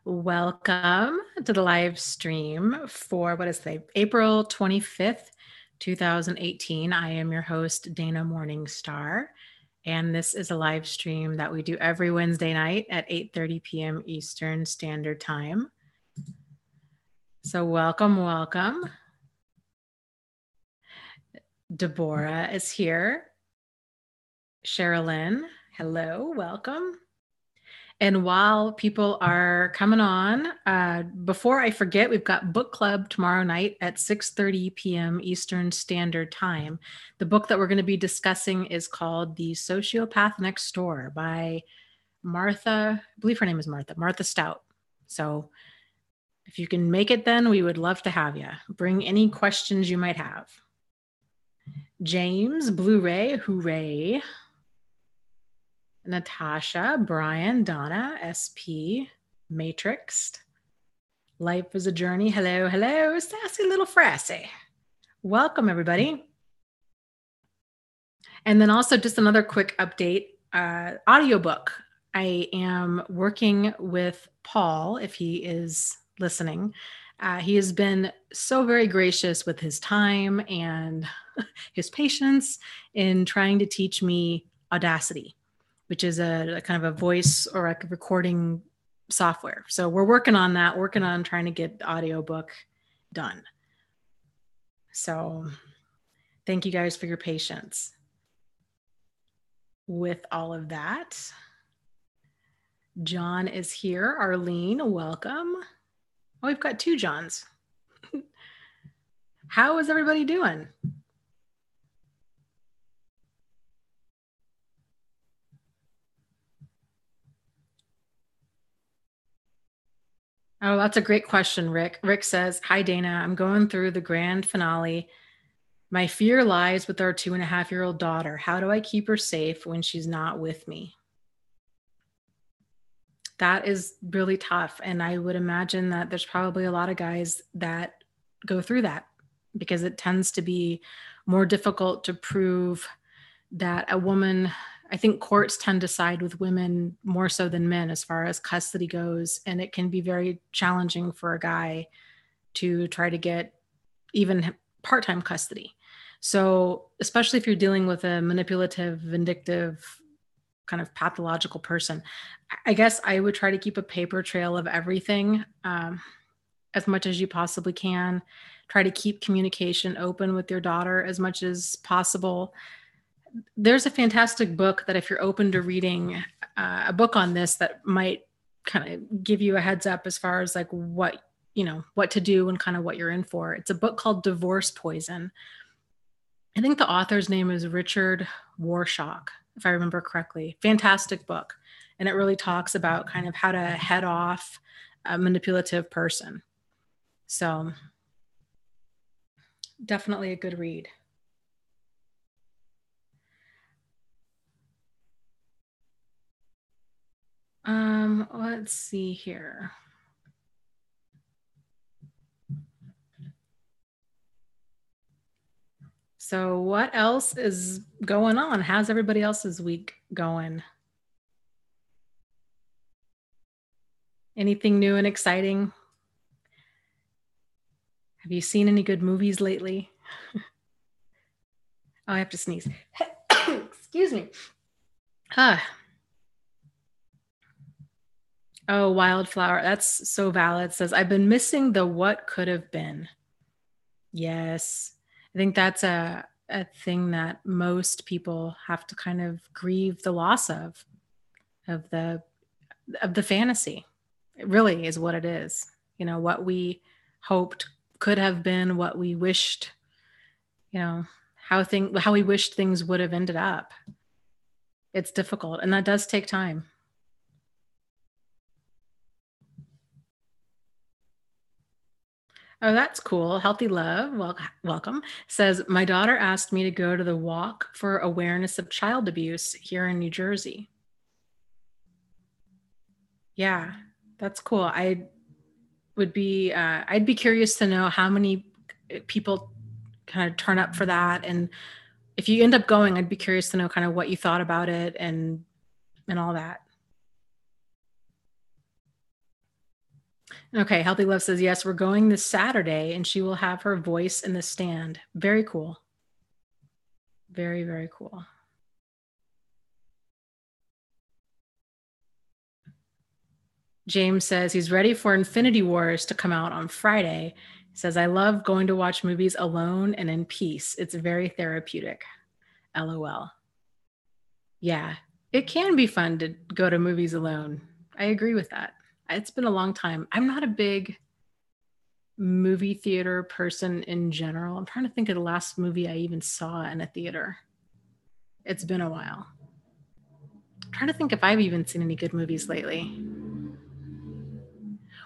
Welcome to the live stream for what is today, April 25th, 2018. I am your host, Dana Morningstar, and this is a live stream that we do every Wednesday night at 8:30 p.m. Eastern Standard Time. So welcome. Deborah is here. Sherilyn, hello, welcome. And while people are coming on, before I forget, we've got book club tomorrow night at 6:30 p.m. Eastern Standard Time. The book that we're going to be discussing is called The Sociopath Next Door by Martha, I believe her name is Martha Stout. So if you can make it then, we would love to have you. Bring any questions you might have. James, Blu-ray, hooray. Natasha, Brian, Donna, SP, Matrixed. Life is a journey. Hello, sassy little frassy. Welcome, everybody. And then also just another quick update, audiobook. I am working with Paul, if he is listening. He has been so very gracious with his time and his patience in trying to teach me Audacity, which is a kind of a voice or a recording software. So we're working on that, working on trying to get the audiobook done. So thank you guys for your patience with all of that. John is here. Arlene, welcome. Oh, we've got two Johns. How is everybody doing? Oh, that's a great question, Rick. Rick says, hi, Dana. I'm going through the grand finale. My fear lies with our 2.5-year-old daughter. How do I keep her safe when she's not with me? That is really tough. And I would imagine that there's probably a lot of guys that go through that because it tends to be more difficult to prove that a woman, I think courts tend to side with women more so than men as far as custody goes. And it can be very challenging for a guy to try to get even part-time custody. So especially if you're dealing with a manipulative, vindictive, kind of pathological person, I guess I would try to keep a paper trail of everything as much as you possibly can. Try to keep communication open with your daughter as much as possible. There's a fantastic book that if you're open to reading a book on this that might kind of give you a heads up as far as like what to do and kind of what you're in for. It's a book called Divorce Poison. I think the author's name is Richard Warshaw, if I remember correctly. Fantastic book. And it really talks about kind of how to head off a manipulative person. So definitely a good read. Let's see here. So what else is going on? How's everybody else's week going? Anything new and exciting? Have you seen any good movies lately? Oh, I have to sneeze. Excuse me. Oh, Wildflower. That's so valid. Says, I've been missing the what could have been. Yes. I think that's a thing that most people have to kind of grieve the loss of the fantasy. It really is what it is. What we hoped could have been, what we wished, how we wished things would have ended up. It's difficult, and that does take time. Oh, that's cool. Healthy Love, welcome. Says, my daughter asked me to go to the Walk for Awareness of Child Abuse here in New Jersey. Yeah, that's cool. I'd be curious to know how many people kind of turn up for that. And if you end up going, I'd be curious to know kind of what you thought about it and all that. Okay, Healthy Love says, yes, we're going this Saturday and she will have her voice in the stand. Very cool. Very, very cool. James says he's ready for Infinity Wars to come out on Friday. He says, I love going to watch movies alone and in peace. It's very therapeutic. LOL. Yeah, it can be fun to go to movies alone. I agree with that. It's been a long time. I'm not a big movie theater person in general. I'm trying to think of the last movie I even saw in a theater. It's been a while. I'm trying to think if I've even seen any good movies lately.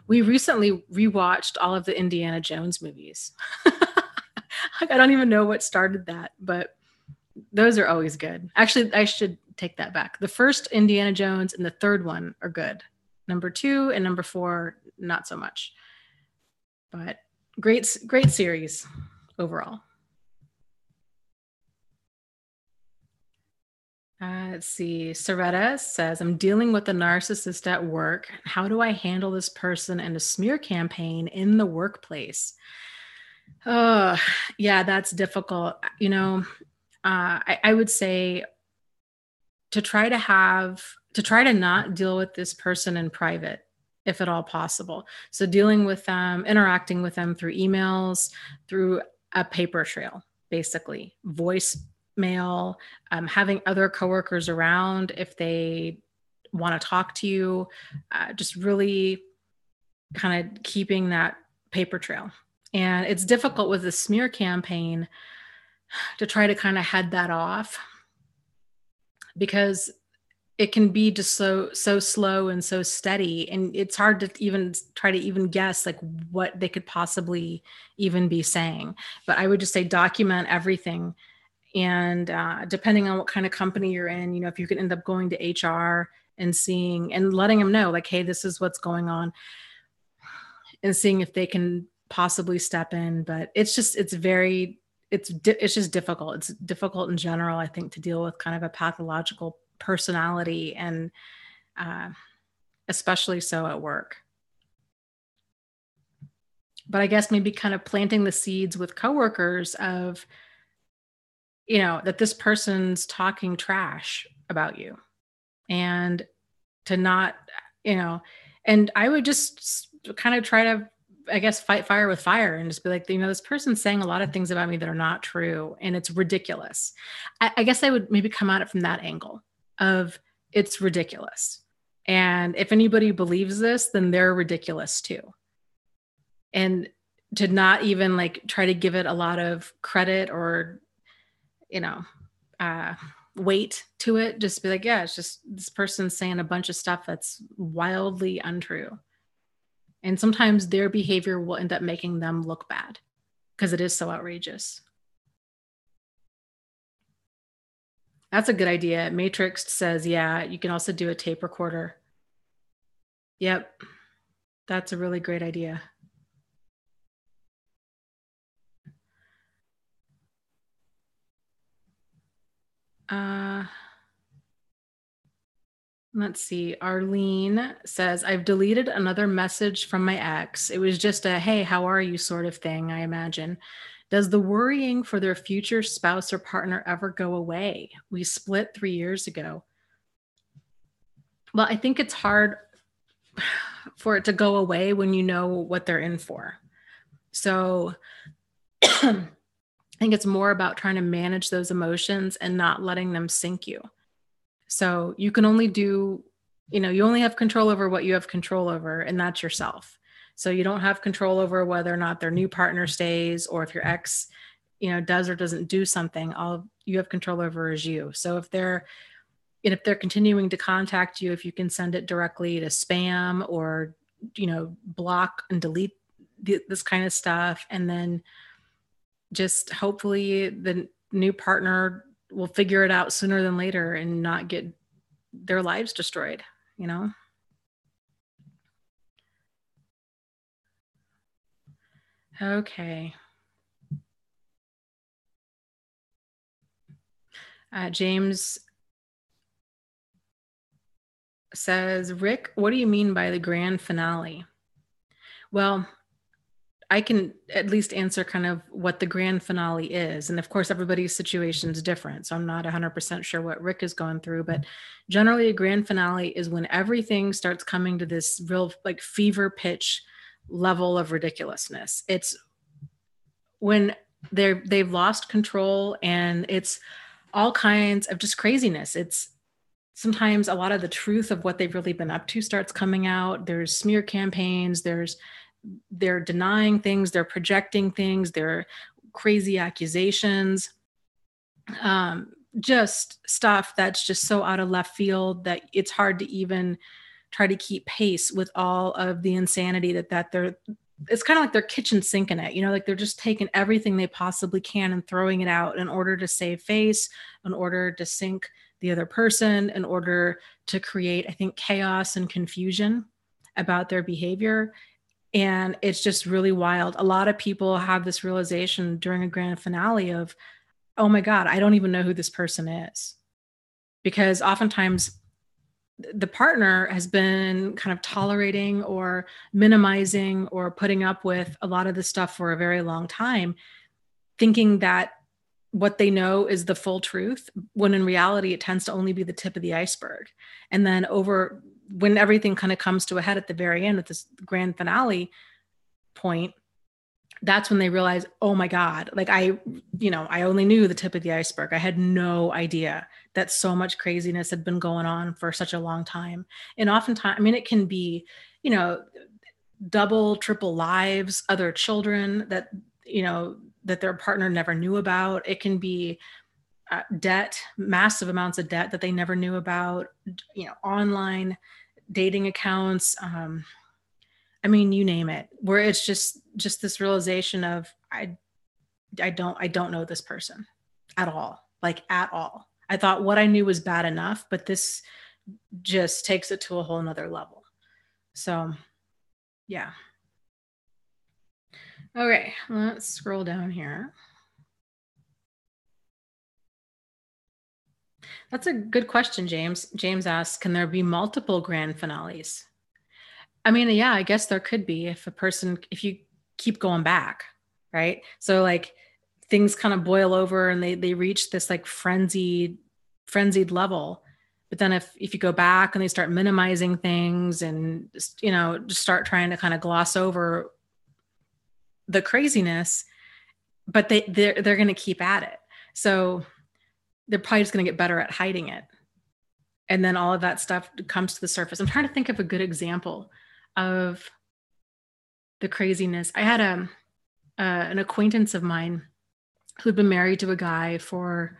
We recently rewatched all of the Indiana Jones movies. I don't even know what started that, but those are always good. Actually, I should take that back. The first Indiana Jones and the third one are good. Number 2 and number 4, not so much. But great series overall. Let's see. Soretta says, I'm dealing with a narcissist at work. How do I handle this person and a smear campaign in the workplace? Oh, yeah, that's difficult. I would say to try to not deal with this person in private, if at all possible. So dealing with them, interacting with them through emails, through a paper trail, basically voicemail, having other coworkers around if they want to talk to you, just really kind of keeping that paper trail. And it's difficult with the smear campaign to try to kind of head that off because it can be just so slow and so steady, and it's hard to even try to even guess like what they could possibly even be saying. But I would just say document everything, and depending on what kind of company you're in, if you can end up going to HR and seeing and letting them know like, hey, this is what's going on, and seeing if they can possibly step in. But it's just difficult. It's difficult in general, I think, to deal with kind of a pathological personality, and especially so at work. But I guess maybe kind of planting the seeds with coworkers of, that this person's talking trash about you, and to not, and I would just kind of try to, I guess, fight fire with fire and just be like, this person's saying a lot of things about me that are not true, and it's ridiculous. I guess I would maybe come at it from that angle of it's ridiculous. And if anybody believes this, then they're ridiculous too. And to not even like try to give it a lot of credit or, weight to it, just be like, yeah, it's just this person's saying a bunch of stuff that's wildly untrue. And sometimes their behavior will end up making them look bad because it is so outrageous. That's a good idea. Matrix says, yeah, you can also do a tape recorder. Yep. That's a really great idea. Let's see. Arlene says, I've deleted another message from my ex. It was just a, hey, how are you sort of thing, I imagine. Does the worrying for their future spouse or partner ever go away? We split 3 years ago. Well, I think it's hard for it to go away when you know what they're in for. So I think it's more about trying to manage those emotions and not letting them sink you. So you can only do, you only have control over what you have control over, and that's yourself. So you don't have control over whether or not their new partner stays, or if your ex, does or doesn't do something. All you have control over is you. So if they're continuing to contact you, if you can send it directly to spam or, block and delete this kind of stuff, and then just hopefully the new partner will figure it out sooner than later and not get their lives destroyed, Okay. James says, Rick, what do you mean by the grand finale? Well, I can at least answer kind of what the grand finale is. And of course, everybody's situation is different. So I'm not 100% sure what Rick is going through. But generally, a grand finale is when everything starts coming to this real like fever pitch level of ridiculousness. It's when they've lost control, and it's all kinds of just craziness. It's sometimes a lot of the truth of what they've really been up to starts coming out. There's smear campaigns, they're denying things, they're projecting things, they're crazy accusations, just stuff that's just so out of left field that it's hard to even try to keep pace with all of the insanity that they're, it's kind of like they're kitchen sinking it, like they're just taking everything they possibly can and throwing it out in order to save face, in order to sink the other person, in order to create, I think, chaos and confusion about their behavior. And it's just really wild. A lot of people have this realization during a grand finale of, oh my God, I don't even know who this person is. Because oftentimes the partner has been kind of tolerating or minimizing or putting up with a lot of this stuff for a very long time, thinking that what they know is the full truth, when in reality, it tends to only be the tip of the iceberg. And then when everything kind of comes to a head at the very end at this grand finale point, that's when they realize, oh my God, like I only knew the tip of the iceberg. I had no idea that so much craziness had been going on for such a long time. And oftentimes, I mean, it can be, double, triple lives, other children that, that their partner never knew about. It can be debt, massive amounts of debt that they never knew about, online dating accounts. I mean, you name it, where it's just this realization of, I don't know this person at all, like at all. I thought what I knew was bad enough, but this just takes it to a whole nother level. So yeah. Okay, let's scroll down here. That's a good question, James. James asks, can there be multiple grand finales? I mean, yeah, I guess there could be if you keep going back, right? So like things kind of boil over and they reach this like frenzied level. But then if you go back and they start minimizing things and just start trying to kind of gloss over the craziness, but they're going to keep at it. So they're probably just going to get better at hiding it. And then all of that stuff comes to the surface. I'm trying to think of a good example of the craziness. I had an acquaintance of mine who'd been married to a guy for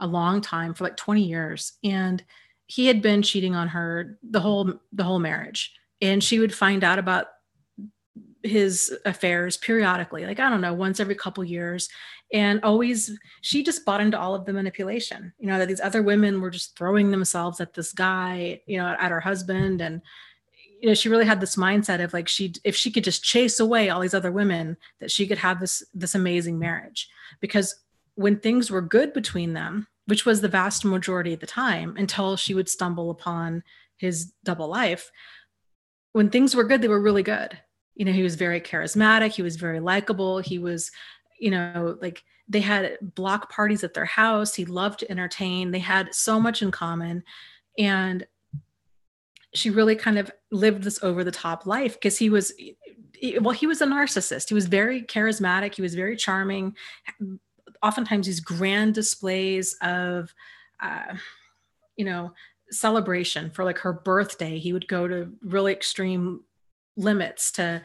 a long time, for like 20 years. And he had been cheating on her the whole marriage. And she would find out about his affairs periodically, like, I don't know, once every couple years. And always, she just bought into all of the manipulation, that these other women were just throwing themselves at this guy, at her husband. And, she really had this mindset of like, if she could just chase away all these other women, that she could have this amazing marriage. Because when things were good between them, which was the vast majority of the time, until she would stumble upon his double life, when things were good, they were really good. He was very charismatic. He was very likable. He was, like they had block parties at their house. He loved to entertain. They had so much in common. And she really kind of lived this over the top life because he was a narcissist. He was very charismatic. He was very charming. Oftentimes these grand displays of, celebration for like her birthday. He would go to really extreme limits to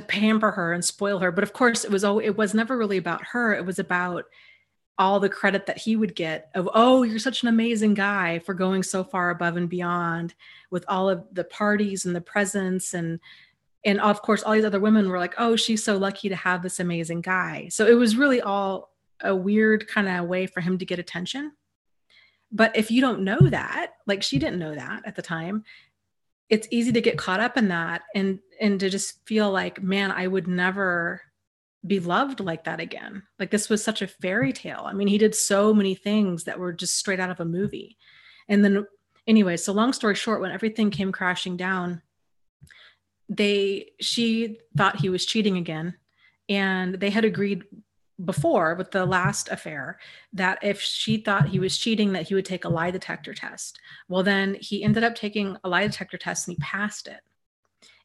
pamper her and spoil her. But of course it was never really about her. It was about all the credit that he would get of, oh, you're such an amazing guy for going so far above and beyond with all of the parties and the presents. And of course, all these other women were like, oh, she's so lucky to have this amazing guy. So it was really all a weird kind of way for him to get attention. But if you don't know that, like she didn't know that at the time, it's easy to get caught up in that and to just feel like, man, I would never be loved like that again. Like this was such a fairy tale. I mean, he did so many things that were just straight out of a movie. And then anyway, so long story short, when everything came crashing down, she thought he was cheating again. And they had agreed before with the last affair that if she thought he was cheating, that he would take a lie detector test. Well, then he ended up taking a lie detector test and he passed it.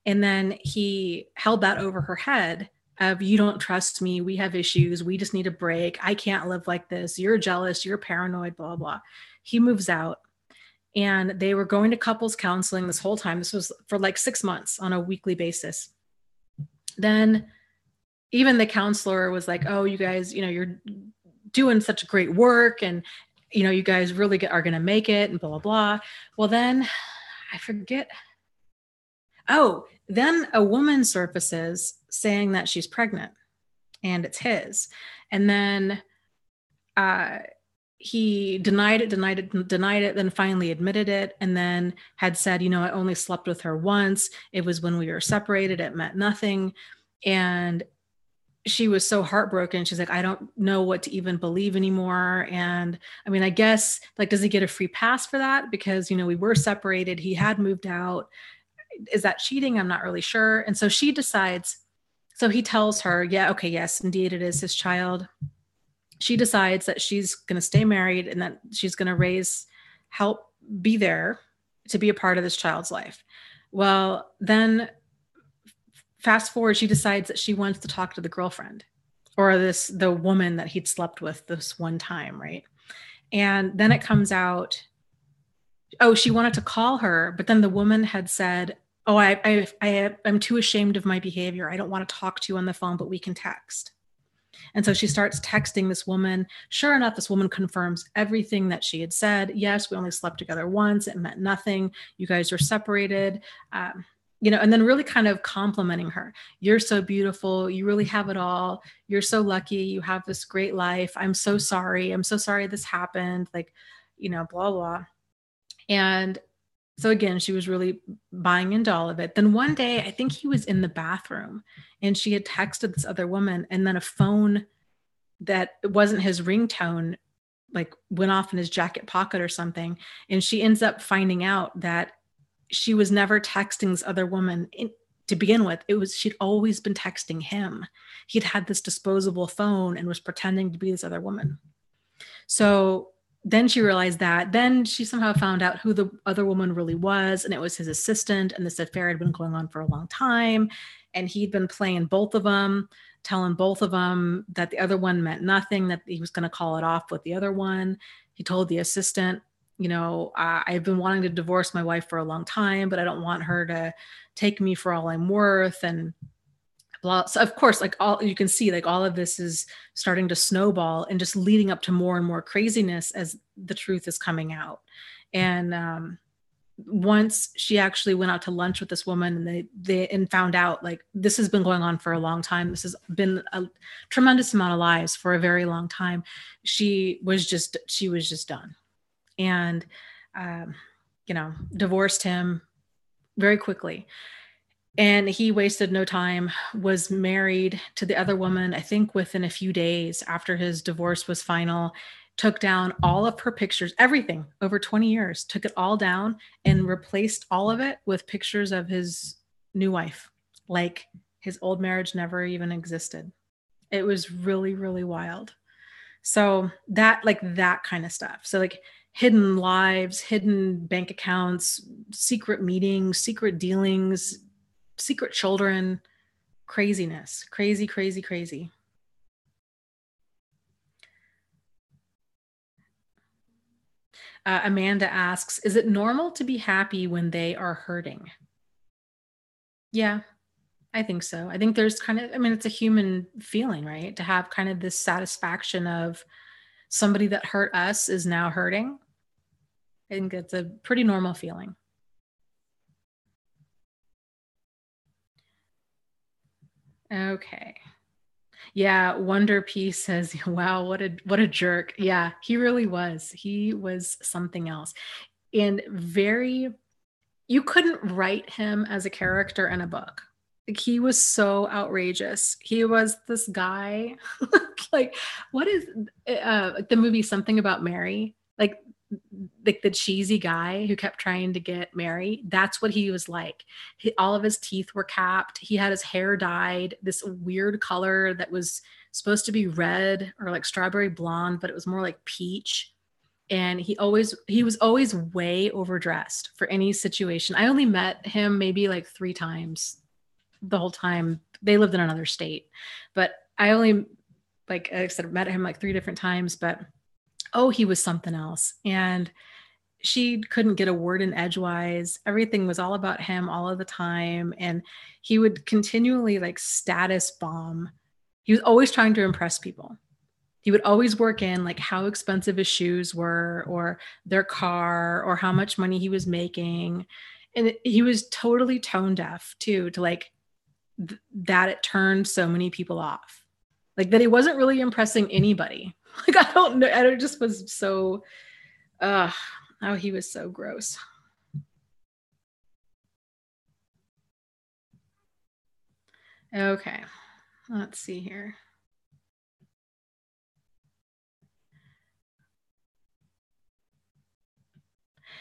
And then he held that over her head of, you don't trust me. We have issues. We just need a break. I can't live like this. You're jealous. You're paranoid, blah, blah. He moves out. And they were going to couples counseling this whole time. This was for like 6 months on a weekly basis. Then even the counselor was like, oh, you guys, you're doing such great work and, you guys really are going to make it and blah, blah, blah. Well, then I forget. Oh, then a woman surfaces saying that she's pregnant and it's his. And then he denied it, then finally admitted it, and then had said, I only slept with her once. It was when we were separated. It meant nothing. And she was so heartbroken. She's like, I don't know what to even believe anymore. And I mean, I guess, like, does he get a free pass for that? Because, we were separated. He had moved out. Is that cheating? I'm not really sure. And so she decides, so he tells her, yeah, okay, yes, indeed, it is his child. She decides that she's going to stay married and that she's going to help be there to be a part of this child's life. Well, then fast forward, she decides that she wants to talk to the girlfriend or the woman that he'd slept with this one time, right? And then it comes out, she wanted to call her, but then the woman had said, oh, I'm too ashamed of my behavior. I don't want to talk to you on the phone, but we can text. And so she starts texting this woman. Sure enough, this woman confirms everything that she had said. Yes, we only slept together once. It meant nothing. You guys were separated. And then really kind of complimenting her. You're so beautiful. You really have it all. You're so lucky. You have this great life. I'm so sorry. I'm so sorry this happened. Like, blah, blah. And so again, she was really buying into all of it. Then one day, I think he was in the bathroom and she had texted this other woman, and then a phone that wasn't his ringtone, like, went off in his jacket pocket or something. And she ends up finding out that she was never texting this other woman to begin with. She'd always been texting him. He'd had this disposable phone and was pretending to be this other woman. So then she realized that. Then she somehow found out who the other woman really was, and it was his assistant. And this affair had been going on for a long time. And he'd been playing both of them, telling both of them that the other one meant nothing, that he was going to call it off with the other one. He told the assistant, I've been wanting to divorce my wife for a long time, but I don't want her to take me for all I'm worth. And blah. So of course, like, all you can see, like, all of this is starting to snowball and just leading up to more and more craziness as the truth is coming out. And once she actually went out to lunch with this woman, and they found out, like, this has been going on for a long time. This has been a tremendous amount of lies for a very long time. She was just done, and divorced him very quickly. And he wasted no time, was married to the other woman, I think within a few days after his divorce was final, took down all of her pictures, everything over 20 years, took it all down and replaced all of it with pictures of his new wife. Like his old marriage never even existed. It was really, really wild. So that kind of stuff. So like hidden lives, hidden bank accounts, secret meetings, secret dealings, secret children, craziness, crazy, crazy, crazy. Amanda asks, is it normal to be happy when they are hurting? Yeah, I think so. I think there's it's a human feeling, right? To have kind of this satisfaction of somebody that hurt us is now hurting. I think it's a pretty normal feeling. Okay. Yeah, Wonder Peace says, wow, what a jerk. Yeah, he really was. He was something else. And you couldn't write him as a character in a book. Like, he was so outrageous. He was this guy, like, what is the movie Something About Mary? Like the cheesy guy who kept trying to get Mary. That's what he was like. All of his teeth were capped. He had his hair dyed this weird color that was supposed to be red or like strawberry blonde, but it was more like peach. And he was always way overdressed for any situation. I only met him maybe like 3 times the whole time. They lived in another state, but I only, like I said, met him like 3 different times. But oh, he was something else. And she couldn't get a word in edgewise. Everything was all about him all of the time. And he would continually like status bomb. He was always trying to impress people. He would always work in like how expensive his shoes were or their car or how much money he was making. And he was totally tone deaf too, to like that it turned so many people off. Like that he wasn't really impressing anybody. Like I don't know. I just was so oh, he was so gross. Okay, let's see here.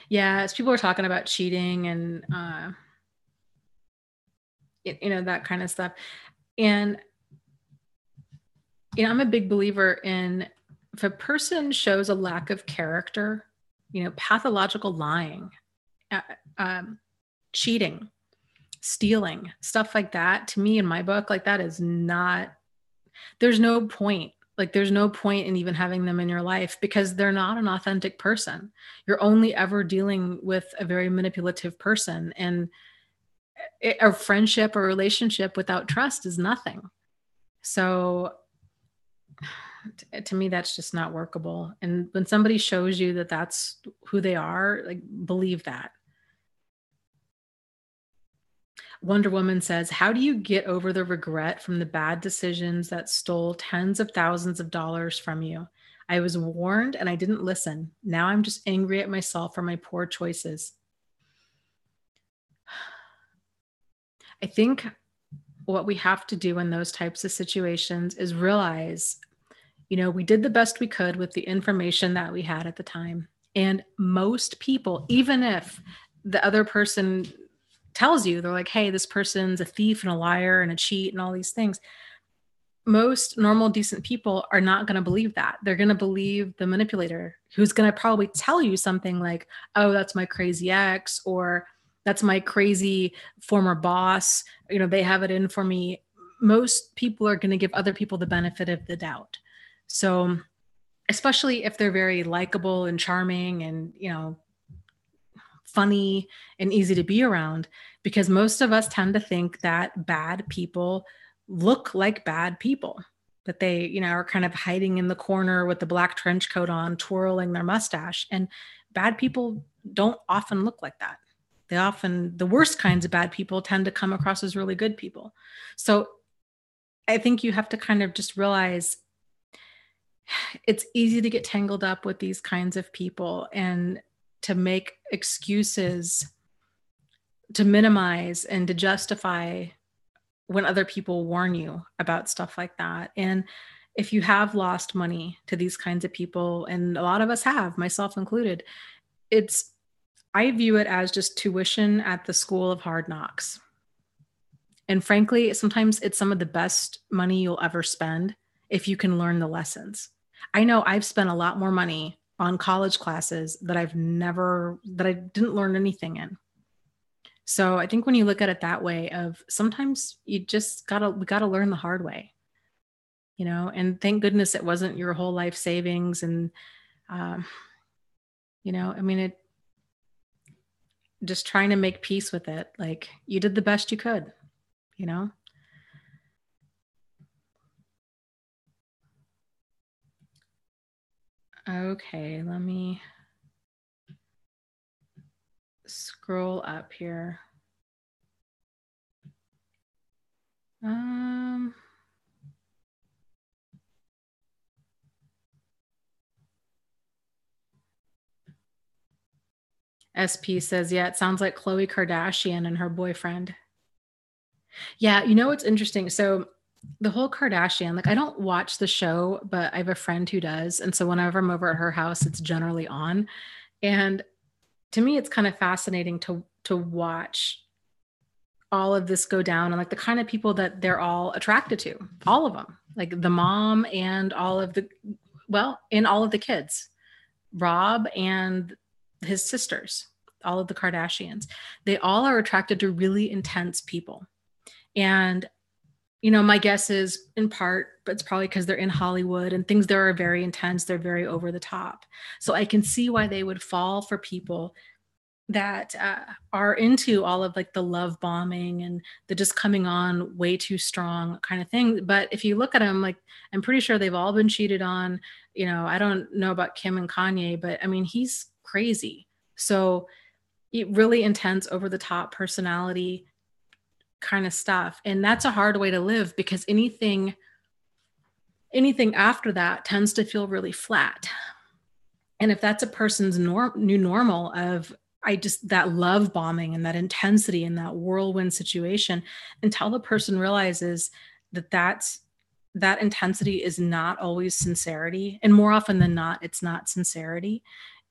Yeah, as people are talking about cheating and that kind of stuff, and I'm a big believer in if a person shows a lack of character, pathological lying, uh, um, cheating, stealing, stuff like that. To me, in my book, like that is not. There's no point. Like there's no point in even having them in your life because they're not an authentic person. You're only ever dealing with a very manipulative person, and a friendship or relationship without trust is nothing. So to me, that's just not workable. And when somebody shows you that that's who they are, like believe that. Wonder Woman says, how do you get over the regret from the bad decisions that stole tens of thousands of dollars from you? I was warned and I didn't listen. Now I'm just angry at myself for my poor choices. I think what we have to do in those types of situations is realize, we did the best we could with the information that we had at the time. And most people, even if the other person tells you, they're like, hey, this person's a thief and a liar and a cheat and all these things, most normal, decent people are not going to believe that. They're going to believe the manipulator who's going to probably tell you something like, oh, that's my crazy ex, or that's my crazy former boss. They have it in for me. Most people are going to give other people the benefit of the doubt. So, especially if they're very likable and charming and, funny and easy to be around, because most of us tend to think that bad people look like bad people, that they, are kind of hiding in the corner with the black trench coat on, twirling their mustache. And bad people don't often look like that. The worst kinds of bad people tend to come across as really good people. So I think you have to kind of just realize it's easy to get tangled up with these kinds of people and to make excuses to minimize and to justify when other people warn you about stuff like that. And if you have lost money to these kinds of people, and a lot of us have, myself included, I view it as just tuition at the school of hard knocks. And frankly, sometimes it's some of the best money you'll ever spend if you can learn the lessons. I know I've spent a lot more money on college classes that I didn't learn anything in. So I think when you look at it that way, of sometimes we gotta learn the hard way, and thank goodness it wasn't your whole life savings. And, um, I mean, just trying to make peace with it. Like you did the best you could, you know? Okay, let me scroll up here. Um, SP says, yeah, it sounds like Khloe Kardashian and her boyfriend. Yeah, you know what's interesting? So the whole Kardashian, like I don't watch the show, but I have a friend who does. And so whenever I'm over at her house, it's generally on. And to me, it's kind of fascinating to watch all of this go down and like the kind of people that they're all attracted to, all of them, like the mom and all of the, well, and all of the kids, Rob and his sisters, all of the Kardashians, they all are attracted to really intense people. And, my guess is in part, but it's probably because they're in Hollywood and things there are very intense, they're very over the top. So I can see why they would fall for people that are into all of like the love bombing and the just coming on way too strong kind of thing. But if you look at them, like I'm pretty sure they've all been cheated on. I don't know about Kim and Kanye, but I mean, he's crazy. So really intense, over the top personality kind of stuff. And that's a hard way to live because anything after that tends to feel really flat. And if that's a person's new normal of I just that love bombing and that intensity and that whirlwind situation, until the person realizes that intensity is not always sincerity, and more often than not, it's not sincerity.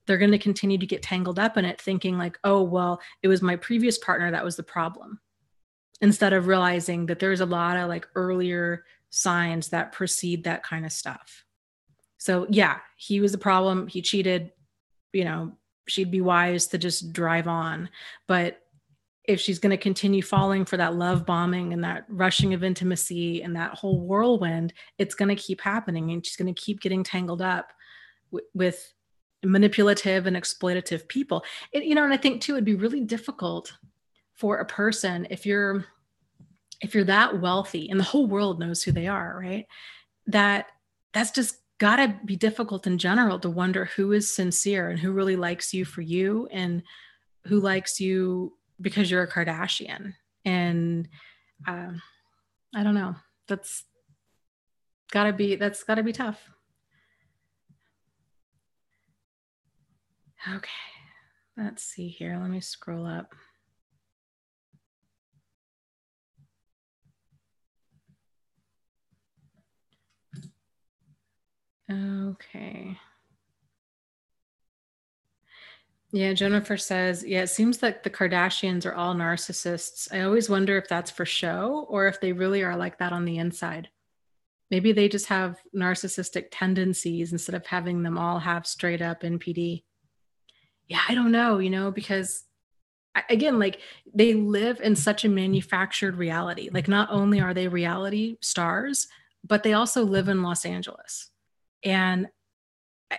They're going to continue to get tangled up in it, thinking like, oh well, it was my previous partner that was the problem, instead of realizing that there's a lot of like earlier signs that precede that kind of stuff. So yeah, he was the problem. He cheated. She'd be wise to just drive on. But if she's going to continue falling for that love bombing and that rushing of intimacy and that whole whirlwind, it's going to keep happening. And she's going to keep getting tangled up with manipulative and exploitative people. And I think too, it'd be really difficult for a person if you're that wealthy and the whole world knows who they are, right? That's just gotta be difficult in general to wonder who is sincere and who really likes you for you and who likes you because you're a Kardashian. And I don't know. That's gotta be tough. Okay. Let's see here. Let me scroll up. Okay. Yeah, Jennifer says, yeah, it seems like the Kardashians are all narcissists. I always wonder if that's for show or if they really are like that on the inside. Maybe they just have narcissistic tendencies instead of having them all have straight up NPD. Yeah, I don't know, because again, like they live in such a manufactured reality. Like not only are they reality stars, but they also live in Los Angeles. And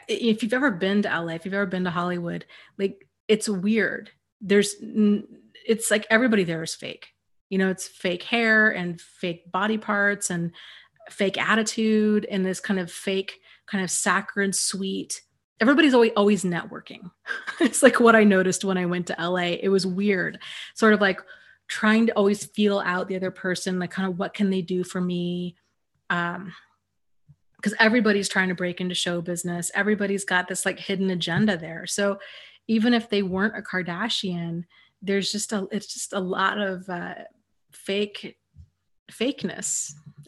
if you've ever been to LA, if you've ever been to Hollywood, like it's weird. It's like everybody there is fake. It's fake hair and fake body parts and fake attitude and this kind of fake, kind of saccharine sweet. Everybody's always networking. It's like what I noticed when I went to LA. It was weird, sort of like trying to always feel out the other person, like kind of what can they do for me? Because everybody's trying to break into show business. Everybody's got this like hidden agenda there. So even if they weren't a Kardashian, it's just a lot of fakeness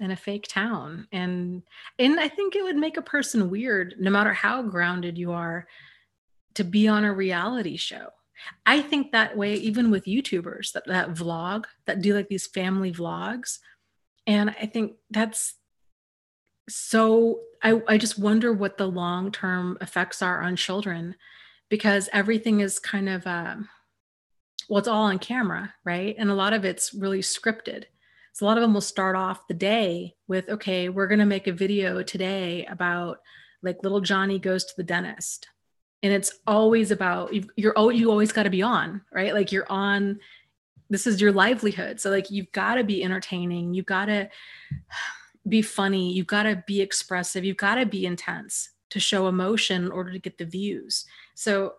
in a fake town. And I think it would make a person weird, no matter how grounded you are, to be on a reality show. I think that way, even with YouTubers that vlog, that do like these family vlogs. And I think that's so I just wonder what the long-term effects are on children, because everything is kind of well, it's all on camera, right? And a lot of it's really scripted. So a lot of them will start off the day with, okay, we're going to make a video today about like little Johnny goes to the dentist. And it's always about you always got to be on, right? Like you're on, this is your livelihood. So like you've got to be entertaining, you've got to be funny, you've got to be expressive, you've got to be intense to show emotion in order to get the views. So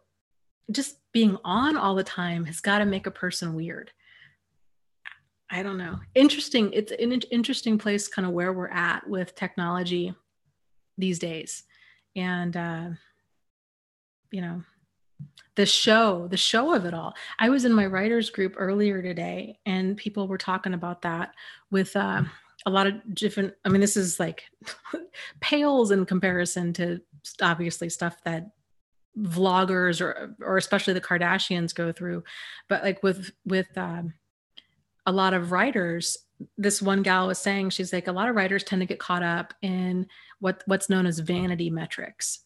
just being on all the time has got to make a person weird. I don't know. Interesting. It's an interesting place kind of where we're at with technology these days. And, you know, the show of it all. I was in my writers group earlier today, and people were talking about that with a lot of different. I mean, this is like pales in comparison to obviously stuff that vloggers or especially the Kardashians go through, but like with a lot of writers, this one gal was saying, she's like, a lot of writers tend to get caught up in what's known as vanity metrics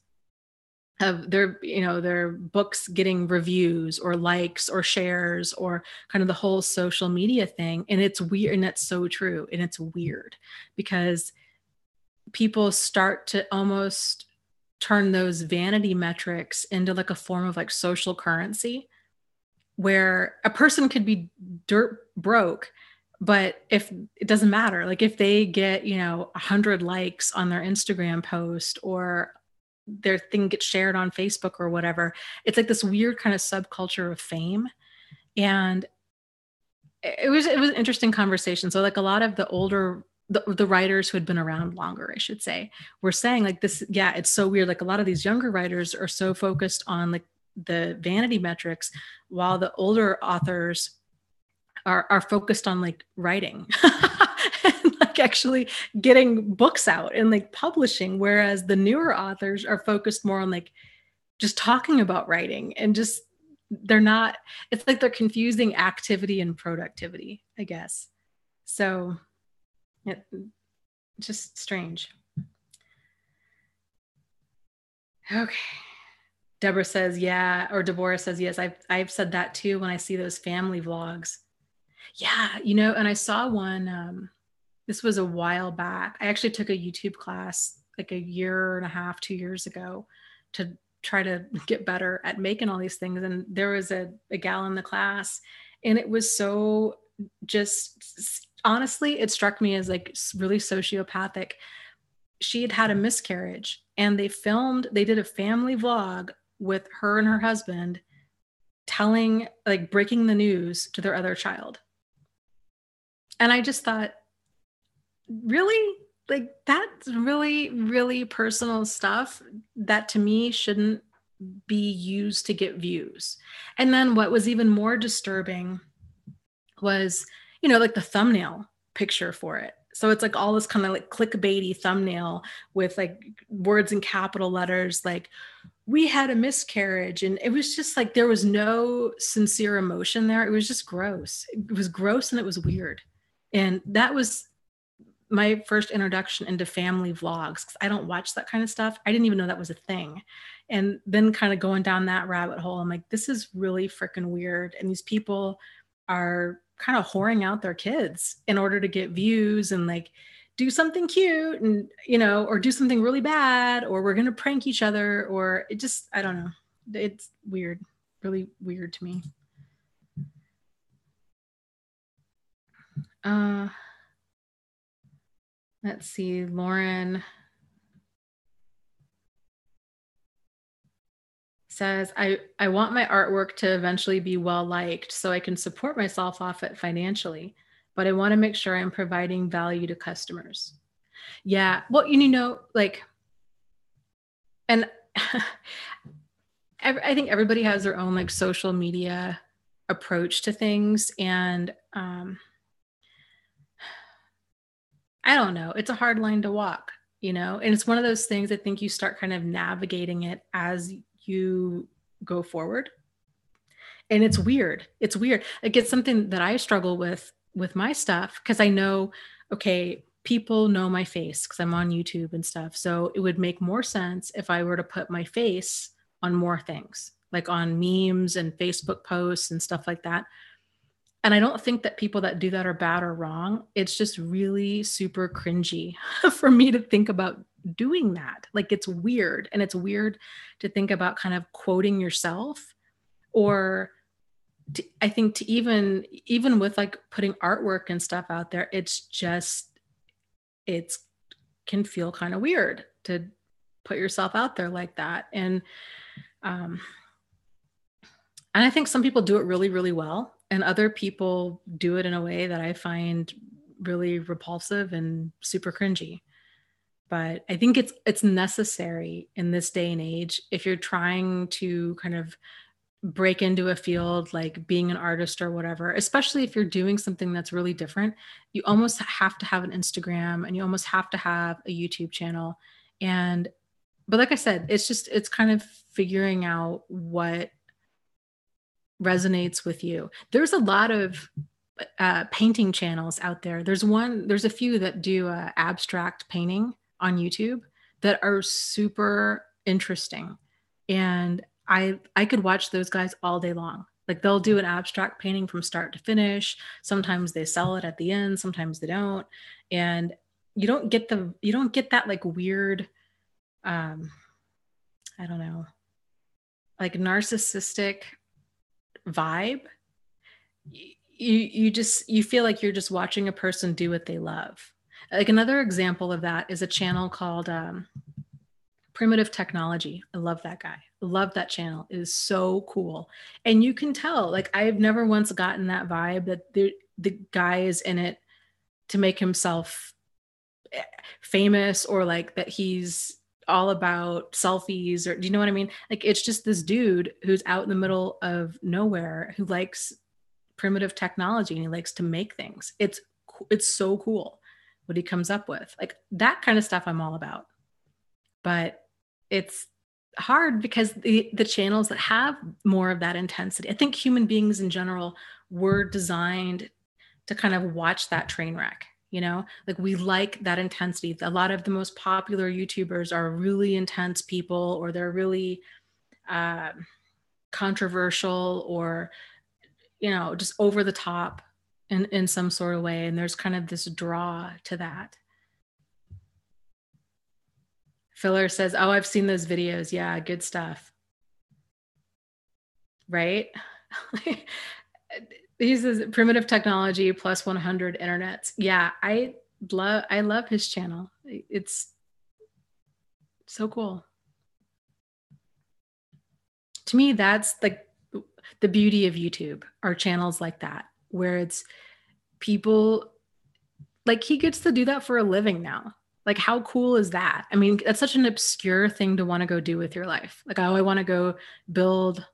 of their books getting reviews or likes or shares or kind of the whole social media thing. And it's weird, and that's so true, and it's weird because people start to almost turn those vanity metrics into like a form of like social currency, where a person could be dirt broke, but if it doesn't matter, like if they get 100 likes on their Instagram post, or their thing gets shared on Facebook or whatever, it's like this weird kind of subculture of fame. And it was an interesting conversation. So like a lot of the older the writers who had been around longer, I should say, were saying like this, yeah, it's so weird. Like a lot of these younger writers are so focused on like the vanity metrics, while the older authors are focused on like writing and like actually getting books out and like publishing, whereas the newer authors are focused more on like just talking about writing and just they're not, it's like they're confusing activity and productivity, I guess. So it just strange. Okay. Deborah says, yeah, or Deborah says, yes, I've said that too when I see those family vlogs. Yeah, and I saw one, this was a while back. I actually took a YouTube class like a year and a half, 2 years ago to try to get better at making all these things. And there was a gal in the class, and it was so just honestly, it struck me as like really sociopathic. She had had a miscarriage, and they did a family vlog with her and her husband telling, like breaking the news to their other child. And I just thought, really? Like that's really, really personal stuff that to me shouldn't be used to get views. And then what was even more disturbing was, like the thumbnail picture for it. So it's like all this kind of like clickbaity thumbnail with like words in capital letters, like we had a miscarriage. And it was just like, there was no sincere emotion there. It was just gross. It was gross and it was weird. And that was my first introduction into family vlogs, because I don't watch that kind of stuff. I didn't even know that was a thing. And then kind of going down that rabbit hole, I'm like, this is really freaking weird. And these people are kind of whoring out their kids in order to get views and like do something cute and, or do something really bad, or we're going to prank each other, or it just, I don't know. It's weird, really weird to me. Let's see, Lauren says, I want my artwork to eventually be well liked so I can support myself off it financially, but I want to make sure I'm providing value to customers. Yeah, well, like, and I think everybody has their own like social media approach to things, and I don't know, it's a hard line to walk, and it's one of those things I think you start kind of navigating it as you go forward. And it's weird. It's weird. Like it's something that I struggle with my stuff, because I know, okay, people know my face because I'm on YouTube and stuff. So it would make more sense if I were to put my face on more things, like on memes and Facebook posts and stuff like that. And I don't think that people that do that are bad or wrong. It's just really super cringy for me to think about doing that. Like it's weird. And it's weird to think about kind of quoting yourself, or I think to even with like putting artwork and stuff out there, it's can feel kind of weird to put yourself out there like that. And I think some people do it really, really well, and other people do it in a way that I find really repulsive and super cringy. But I think it's necessary in this day and age if you're trying to kind of break into a field like being an artist or whatever, especially if you're doing something that's really different, you almost have to have an Instagram and you almost have to have a YouTube channel. And, but like I said, it's kind of figuring out what resonates with you. There's a lot of painting channels out there. There's a few that do abstract painting on YouTube that are super interesting. And I could watch those guys all day long. Like they'll do an abstract painting from start to finish. Sometimes they sell it at the end, sometimes they don't. And you don't get that like weird um I don't know, like narcissistic vibe. You feel like you're just watching a person do what they love. Like another example of that is a channel called Primitive Technology. I love that guy. I love that channel. It is so cool. And you can tell, like, I've never once gotten that vibe that the guy is in it to make himself famous or like that he's all about selfies or do you know what I mean? Like, it's just this dude who's out in the middle of nowhere who likes primitive technology and he likes to make things. It's so cool what he comes up with. Like that kind of stuff I'm all about. But it's hard because the channels that have more of that intensity, I think human beings in general were designed to kind of watch that train wreck, you know? Like we like that intensity. A lot of the most popular YouTubers are really intense people or they're really uh, controversial or you know, just over the top in some sort of way. And there's kind of this draw to that. Filler says, oh, I've seen those videos. Yeah, good stuff. Right? He says primitive technology plus 100 internets. Yeah, I love his channel. It's so cool. To me, that's like the beauty of YouTube, are channels like that, where it's people like he gets to do that for a living now. Like, how cool is that? I mean, that's such an obscure thing to want to go do with your life. Like, oh, I want to go build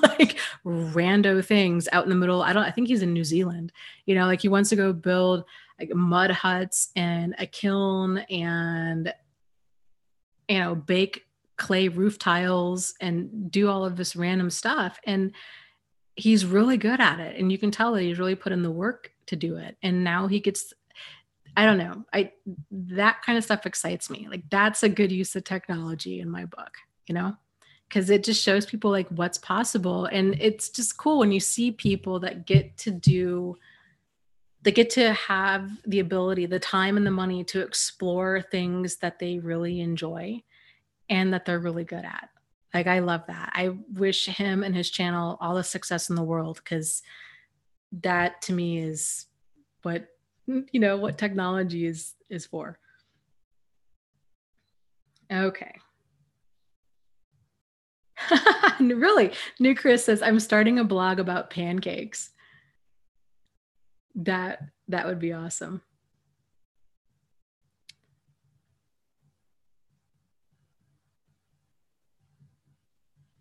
like rando things out in the middle. I think he's in New Zealand, you know, like he wants to go build like mud huts and a kiln and, you know, bake clay roof tiles and do all of this random stuff. And he's really good at it. And you can tell that he's really put in the work to do it. And now he gets, I don't know. That kind of stuff excites me. Like that's a good use of technology in my book, you know, because it just shows people like what's possible. And it's just cool when you see people that get to have the ability, the time and the money to explore things that they really enjoy and that they're really good at. Like I love that. I wish him and his channel all the success in the world because that to me is what what technology is for. Okay. Really? New Chris says I'm starting a blog about pancakes. That would be awesome.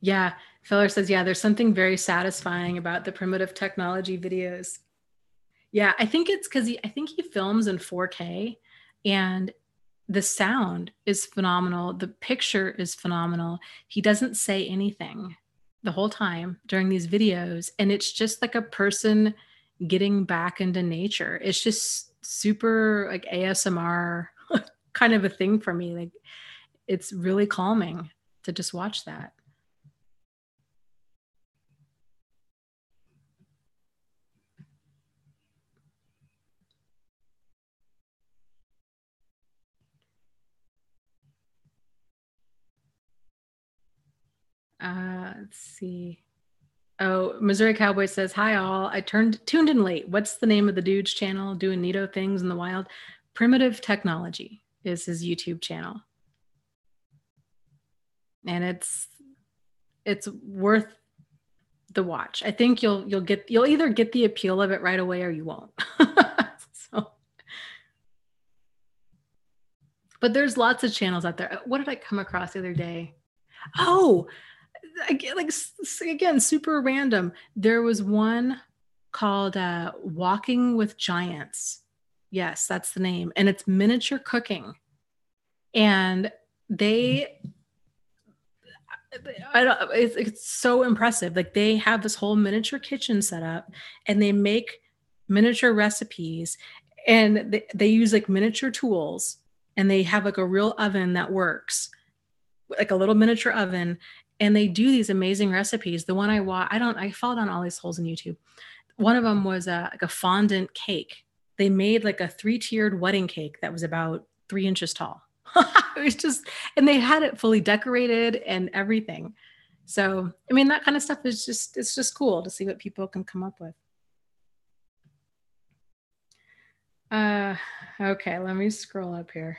Yeah, Feller says yeah, there's something very satisfying about the primitive technology videos. Yeah, I think it's because I think he films in 4K and the sound is phenomenal. The picture is phenomenal. He doesn't say anything the whole time during these videos. And it's just like a person getting back into nature. It's just super like ASMR kind of a thing for me. Like it's really calming to just watch that. Let's see. Oh, Missouri Cowboy says, hi all. I tuned in late. What's the name of the dude's channel doing neato things in the wild? Primitive Technology is his YouTube channel. And it's worth the watch. I think you'll either get the appeal of it right away or you won't. So, but there's lots of channels out there. What did I come across the other day? Oh, again, like again, super random. There was one called Walking with Giants. Yes, that's the name. And it's miniature cooking. And they I don't it's so impressive. Like they have this whole miniature kitchen set up and they make miniature recipes and they use like miniature tools and they have like a real oven that works, like a little miniature oven, and they do these amazing recipes. The one I watch, I fall down all these holes in YouTube. One of them was like a fondant cake. They made like a 3-tiered wedding cake that was about 3 inches tall. It was just, and they had it fully decorated and everything. So, I mean, that kind of stuff is just, it's just cool to see what people can come up with. Okay, let me scroll up here.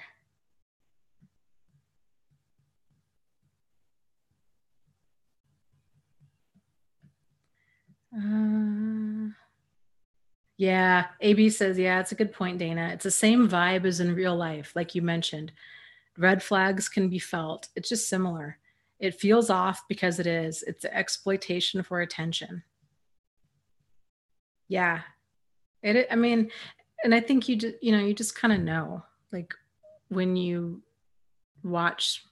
Yeah, AB says, yeah, it's a good point, Dana. It's the same vibe as in real life, like you mentioned. Red flags can be felt. It's just similar. It feels off because it is. It's exploitation for attention. Yeah. I mean, and I think you just kind of know, like when you watch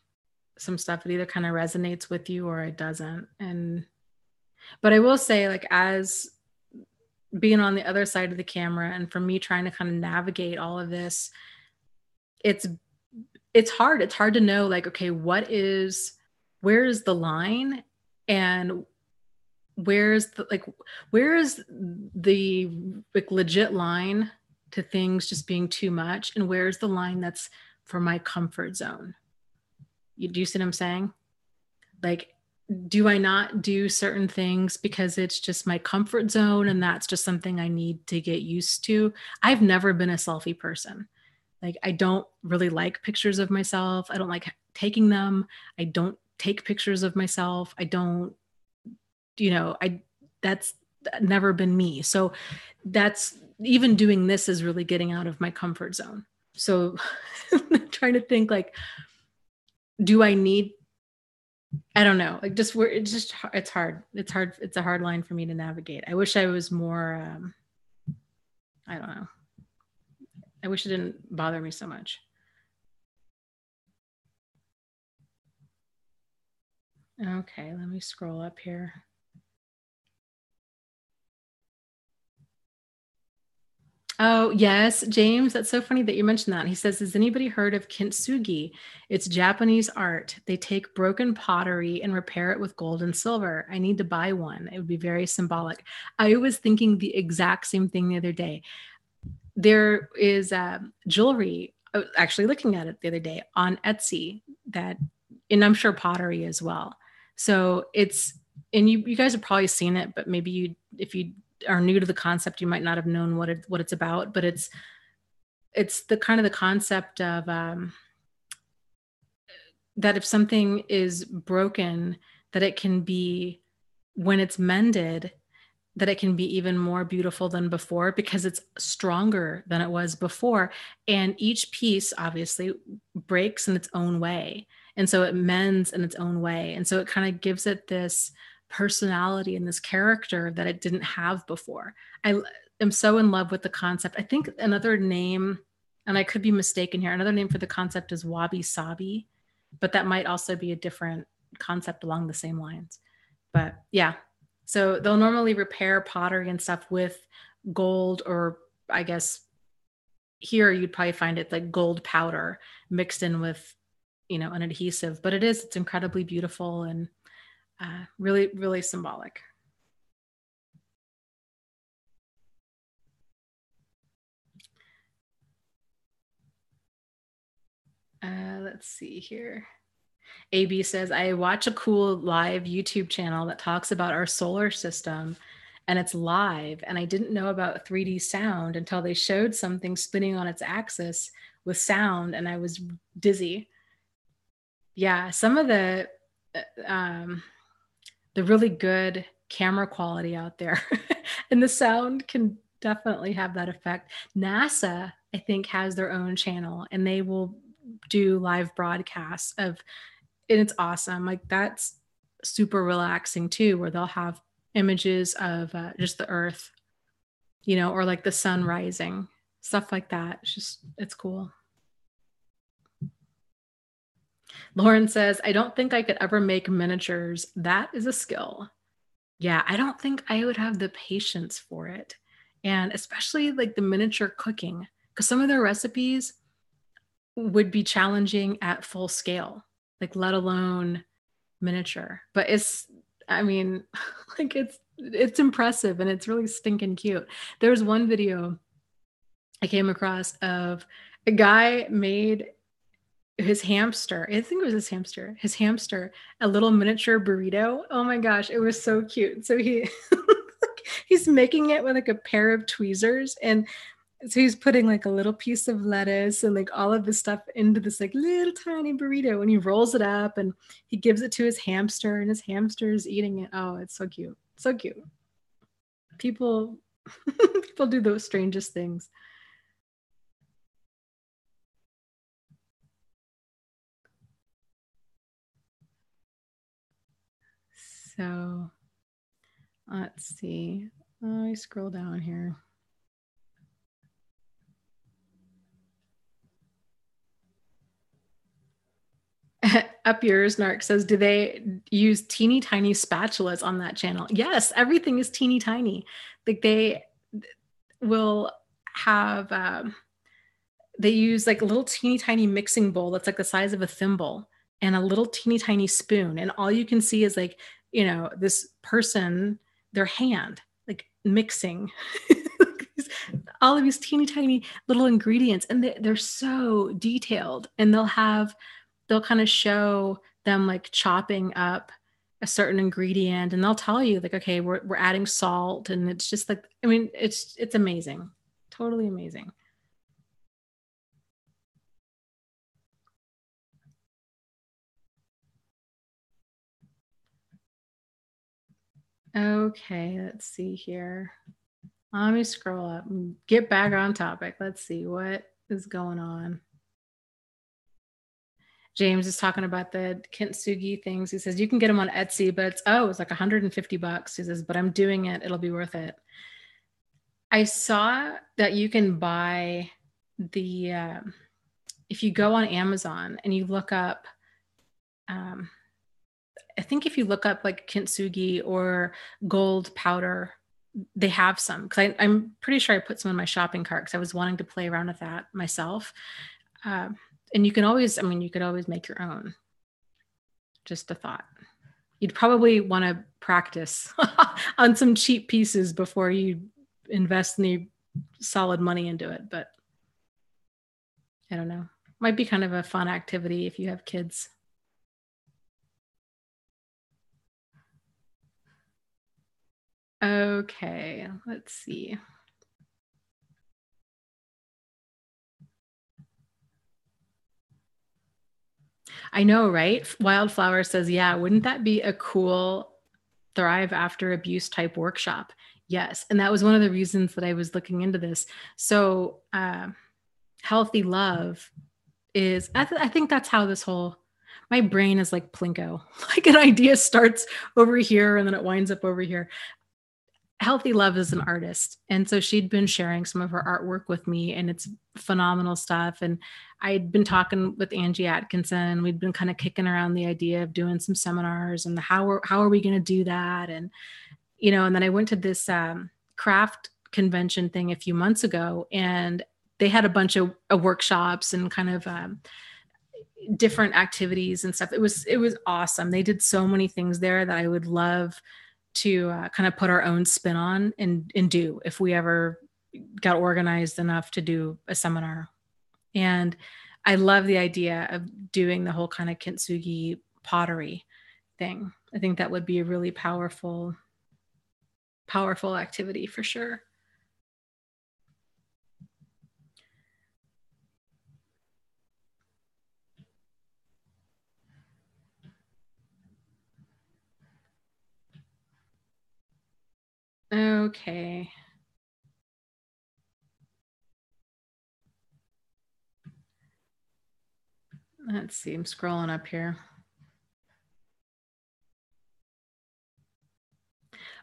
some stuff, it either kind of resonates with you or it doesn't. But I will say, like, as being on the other side of the camera and for me trying to kind of navigate all of this, it's hard. It's hard to know, like, okay, where is the line, and where is the like legit line to things just being too much, and where's the line that's for my comfort zone? Do you see what I'm saying? Like, do I not do certain things because it's just my comfort zone and that's just something I need to get used to? I've never been a selfie person. Like, I don't really like pictures of myself. I don't like taking them. I don't take pictures of myself. I don't, that's never been me. So that's, even doing this is really getting out of my comfort zone. So trying to think, like, do I need, I don't know, like, it's hard. It's a hard line for me to navigate. I wish I was more, I don't know. I wish it didn't bother me so much. Okay, let me scroll up here. Oh, yes, James, that's so funny that you mentioned that. He says, has anybody heard of kintsugi? It's Japanese art. They take broken pottery and repair it with gold and silver. I need to buy one. It would be very symbolic. I was thinking the exact same thing the other day. There is jewelry, I was actually looking at it the other day on Etsy, and I'm sure pottery as well. So and you guys have probably seen it, but maybe if you are new to the concept, you might not have known what it's about, but it's the kind of the concept of that if something is broken, that it can be, when it's mended, that it can be even more beautiful than before because it's stronger than it was before. And each piece obviously breaks in its own way. And so it mends in its own way. And so it kind of gives it this personality and this character that it didn't have before. I am so in love with the concept. I think another name, and I could be mistaken here, another name for the concept is wabi sabi, but that might also be a different concept along the same lines. But yeah, so they'll normally repair pottery and stuff with gold, or I guess here you'd probably find it like gold powder mixed in with, an adhesive. But it's incredibly beautiful and really, really symbolic. Let's see here. AB says, I watch a cool live YouTube channel that talks about our solar system, and it's live. And I didn't know about 3D sound until they showed something spinning on its axis with sound, and I was dizzy. Yeah, some of the really good camera quality out there and the sound can definitely have that effect. NASA, I think, has their own channel, and they will do live broadcasts of, and it's awesome. Like, super relaxing too, where they'll have images of just the earth, or like the sun rising, stuff like that. It's cool. Lauren says, I don't think I could ever make miniatures. That is a skill. Yeah, I don't think I would have the patience for it. And especially like the miniature cooking, because some of their recipes would be challenging at full scale, like let alone miniature. But I mean, like it's impressive and it's really stinking cute. There's one video I came across of a guy made his hamster, I think it was his hamster, a little miniature burrito. Oh my gosh, it was so cute. So he's making it with like a pair of tweezers, and so he's putting like a little piece of lettuce and like all of this stuff into this like little tiny burrito, and he rolls it up and he gives it to his hamster, and his hamster is eating it. Oh, it's so cute. So cute. People people do those strangest things. So let's see. I scroll down here. Up yours, Narc says, do they use teeny tiny spatulas on that channel? Yes, everything is teeny tiny. Like they will have, they use like a little teeny tiny mixing bowl that's like the size of a thimble and a little teeny tiny spoon. And all you can see is like, this person, their hand, like mixing all of these teeny tiny little ingredients. And they're so detailed, and they'll kind of show them like chopping up a certain ingredient, and they'll tell you like, okay, we're adding salt, and it's just like, I mean, it's amazing. Totally amazing. Okay, let's see here. Let me scroll up and get back on topic. Let's see what is going on. James is talking about the kintsugi things. He says you can get them on Etsy, but it's like $150. He says, but I'm doing it. It'll be worth it. I saw that you can buy if you go on Amazon and you look up, I think if you look up like kintsugi or gold powder, they have some, because I'm pretty sure I put some in my shopping cart because I was wanting to play around with that myself. And you could always make your own. Just a thought. You'd probably want to practice on some cheap pieces before you invest any solid money into it. But I don't know. Might be kind of a fun activity if you have kids. Okay, let's see. I know, right? Wildflower says, yeah, wouldn't that be a cool thrive after abuse type workshop? Yes. And that was one of the reasons that I was looking into this. So, healthy love is, I think that's how my brain is like Plinko. Like an idea starts over here and then it winds up over here. Healthy Love is an artist, and so she'd been sharing some of her artwork with me, and it's phenomenal stuff. And I'd been talking with Angie Atkinson. We'd been kind of kicking around the idea of doing some seminars and how are we going to do that? And and then I went to this craft convention thing a few months ago, and they had a bunch of workshops and kind of different activities and stuff. It was awesome. They did so many things there that I would love to kind of put our own spin on and do if we ever got organized enough to do a seminar. And I love the idea of doing the whole kind of kintsugi pottery thing. I think that would be a really powerful activity for sure. Okay. Let's see. I'm scrolling up here.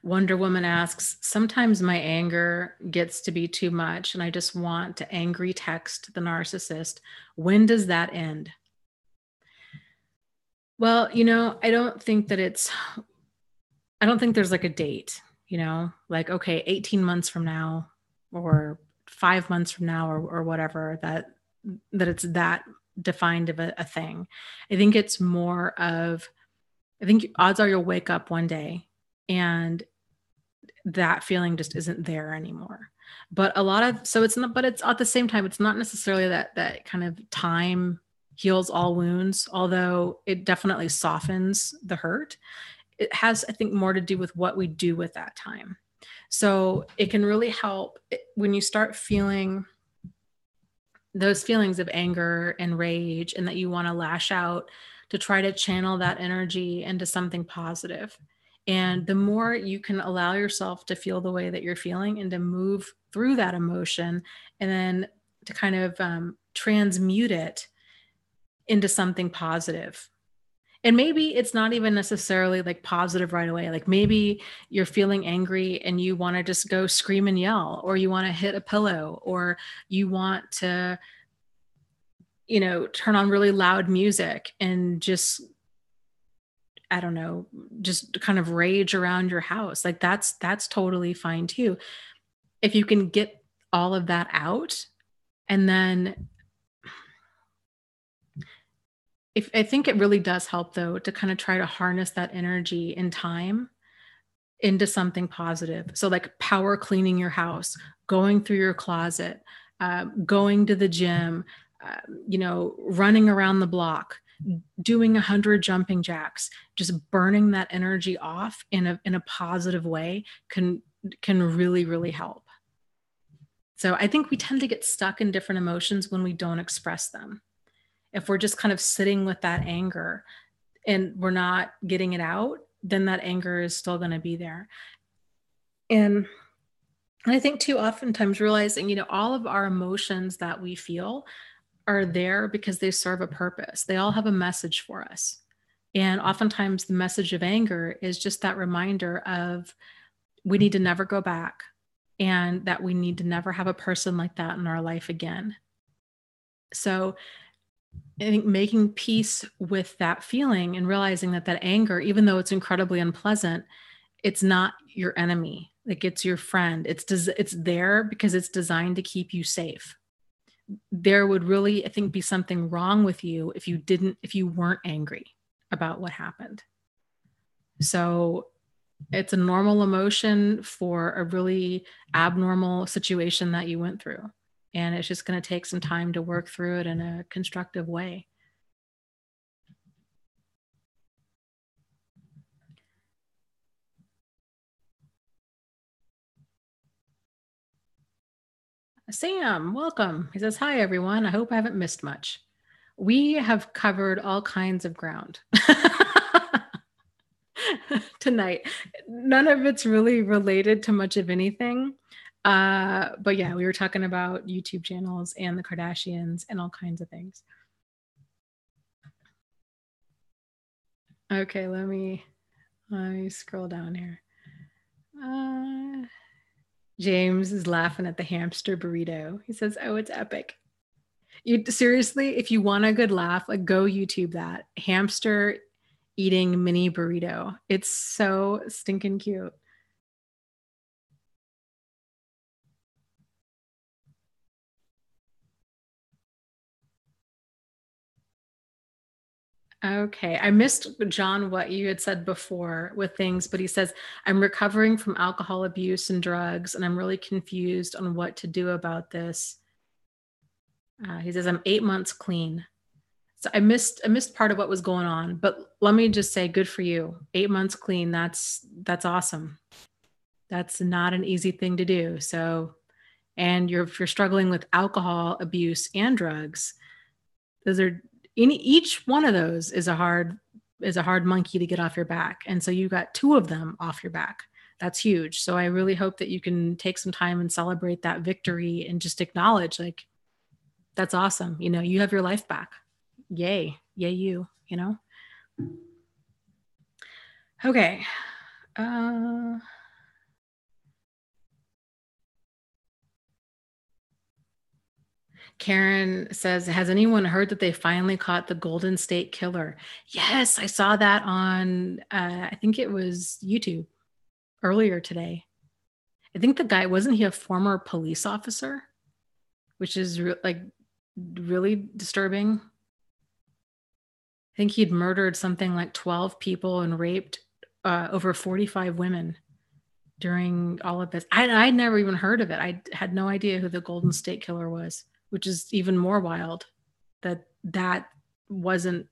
Wonder Woman asks, sometimes my anger gets to be too much and I just want to angry text the narcissist. When does that end? Well, I don't think there's like a date, like, okay, 18 months from now or 5 months from now or whatever, that it's that defined of a thing. I think it's more of, I think odds are you'll wake up one day and that feeling just isn't there anymore. But it's not, but it's at the same time, it's not necessarily that kind of time heals all wounds, although it definitely softens the hurt. It has, I think, more to do with what we do with that time. So it can really help when you start feeling those feelings of anger and rage and that you want to lash out, to try to channel that energy into something positive. And the more you can allow yourself to feel the way that you're feeling and to move through that emotion, and then to kind of transmute it into something positive. And maybe it's not even necessarily like positive right away. Like maybe you're feeling angry and you want to just go scream and yell, or you want to hit a pillow, or you want to, turn on really loud music and just, I don't know, just kind of rage around your house. Like that's totally fine too. If you can get all of that out, and then if I think it really does help though to kind of try to harness that energy in time into something positive. So like power cleaning your house, going through your closet, going to the gym, running around the block, doing 100 jumping jacks, just burning that energy off in a positive way can really, really help. So I think we tend to get stuck in different emotions when we don't express them. If we're just kind of sitting with that anger and we're not getting it out, then that anger is still going to be there. And I think too, oftentimes realizing, all of our emotions that we feel are there because they serve a purpose. They all have a message for us. And oftentimes the message of anger is just that reminder of we need to never go back, and that we need to never have a person like that in our life again. So I think making peace with that feeling and realizing that anger, even though it's incredibly unpleasant, it's not your enemy. Like it's your friend. It's there because it's designed to keep you safe. There would really, I think, be something wrong with you if you weren't angry about what happened. So it's a normal emotion for a really abnormal situation that you went through. And it's just going to take some time to work through it in a constructive way. Sam, welcome. He says, hi, everyone. I hope I haven't missed much. We have covered all kinds of ground tonight. None of it's really related to much of anything. But yeah, we were talking about YouTube channels and the Kardashians and all kinds of things. Okay, let me scroll down here. James is laughing at the hamster burrito. He says, oh, it's epic. You seriously, if you want a good laugh, like go YouTube that hamster eating mini burrito. It's so stinking cute. Okay. I missed, John, what you had said before with things, but he says, I'm recovering from alcohol abuse and drugs, and I'm really confused on what to do about this. He says, I'm 8 months clean. So I missed part of what was going on, but let me just say, good for you. 8 months clean. That's awesome. That's not an easy thing to do. So, and if you're struggling with alcohol abuse and drugs, those are each one of those is a hard monkey to get off your back. And so you got two of them off your back. That's huge. So I really hope that you can take some time and celebrate that victory and just acknowledge, like, that's awesome. You have your life back. Yay. Yay, you. Okay. Karen says, has anyone heard that they finally caught the Golden State Killer? Yes, I saw that on, I think it was YouTube earlier today. I think the guy, wasn't he a former police officer? Which is like really disturbing. I think he'd murdered something like 12 people and raped over 45 women during all of this. I'd never even heard of it. I had no idea who the Golden State Killer was, which is even more wild that that wasn't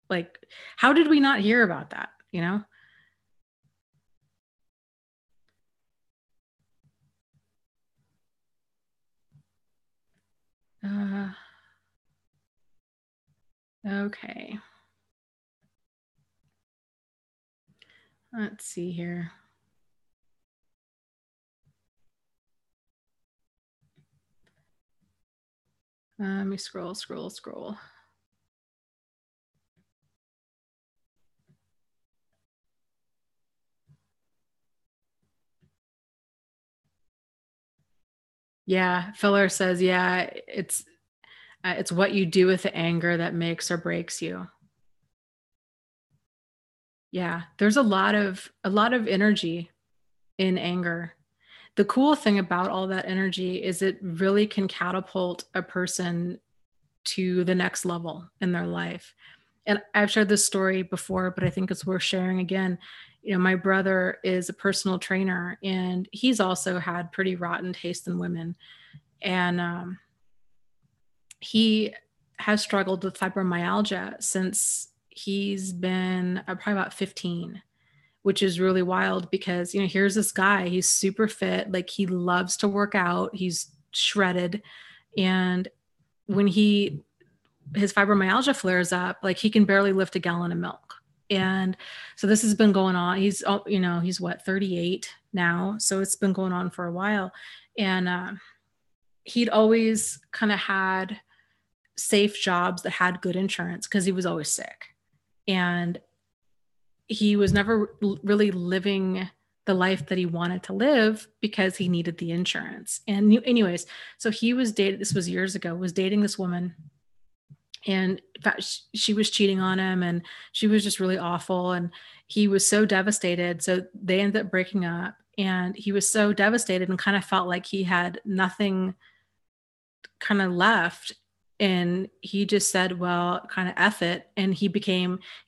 like, how did we not hear about that? You know? Uh, okay. Let's see here. Let me scroll. Yeah, Filler says, yeah, it's what you do with the anger that makes or breaks you. Yeah, there's a lot of energy in anger. The cool thing about all that energy is it really can catapult a person to the next level in their life. And I've shared this story before, but I think it's worth sharing again. You know, my brother is a personal trainer and he's also had pretty rotten taste in women. And he has struggled with fibromyalgia since he's been probably about 15, which is really wild because, you know, here's this guy, he's super fit, like he loves to work out, he's shredded. And when his fibromyalgia flares up, like he can barely lift a gallon of milk. And so this has been going on. He's, he's what, 38 now. So it's been going on for a while. And he'd always kind of had safe jobs that had good insurance because he was always sick. And he was never really living the life that he wanted to live because he needed the insurance. And anyways, so he was dated, this was years ago, was dating this woman. And in fact, she was cheating on him and she was just really awful. And he was so devastated. So they ended up breaking up. And he was so devastated and kind of felt like he had nothing kind of left. And he just said, well, kind of F it. And he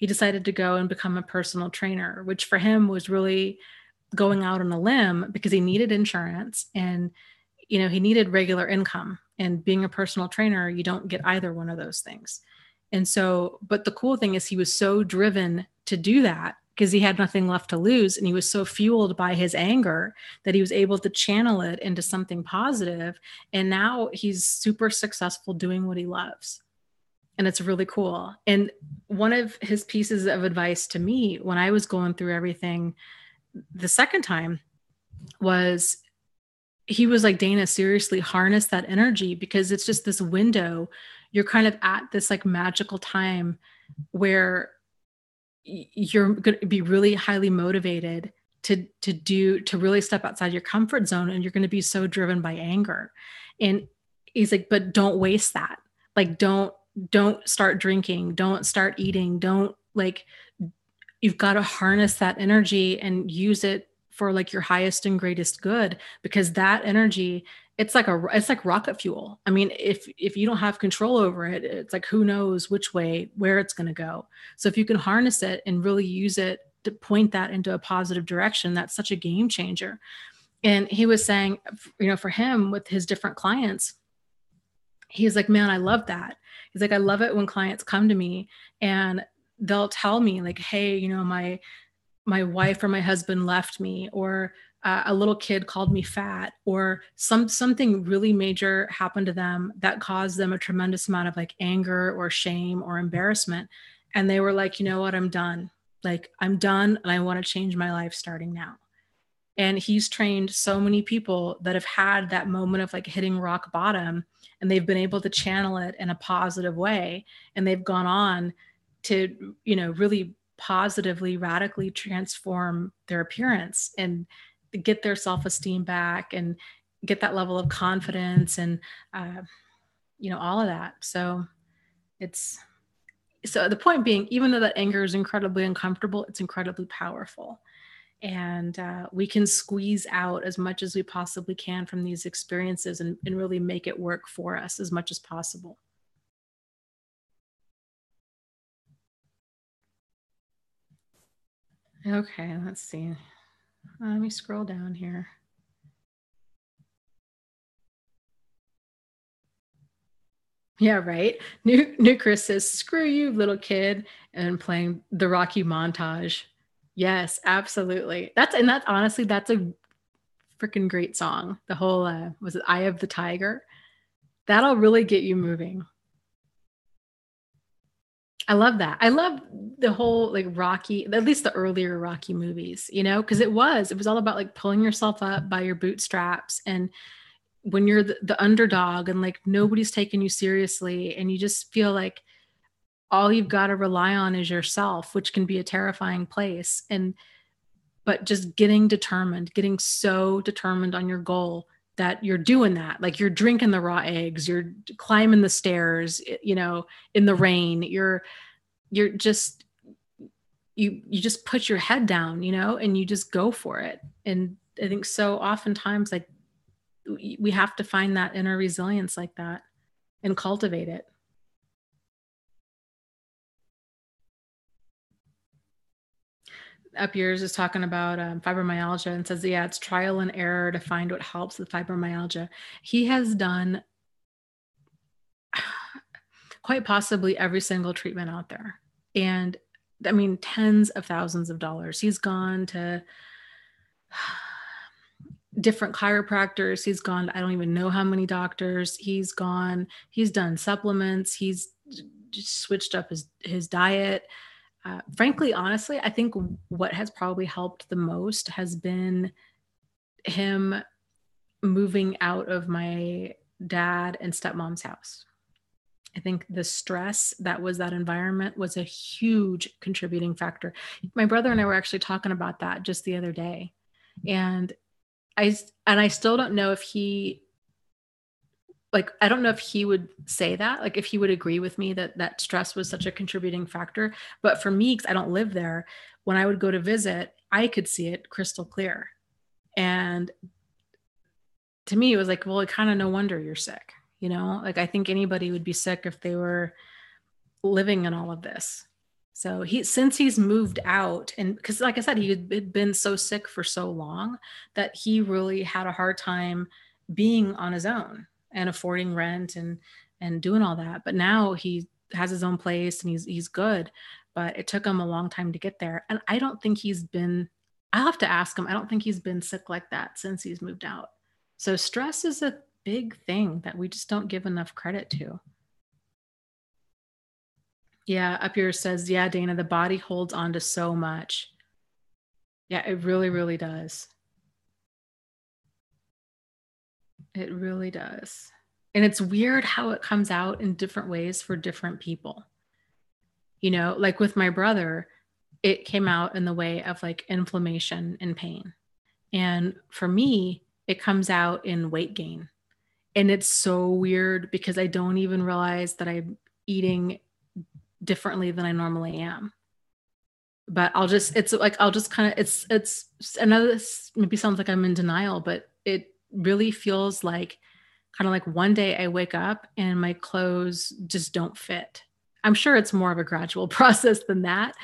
decided to go and become a personal trainer, which for him was really going out on a limb because he needed insurance and, you know, he needed regular income. And being a personal trainer, you don't get either one of those things. And so, but the cool thing is he was so driven to do that because he had nothing left to lose. And he was so fueled by his anger that he was able to channel it into something positive. And now he's super successful doing what he loves. And it's really cool. And one of his pieces of advice to me when I was going through everything the second time was, he was like, Dana, seriously, harness that energy because it's just this window. You're kind of at this like magical time where you're going to be really highly motivated to really step outside your comfort zone, and you're going to be so driven by anger. And he's like, but don't waste that. Like, don't start drinking, don't start eating, don't like, you've got to harness that energy and use it for like your highest and greatest good, because that energy, it's like rocket fuel. I mean, if you don't have control over it, it's like, who knows which way, where it's going to go. So if you can harness it and really use it to point that into a positive direction, that's such a game changer. And he was saying, you know, for him with his different clients, he's like, man, I love that. He's like, I love it when clients come to me and they'll tell me like, hey, you know, my wife or my husband left me, or a little kid called me fat, or something really major happened to them that caused them a tremendous amount of like anger or shame or embarrassment. And they were like, you know what, I'm done. Like, I'm done and I want to change my life starting now. And he's trained so many people that have had that moment of like hitting rock bottom, and they've been able to channel it in a positive way. And they've gone on to, you know, really positively, radically transform their appearance and get their self-esteem back and get that level of confidence. And all of that. So it's so the point being, even though that anger is incredibly uncomfortable, it's incredibly powerful. And we can squeeze out as much as we possibly can from these experiences and really make it work for us as much as possible. Okay, let's see. Let me scroll down here. Yeah, right. New Chris says, "Screw you, little kid," and playing the Rocky montage. Yes, absolutely. That's honestly, that's a freaking great song. The whole was it Eye of the Tiger? That'll really get you moving. I love that. I love the whole like Rocky, at least the earlier Rocky movies, because it was all about like pulling yourself up by your bootstraps, and when you're the underdog and like nobody's taking you seriously and you just feel like all you've got to rely on is yourself, which can be a terrifying place. But just getting so determined on your goal that you're doing that. Like you're drinking the raw eggs, you're climbing the stairs, in the rain, you're just, you just put your head down, and you just go for it. And I think so oftentimes, like, we have to find that inner resilience like that and cultivate it. Up yours is talking about fibromyalgia and says, yeah, it's trial and error to find what helps with fibromyalgia. He has done quite possibly every single treatment out there. And I mean, tens of thousands of dollars. He's gone to different chiropractors. He's gone, I don't even know how many doctors. He's done supplements. He's just switched up his diet. Frankly, honestly, I think what has probably helped the most has been him moving out of my dad and stepmom's house. I think the stress that was that environment was a huge contributing factor. My brother and I were actually talking about that just the other day. And I still don't know if I don't know if he would say that, like if he would agree with me that stress was such a contributing factor. But for me, because I don't live there, when I would go to visit, I could see it crystal clear. And to me, it was like, well, kind of no wonder you're sick. Like I think anybody would be sick if they were living in all of this. So since he's moved out, and because like I said, he had been so sick for so long that he really had a hard time being on his own and affording rent and doing all that. But now he has his own place and he's good. But it took him a long time to get there. And I don't think I'll have to ask him. I don't think he's been sick like that since he's moved out. So stress is a big thing that we just don't give enough credit to. Yeah, up here says, yeah, Dana, the body holds on to so much. Yeah, it really, really does. It really does. And it's weird how it comes out in different ways for different people. Like with my brother, it came out in the way of like inflammation and pain. And for me, it comes out in weight gain. And it's so weird because I don't even realize that I'm eating differently than I normally am. But I'll just kind of, it's another, maybe sounds like I'm in denial, but it really feels like kind of like one day I wake up and my clothes just don't fit. I'm sure it's more of a gradual process than that,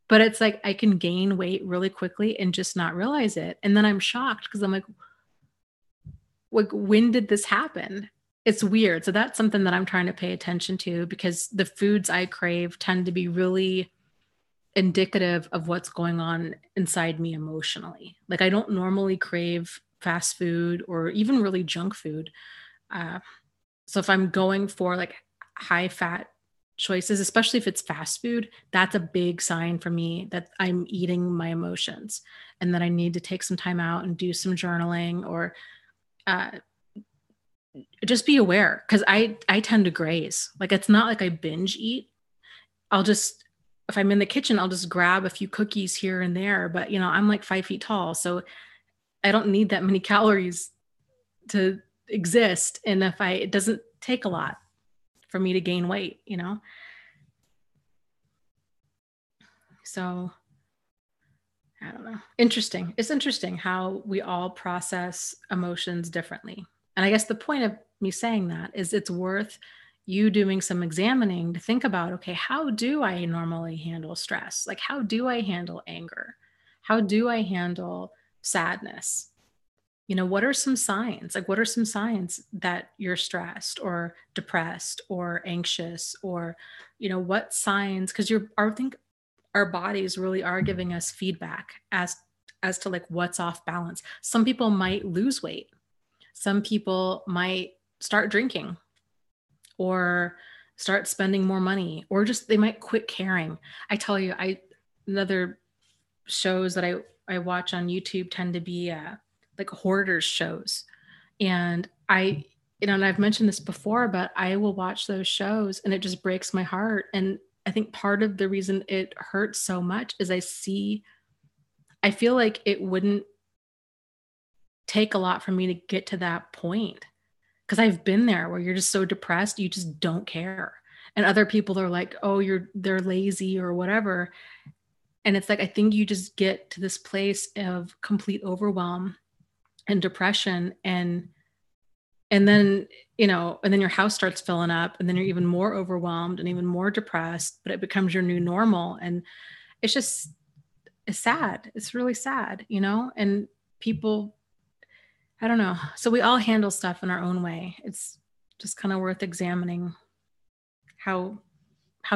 but it's like I can gain weight really quickly and just not realize it. And then I'm shocked because I'm like, when did this happen? It's weird. So that's something that I'm trying to pay attention to because the foods I crave tend to be really indicative of what's going on inside me emotionally. Like I don't normally crave fast food or even really junk food. So if I'm going for like high fat choices, especially if it's fast food, that's a big sign for me that I'm eating my emotions and that I need to take some time out and do some journaling or uh, just be aware because I tend to graze. Like it's not like I binge eat. I'll just, if I'm in the kitchen, I'll just grab a few cookies here and there. But I'm like 5 feet tall, so I don't need that many calories to exist. And it doesn't take a lot. for me to gain weight, you know? So I don't know. Interesting. It's interesting how we all process emotions differently. And I guess the point of me saying that is it's worth you doing some examining to think about, okay, how do I normally handle stress? Like, how do I handle anger? How do I handle sadness? You know, what are some signs? Like, what are some signs that you're stressed or depressed or anxious or, you know, what signs? Because I think our bodies really are giving us feedback as to like what's off balance. Some people might lose weight. Some people might start drinking or start spending more money or just they might quit caring. I tell you, I another shows that I watch on YouTube tend to be like hoarders shows. And and I've mentioned this before, but I will watch those shows and it just breaks my heart. And I think part of the reason it hurts so much is I feel like it wouldn't take a lot for me to get to that point. Cause I've been there where you're just so depressed, you just don't care. And other people are like, oh, they're lazy or whatever. And it's like, I think you just get to this place of complete overwhelm and depression and then and then your house starts filling up and then you're even more overwhelmed and even more depressed, but it becomes your new normal. And it's just it's sad. It's really sad, and people, I don't know. So we all handle stuff in our own way. It's just kind of worth examining how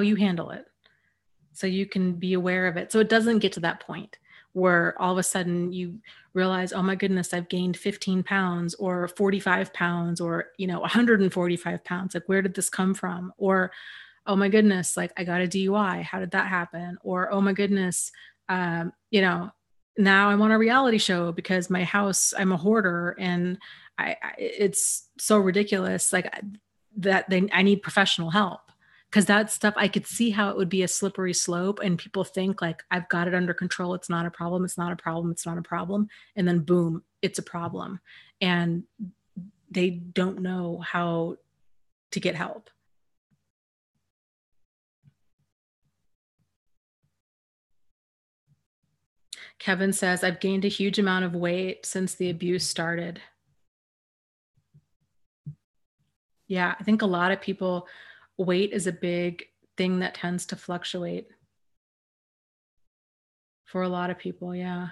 you handle it so you can be aware of it so it doesn't get to that point where all of a sudden you realize, oh my goodness, I've gained 15 pounds or 45 pounds or 145 pounds. Like, where did this come from? Or, oh my goodness, like I got a DUI, how did that happen? Or, oh my goodness, now I'm on a reality show because my house, I'm a hoarder and it's so ridiculous, like that I need professional help. Because that stuff, I could see how it would be a slippery slope and people think like, I've got it under control. It's not a problem. It's not a problem. It's not a problem. And then boom, it's a problem. And they don't know how to get help. Kevin says, I've gained a huge amount of weight since the abuse started. Yeah, I think a lot of people, weight is a big thing that tends to fluctuate for a lot of people. Yeah.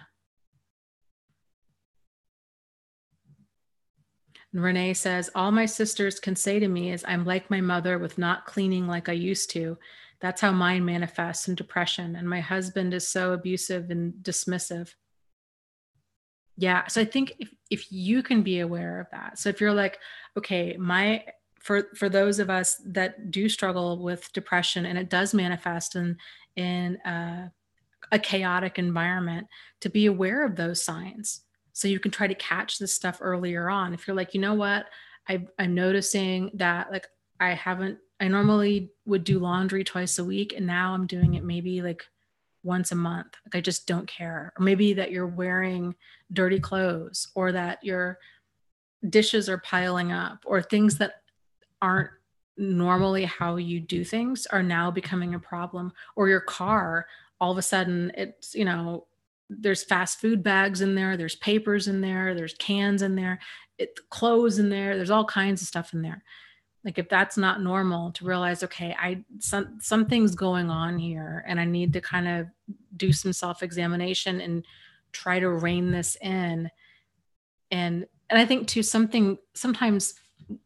And Renee says, all my sisters can say to me is I'm like my mother with not cleaning like I used to. That's how mine manifests in depression. And my husband is so abusive and dismissive. Yeah. So I think if you can be aware of that. So if you're like, okay, for those of us that do struggle with depression and it does manifest in a chaotic environment, to be aware of those signs so you can try to catch this stuff earlier on. If you're like, you know what, I'm noticing that like I normally would do laundry twice a week and now I'm doing it maybe like once a month. Like I just don't care. Or maybe that you're wearing dirty clothes or that your dishes are piling up or things that aren't normally how you do things are now becoming a problem. Or your car, all of a sudden it's, there's fast food bags in there, there's papers in there, there's cans in there, clothes in there, there's all kinds of stuff in there. Like if that's not normal, to realize, okay, something's going on here and I need to kind of do some self-examination and try to rein this in. And I think too, sometimes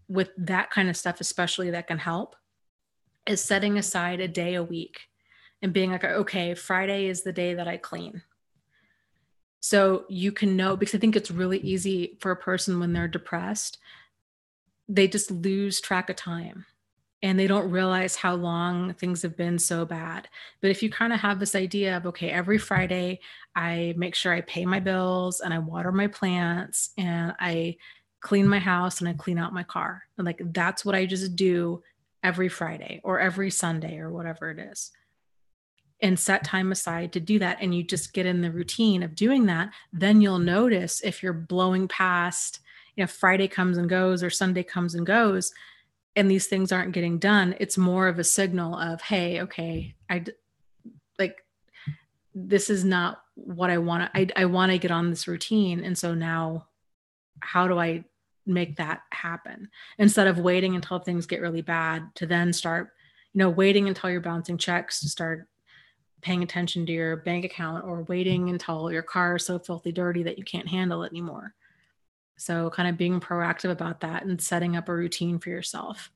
with that kind of stuff, especially, that can help is setting aside a day a week and being like, okay, Friday is the day that I clean. So you can know, because I think it's really easy for a person when they're depressed, they just lose track of time and they don't realize how long things have been so bad. But if you kind of have this idea of, okay, every Friday, I make sure I pay my bills and I water my plants and I clean my house and I clean out my car. And like, that's what I just do every Friday or every Sunday or whatever it is. And set time aside to do that. And you just get in the routine of doing that. Then you'll notice if you're blowing past, Friday comes and goes or Sunday comes and goes, and these things aren't getting done, it's more of a signal of, hey, okay, like, this is not what I want. I want to get on this routine. And so now how do I make that happen? Instead of waiting until things get really bad to then start, waiting until you're bouncing checks to start paying attention to your bank account, or waiting until your car is so filthy dirty that you can't handle it anymore. So kind of being proactive about that and setting up a routine for yourself.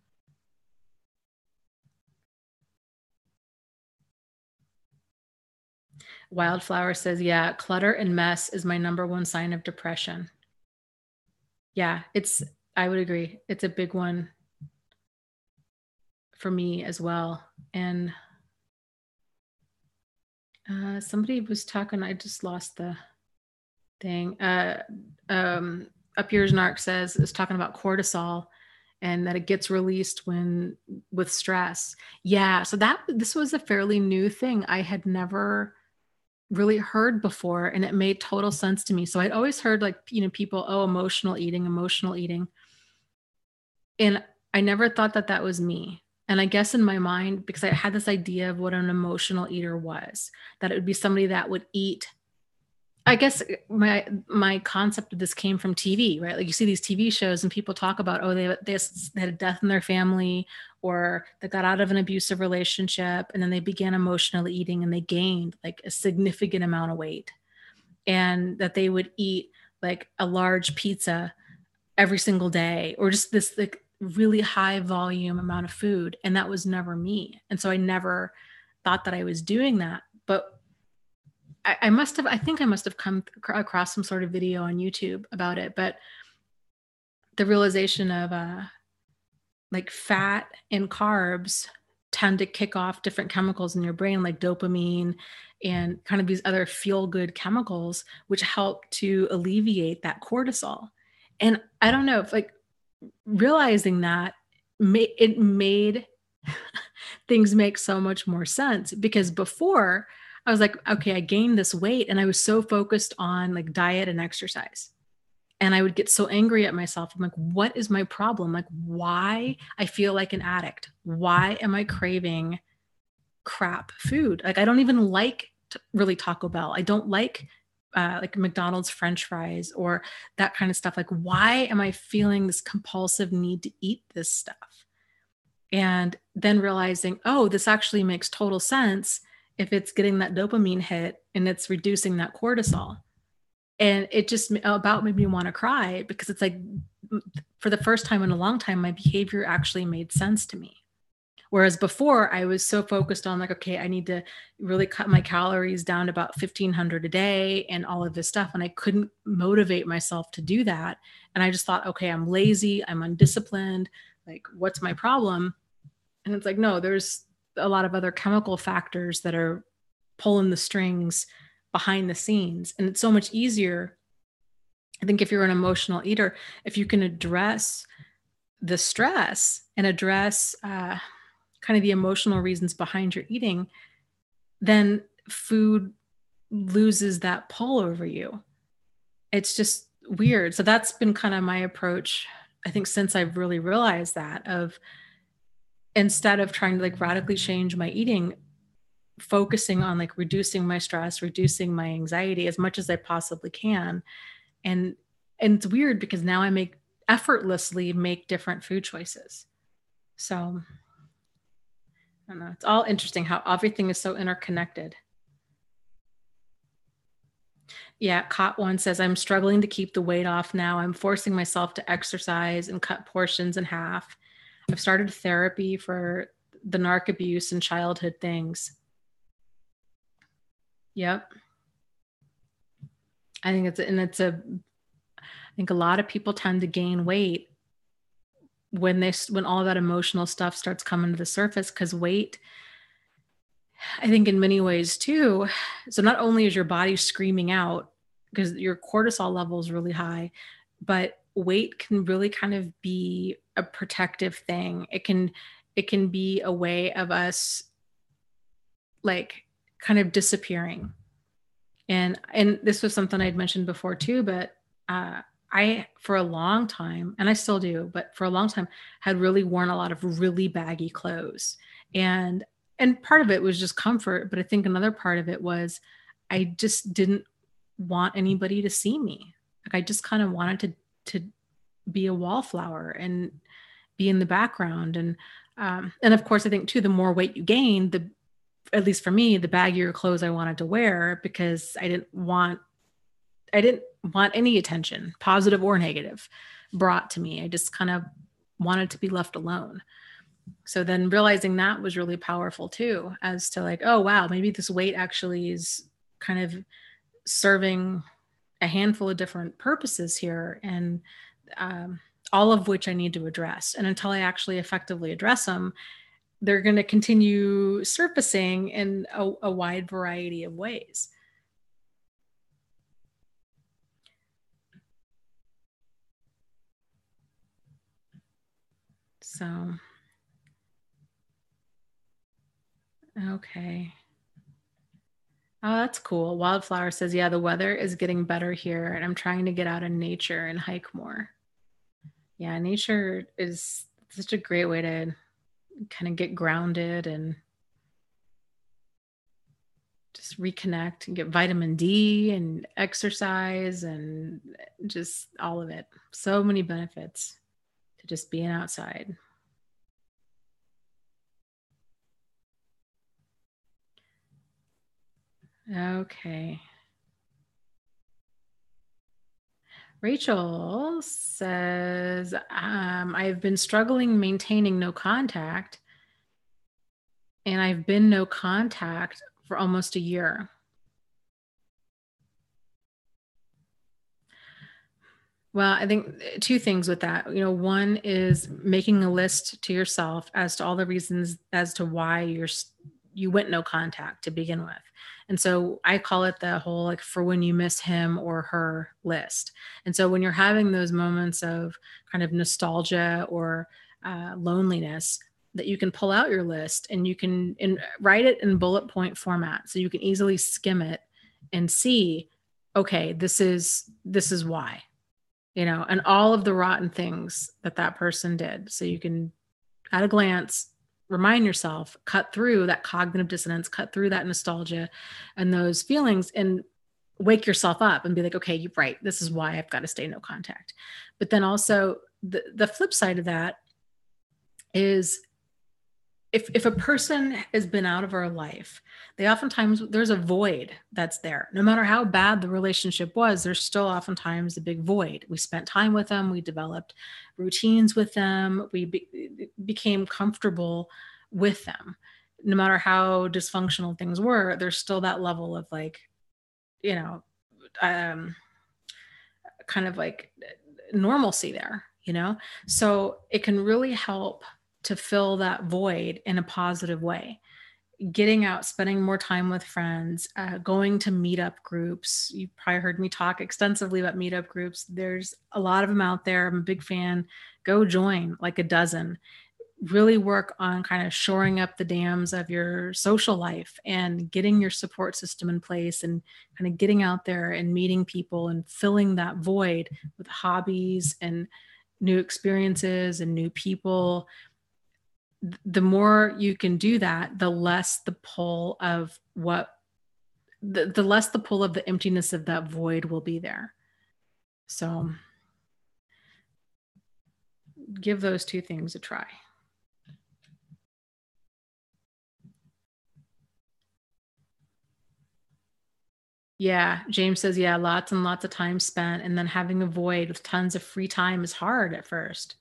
Wildflower says, yeah, clutter and mess is my number one sign of depression. Yeah, I would agree. It's a big one for me as well. And somebody was talking, I just lost the thing. Um, Up Yours Narc says, is talking about cortisol and that it gets released when with stress. Yeah, so this was a fairly new thing I had never really heard before, and it made total sense to me. So I'd always heard, like, people, oh, emotional eating, emotional eating. And I never thought that that was me. And I guess in my mind, because I had this idea of what an emotional eater was, that it would be somebody that would eat. I guess my concept of this came from TV, right? Like, you see these TV shows and people talk about, oh, they had a death in their family, or they got out of an abusive relationship, and then they began emotionally eating and they gained like a significant amount of weight, and that they would eat like a large pizza every single day, or just this like really high volume amount of food. And that was never me. And so I never thought that I was doing that. But I think I must have come across some sort of video on YouTube about it. But the realization of like fat and carbs tend to kick off different chemicals in your brain, like dopamine and kind of these other feel good chemicals, which help to alleviate that cortisol. And I don't know if, like, realizing that it made things make so much more sense, because before I was like, okay, I gained this weight and I was so focused on like diet and exercise. And I would get so angry at myself. I'm like, what is my problem? Like, why I feel like an addict? Why am I craving crap food? Like, I don't even like really Taco Bell. I don't like McDonald's French fries or that kind of stuff. Like, why am I feeling this compulsive need to eat this stuff? And then realizing, oh, this actually makes total sense if it's getting that dopamine hit and it's reducing that cortisol. And it just about made me want to cry, because it's like, for the first time in a long time, my behavior actually made sense to me. Whereas before I was so focused on like, okay, I need to really cut my calories down to about 1,500 a day and all of this stuff. And I couldn't motivate myself to do that. And I just thought, okay, I'm lazy, I'm undisciplined. Like, what's my problem? And it's like, no, there's a lot of other chemical factors that are pulling the strings behind the scenes. And it's so much easier, I think, if you're an emotional eater, if you can address the stress and address kind of the emotional reasons behind your eating, then food loses that pull over you. It's just weird. So that's been kind of my approach, I think, since I've really realized that, of instead of trying to like radically change my eating, focusing on like reducing my stress, reducing my anxiety as much as I possibly can. And it's weird because now I effortlessly make different food choices. So I don't know. It's all interesting how everything is so interconnected. Yeah, Cot One says, I'm struggling to keep the weight off now. I'm forcing myself to exercise and cut portions in half. I've started therapy for the narc abuse and childhood things. Yep. I think I think a lot of people tend to gain weight when all that emotional stuff starts coming to the surface, because weight, I think, in many ways too. So not only is your body screaming out because your cortisol level is really high, but weight can really kind of be a protective thing. It can be a way of us like kind of disappearing. And this was something I'd mentioned before too, but I, for a long time, and I still do, but for a long time, had really worn a lot of really baggy clothes. And part of it was just comfort, but I think another part of it was I just didn't want anybody to see me. Like I just kind of wanted to be a wallflower and be in the background. And of course, I think too, the more weight you gain, the, at least for me, the baggier clothes I wanted to wear, because I didn't want any attention, positive or negative, brought to me. I just kind of wanted to be left alone. So then realizing that was really powerful too, as to like, oh, wow, maybe this weight actually is kind of serving a handful of different purposes here. And all of which I need to address. And until I actually effectively address them, they're going to continue surfacing in a wide variety of ways. So, okay. Oh, that's cool. Wildflower says, yeah, the weather is getting better here, and I'm trying to get out in nature and hike more. Yeah, nature is such a great way to kind of get grounded and just reconnect and get vitamin D and exercise and just all of it. So many benefits to just being outside. Okay. Rachel says, I've been struggling maintaining no contact, and I've been no contact for almost a year. Well, I think two things with that. You know, one is making a list to yourself as to all the reasons as to why you went no contact to begin with. And so I call it the whole like for when you miss him or her list. And so when you're having those moments of kind of nostalgia or loneliness, that you can pull out your list and you can write it in bullet point format, so you can easily skim it and see, okay, this is why, you know, and all of the rotten things that that person did. So you can, at a glance, remind yourself, cut through that cognitive dissonance, cut through that nostalgia and those feelings, and wake yourself up and be like, okay, you're right. This is why I've got to stay no contact. But then also the flip side of that is if a person has been out of our life, they oftentimes, there's a void that's there. No matter how bad the relationship was, there's still oftentimes a big void. We spent time with them, we developed routines with them, became comfortable with them. No matter how dysfunctional things were, there's still that level of like, you know, um, kind of like normalcy there, you know? So it can really help to fill that void in a positive way. Getting out, spending more time with friends, going to meetup groups. You probably heard me talk extensively about meetup groups. There's a lot of them out there. I'm a big fan. Go join like a dozen. Really work on kind of shoring up the dams of your social life and getting your support system in place, and kind of getting out there and meeting people and filling that void with hobbies and new experiences and new people. The more you can do that, the less the pull of the less the pull of the emptiness of that void will be there. So give those two things a try. Yeah, James says, yeah, lots and lots of time spent, and then having a void with tons of free time is hard at first.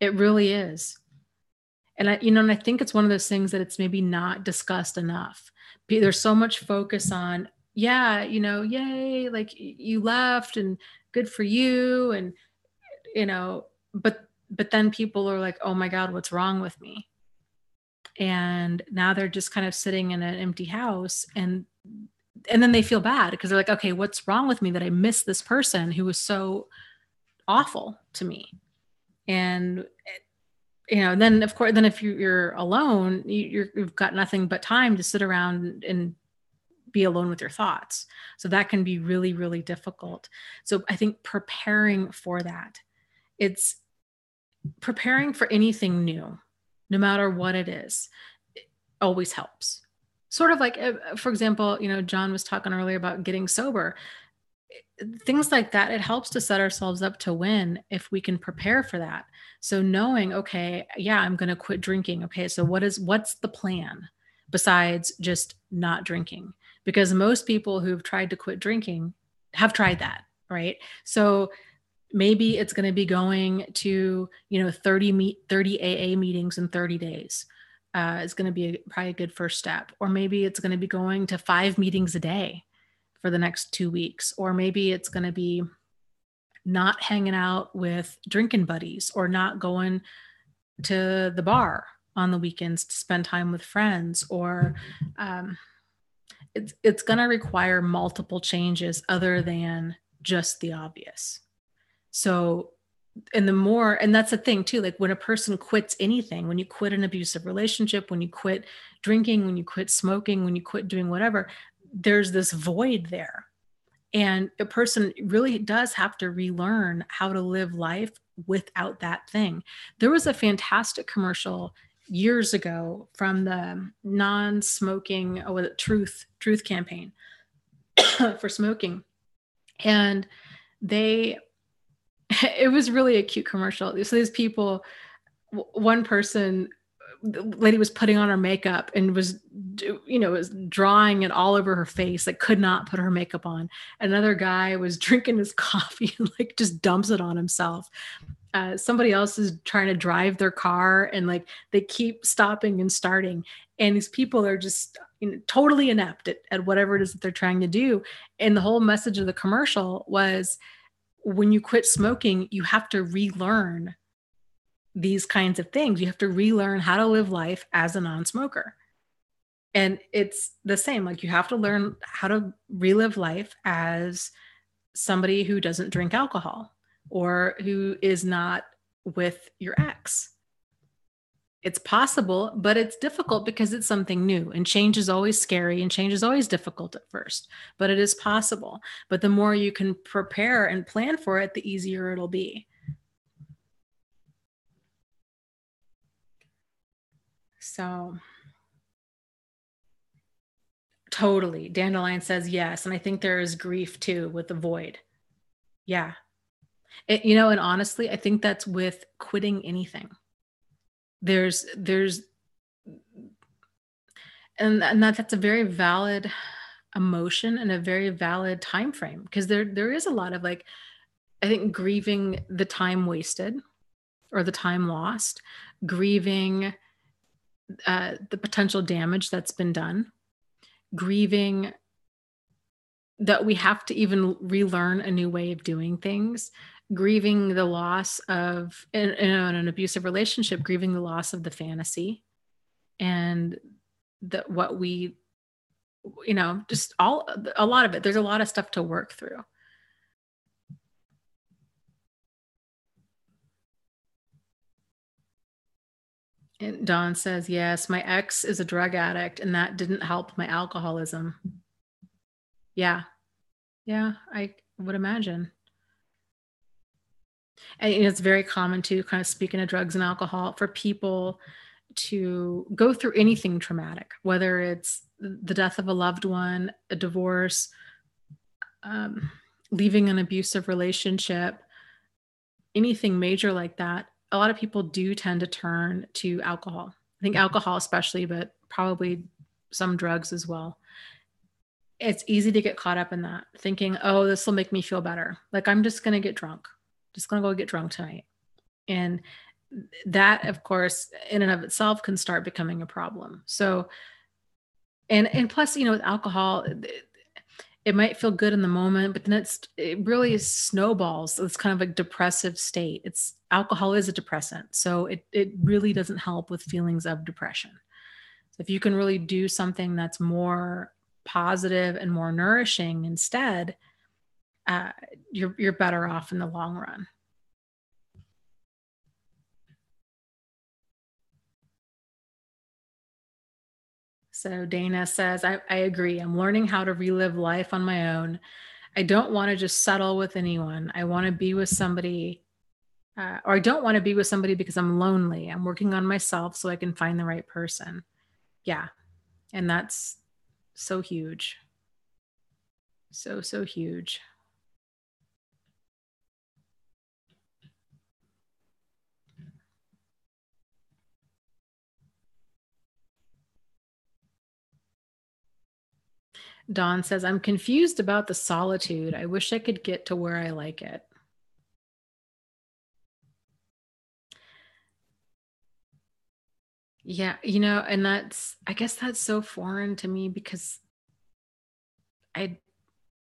It really is. And and I think it's one of those things that it's maybe not discussed enough. There's so much focus on, yeah, yay, like you left and good for you. And, but then people are like, oh my God, what's wrong with me? And now they're just kind of sitting in an empty house, and then they feel bad because they're like, okay, what's wrong with me that I miss this person who was so awful to me? And then of course, then if you're alone, you've got nothing but time to sit around and be alone with your thoughts. So that can be really, really difficult. So I think preparing for that, it's preparing for anything new, no matter what it is, it always helps. Sort of like, for example, John was talking earlier about getting sober. Things like that, it helps to set ourselves up to win if we can prepare for that. So knowing, okay, yeah, I'm going to quit drinking. Okay, so what's the plan besides just not drinking? Because most people who've tried to quit drinking have tried that, right? So maybe it's going to be going to 30 AA meetings in 30 days. Is going to be probably a good first step. Or maybe it's going to be going to 5 meetings a day for the next 2 weeks. Or maybe it's going to be not hanging out with drinking buddies, or not going to the bar on the weekends to spend time with friends. Or it's going to require multiple changes other than just the obvious. So, and that's the thing too, like when a person quits anything, when you quit an abusive relationship, when you quit drinking, when you quit smoking, when you quit doing whatever, there's this void there. And a person really does have to relearn how to live life without that thing. There was a fantastic commercial years ago from the non-smoking, truth campaign for smoking. And it was really a cute commercial. So these people, one person, the lady was putting on her makeup and was drawing it all over her face, like could not put her makeup on. Another guy was drinking his coffee and like just dumps it on himself. Somebody else is trying to drive their car and like they keep stopping and starting. And these people are just totally inept at whatever it is that they're trying to do. And the whole message of the commercial was, when you quit smoking, you have to relearn these kinds of things. You have to relearn how to live life as a non-smoker. And it's the same, like you have to learn how to relive life as somebody who doesn't drink alcohol or who is not with your ex. It's possible, but it's difficult because it's something new, and change is always scary and change is always difficult at first, but it is possible. But the more you can prepare and plan for it, the easier it'll be. So totally. Dandelion says yes. And I think there is grief too with the void. Yeah. And honestly, I think that's with quitting anything. There's and that's a very valid emotion and a very valid time frame, because there is a lot of, like, I think, grieving the time wasted or the time lost, grieving the potential damage that's been done, grieving that we have to even relearn a new way of doing things, grieving the loss of in an abusive relationship, grieving the loss of the fantasy and what we, just a lot of it. There's a lot of stuff to work through. And Dawn says, yes, my ex is a drug addict and that didn't help my alcoholism. Yeah. Yeah, I would imagine. And it's very common to, kind of speaking of drugs and alcohol, for people to go through anything traumatic, whether it's the death of a loved one, a divorce, leaving an abusive relationship, anything major like that. A lot of people do tend to turn to alcohol. I think alcohol especially, but probably some drugs as well. It's easy to get caught up in that, thinking, oh, this will make me feel better. Like, I'm just going to get drunk. Just going to go get drunk tonight. And that, of course, in and of itself can start becoming a problem. So, and plus, with alcohol, it might feel good in the moment, but then it really snowballs. It's kind of a depressive state. Alcohol is a depressant. So it really doesn't help with feelings of depression. So if you can really do something that's more positive and more nourishing instead, you're better off in the long run. So Dana says, I agree. I'm learning how to relive life on my own. I don't want to just settle with anyone. I want to be with somebody, or I don't want to be with somebody because I'm lonely. I'm working on myself so I can find the right person. Yeah. And that's so huge. So, so huge. Dawn says, I'm confused about the solitude. I wish I could get to where I like it. Yeah, and I guess that's so foreign to me because I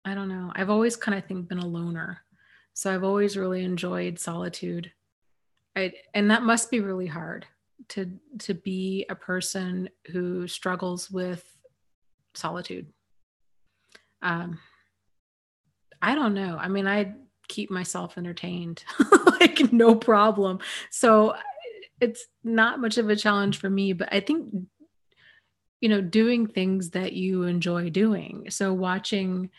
I don't know. I've always kind of think been a loner. So I've always really enjoyed solitude. And that must be really hard to be a person who struggles with solitude. Um, I don't know. I mean, I keep myself entertained like no problem. So it's not much of a challenge for me, but I think doing things that you enjoy doing. So watching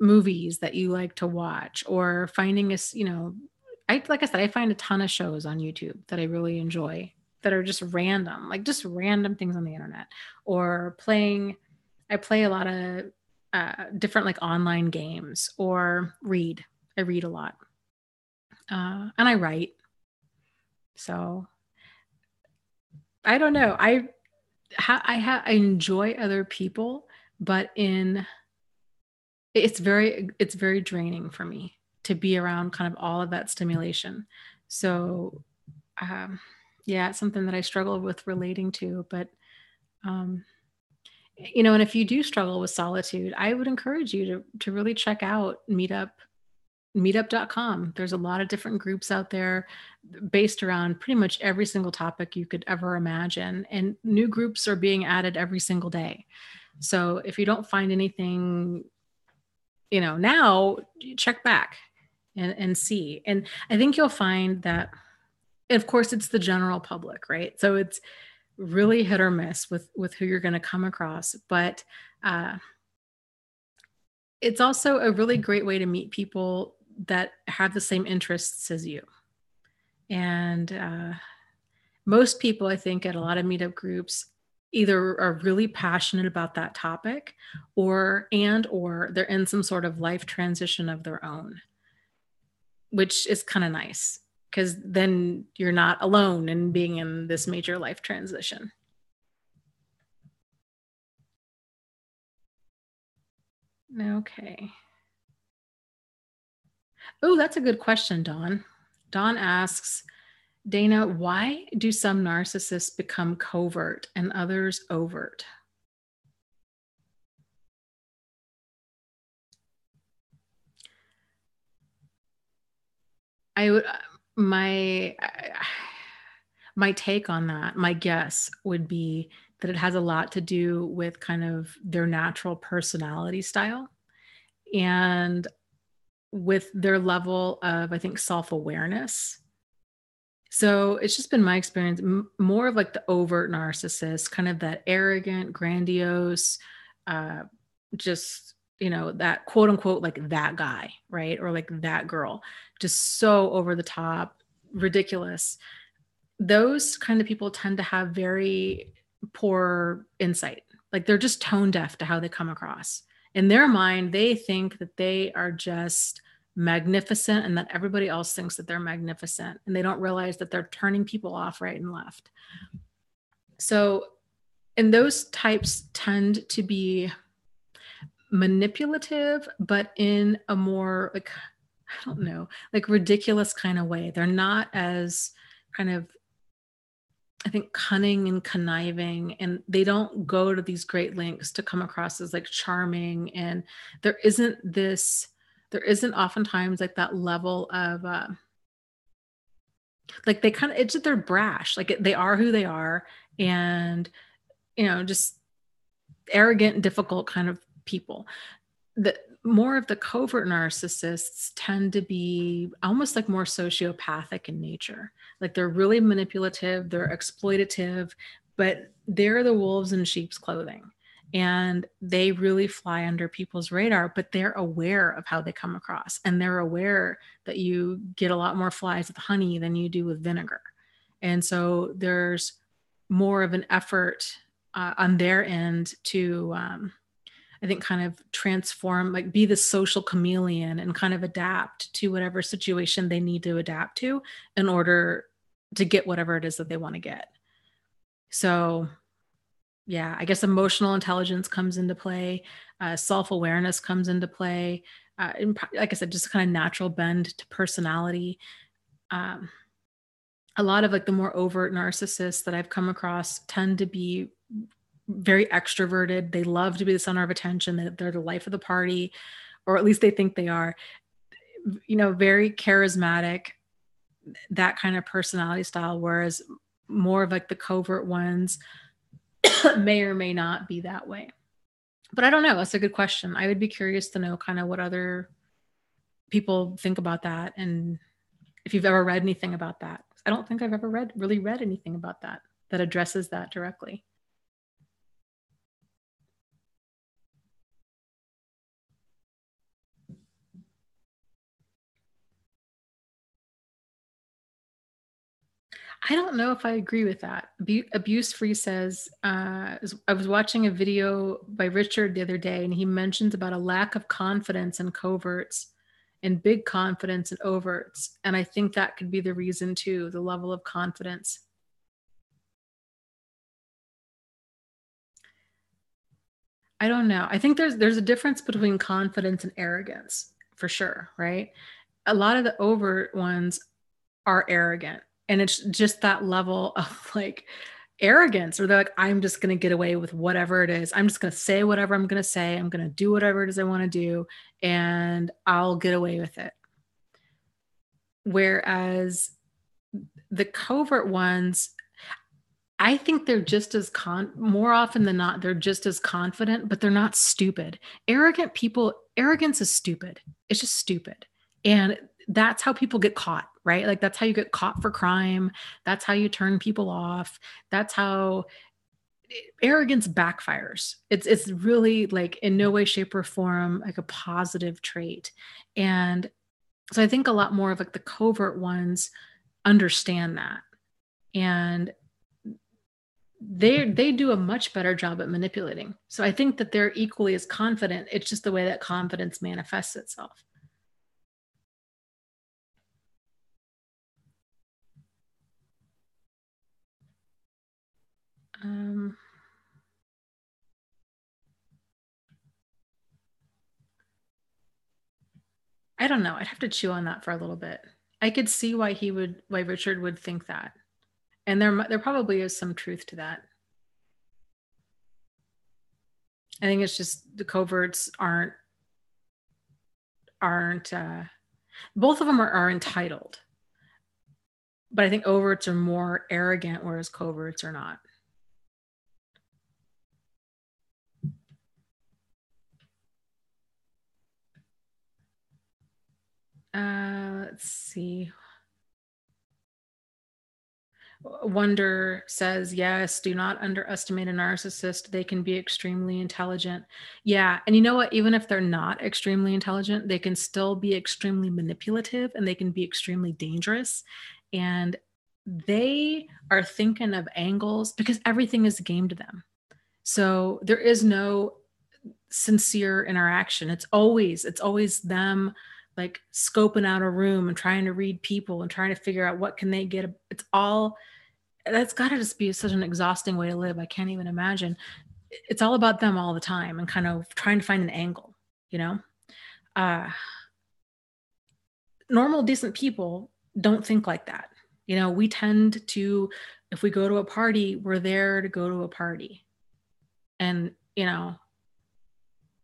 movies that you like to watch or finding I like I said, I find a ton of shows on YouTube that I really enjoy that are just random, like just random things on the internet or playing. I play a lot of different like online games or read. I read a lot. And I write. So I don't know. I enjoy other people, but it's very draining for me to be around kind of all of that stimulation. So um, yeah, it's something that I struggle with relating to. But um, and if you do struggle with solitude, I would encourage you to really check out meetup.com. There's a lot of different groups out there based around pretty much every single topic you could ever imagine, and new groups are being added every single day. So if you don't find anything now, check back and see. And I think you'll find that, of course, it's the general public, right? So it's really hit or miss with who you're going to come across. But it's also a really great way to meet people that have the same interests as you. And most people, I think, at a lot of meetup groups either are really passionate about that topic or they're in some sort of life transition of their own, which is kind of nice because then you're not alone in being in this major life transition. Okay. Oh, that's a good question, Dawn. Dawn asks, Dana, why do some narcissists become covert and others overt? I would my my take on that, my guess would be that it has a lot to do with kind of their natural personality style and with their level of, I think, self-awareness. So it's just been my experience, more of like the overt narcissist, kind of that arrogant, grandiose, uh, just, that quote unquote, like that guy, right? Or like that girl, just so over the top, ridiculous. Those kind of people tend to have very poor insight. Like they're just tone deaf to how they come across. In their mind, they think that they are just magnificent and that everybody else thinks that they're magnificent. And they don't realize that they're turning people off right and left. So, and those types tend to be manipulative, but in a more like, I don't know, like ridiculous kind of way. They're not as kind of, I think, cunning and conniving, and they don't go to these great lengths to come across as like charming. And there isn't this, there isn't oftentimes like that level of, like they kind of, it's just they're brash, like they are who they are, and just arrogant, difficult kind of people. The more of the covert narcissists tend to be almost like more sociopathic in nature. Like they're really manipulative, they're exploitative, but they're the wolves in sheep's clothing. And they really fly under people's radar, but they're aware of how they come across. And they're aware that you get a lot more flies with honey than you do with vinegar. And so there's more of an effort on their end to, I think, kind of transform, like be the social chameleon and kind of adapt to whatever situation they need to adapt to in order to get whatever it is that they want to get. So, yeah, I guess emotional intelligence comes into play, self-awareness comes into play, and like I said, just kind of natural bend to personality. Um, a lot of like the more overt narcissists that I've come across tend to be very extroverted. They love to be the center of attention. They're the life of the party, or at least they think they are. Very charismatic, that kind of personality style. Whereas more of like the covert ones may or may not be that way. But I don't know. That's a good question. I would be curious to know kind of what other people think about that, and if you've ever read anything about that. I don't think I've ever really read anything about that addresses that directly. I don't know if I agree with that. Abuse Free says, I was watching a video by Richard the other day, and he mentions about a lack of confidence in coverts and big confidence in overts. And I think that could be the reason too, the level of confidence. I don't know. I think there's a difference between confidence and arrogance, for sure, right? A lot of the overt ones are arrogant, and it's just that level of like arrogance, or they're like, I'm just going to get away with whatever it is. I'm just going to say whatever I'm going to say. I'm going to do whatever it is I want to do, and I'll get away with it. Whereas the covert ones, I think they're just as more often than not, they're just as confident, but they're not stupid. Arrogant people, arrogance is stupid. It's just stupid. And that's how people get caught, right? Like that's how you get caught for crime. That's how you turn people off. That's how arrogance backfires. It's really like in no way, shape, or form like a positive trait. And so I think a lot more of like the covert ones understand that. And they do a much better job at manipulating. So I think that they're equally as confident. It's just the way that confidence manifests itself. I don't know. I'd have to chew on that for a little bit. I could see why Richard would think that. And there probably is some truth to that. I think it's just the coverts aren't both of them are entitled, but I think overts are more arrogant, whereas coverts are not. Let's see. Wonder says, yes, do not underestimate a narcissist. They can be extremely intelligent. Yeah. And you know what? Even if they're not extremely intelligent, they can still be extremely manipulative, and they can be extremely dangerous. And they are thinking of angles because everything is a game to them. So there is no sincere interaction. It's always them like scoping out a room and trying to read people and trying to figure out what can they get. It's all, that's got to just be such an exhausting way to live. I can't even imagine. It's all about them all the time and kind of trying to find an angle, normal, decent people don't think like that. We tend to, if we go to a party, we're there to go to a party and,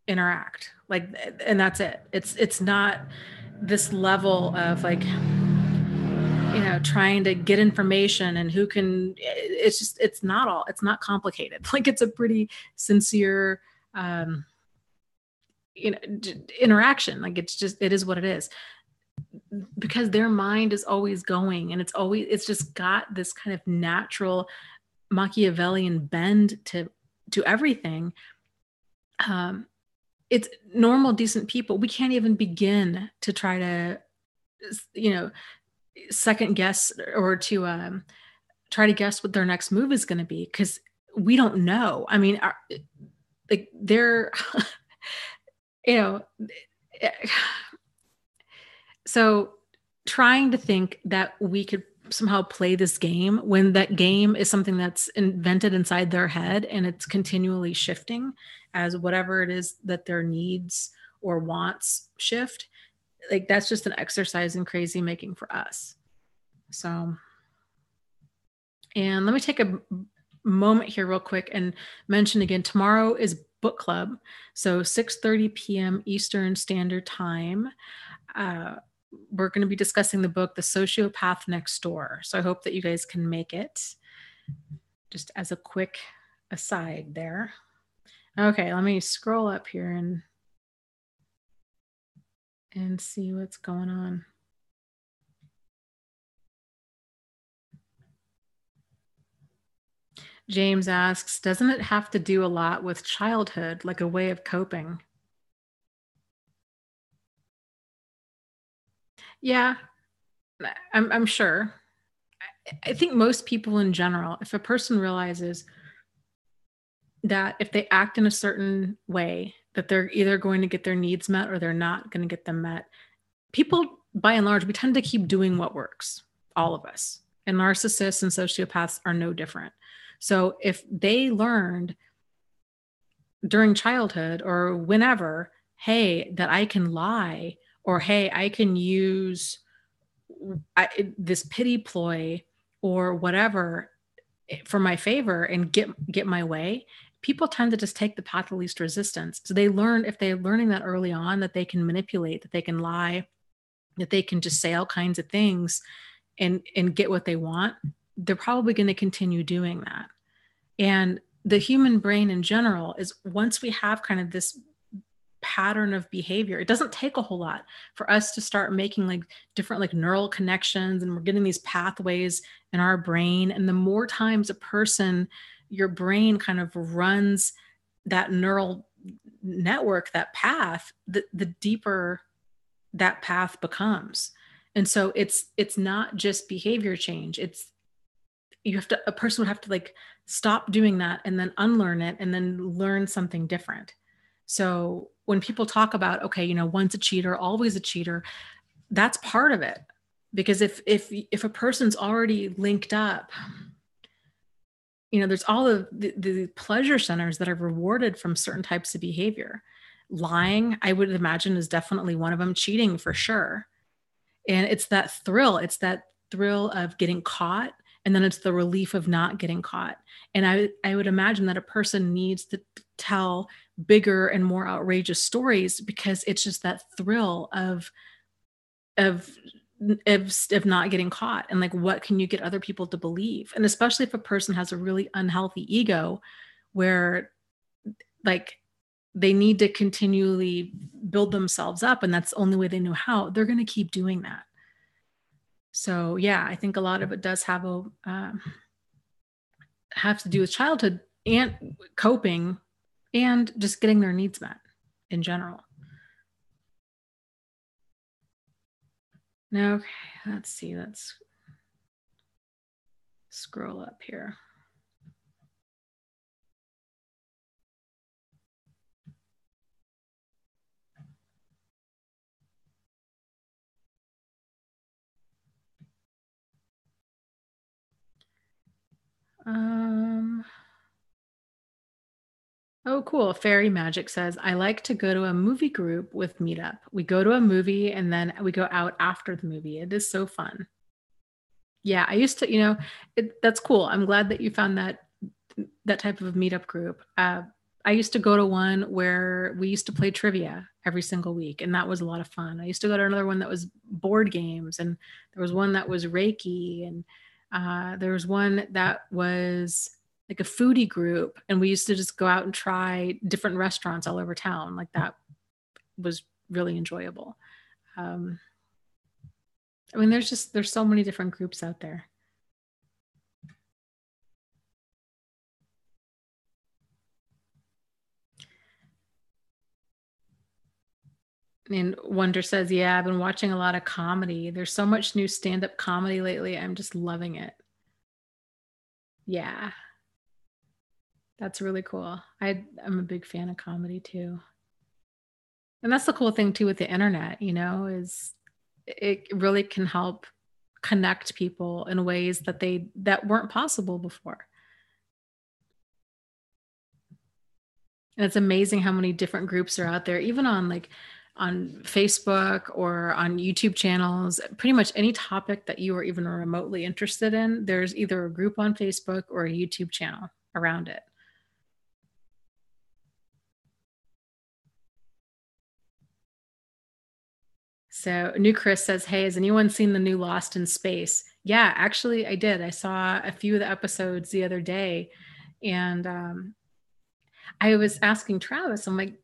interact, like, and that's it. It's not this level of like, trying to get information and who can, it's not complicated. Like it's a pretty sincere, interaction. Like it is what it is, because their mind is always going, and it's just got this kind of natural Machiavellian bend to everything. Um, it's normal, decent people. We can't even begin to try to, you know, second guess or to try to guess what their next move is going to be because we don't know. I mean, like they're, you know, so trying to think that we could somehow play this game when that game is something that's invented inside their head and it's continually shifting as whatever it is that their needs or wants shift, like that's just an exercise in crazy making for us. So, and let me take a moment here real quick and mention again, tomorrow is book club. So 6:30 p.m. Eastern Standard Time. We're going to be discussing the book, The Sociopath Next Door. So I hope that you guys can make it. Just as a quick aside there. Okay, let me scroll up here and see what's going on. James asks, doesn't it have to do a lot with childhood, like a way of coping? Yeah, I'm sure. I think most people in general, if a person realizes that if they act in a certain way, that they're either going to get their needs met or they're not going to get them met, people by and large, we tend to keep doing what works, all of us. And narcissists and sociopaths are no different. So if they learned during childhood or whenever, hey, that I can lie, or hey, I can use this pity ploy or whatever for my favor and get my way, people tend to just take the path of least resistance. So they learn, if they're learning that early on, that they can manipulate, that they can lie, that they can just say all kinds of things and get what they want, they're probably going to continue doing that. And the human brain in general is, once we have kind of this pattern of behavior, it doesn't take a whole lot for us to start making like different like neural connections, and we're getting these pathways in our brain. And the more times a person, your brain kind of runs that neural network, that path, the deeper that path becomes. And so it's not just behavior change, it's, you have to, a person would have to like stop doing that and then unlearn it and then learn something different. So when people talk about, okay, once a cheater, always a cheater, that's part of it. Because if a person's already linked up, there's all of the pleasure centers that are rewarded from certain types of behavior. Lying, I would imagine, is definitely one of them. Cheating, for sure. And it's that thrill. It's that thrill of getting caught. And then it's the relief of not getting caught. And I would imagine that a person needs to tell bigger and more outrageous stories, because it's just that thrill of not getting caught. And like, what can you get other people to believe? And especially if a person has a really unhealthy ego where like they need to continually build themselves up, and that's the only way they know how, they're going to keep doing that. So yeah, I think a lot of it does have to do with childhood and coping and just getting their needs met in general. Okay, let's see. Let's scroll up here. Oh, cool. Fairy Magic says, I like to go to a movie group with Meetup. We go to a movie and then we go out after the movie. It is so fun. Yeah, I used to, that's cool. I'm glad that you found that type of meetup group. I used to go to one where we used to play trivia every single week, and that was a lot of fun. I used to go to another one that was board games, and there was one that was Reiki, and there was one that was like a foodie group, and we used to just go out and try different restaurants all over town. Like, that was really enjoyable. I mean, there's so many different groups out there. And Wonder says, yeah, I've been watching a lot of comedy. There's so much new stand-up comedy lately. I'm just loving it. Yeah, that's really cool. I'm a big fan of comedy too. And that's the cool thing too with the internet, is it really can help connect people in ways that weren't possible before. And it's amazing how many different groups are out there, even on on Facebook or on YouTube channels. Pretty much any topic that you are even remotely interested in, there's either a group on Facebook or a YouTube channel around it. So, New Chris says, hey, has anyone seen the new Lost in Space? Yeah, actually, I did. I saw a few of the episodes the other day. And I was asking Travis, I'm like,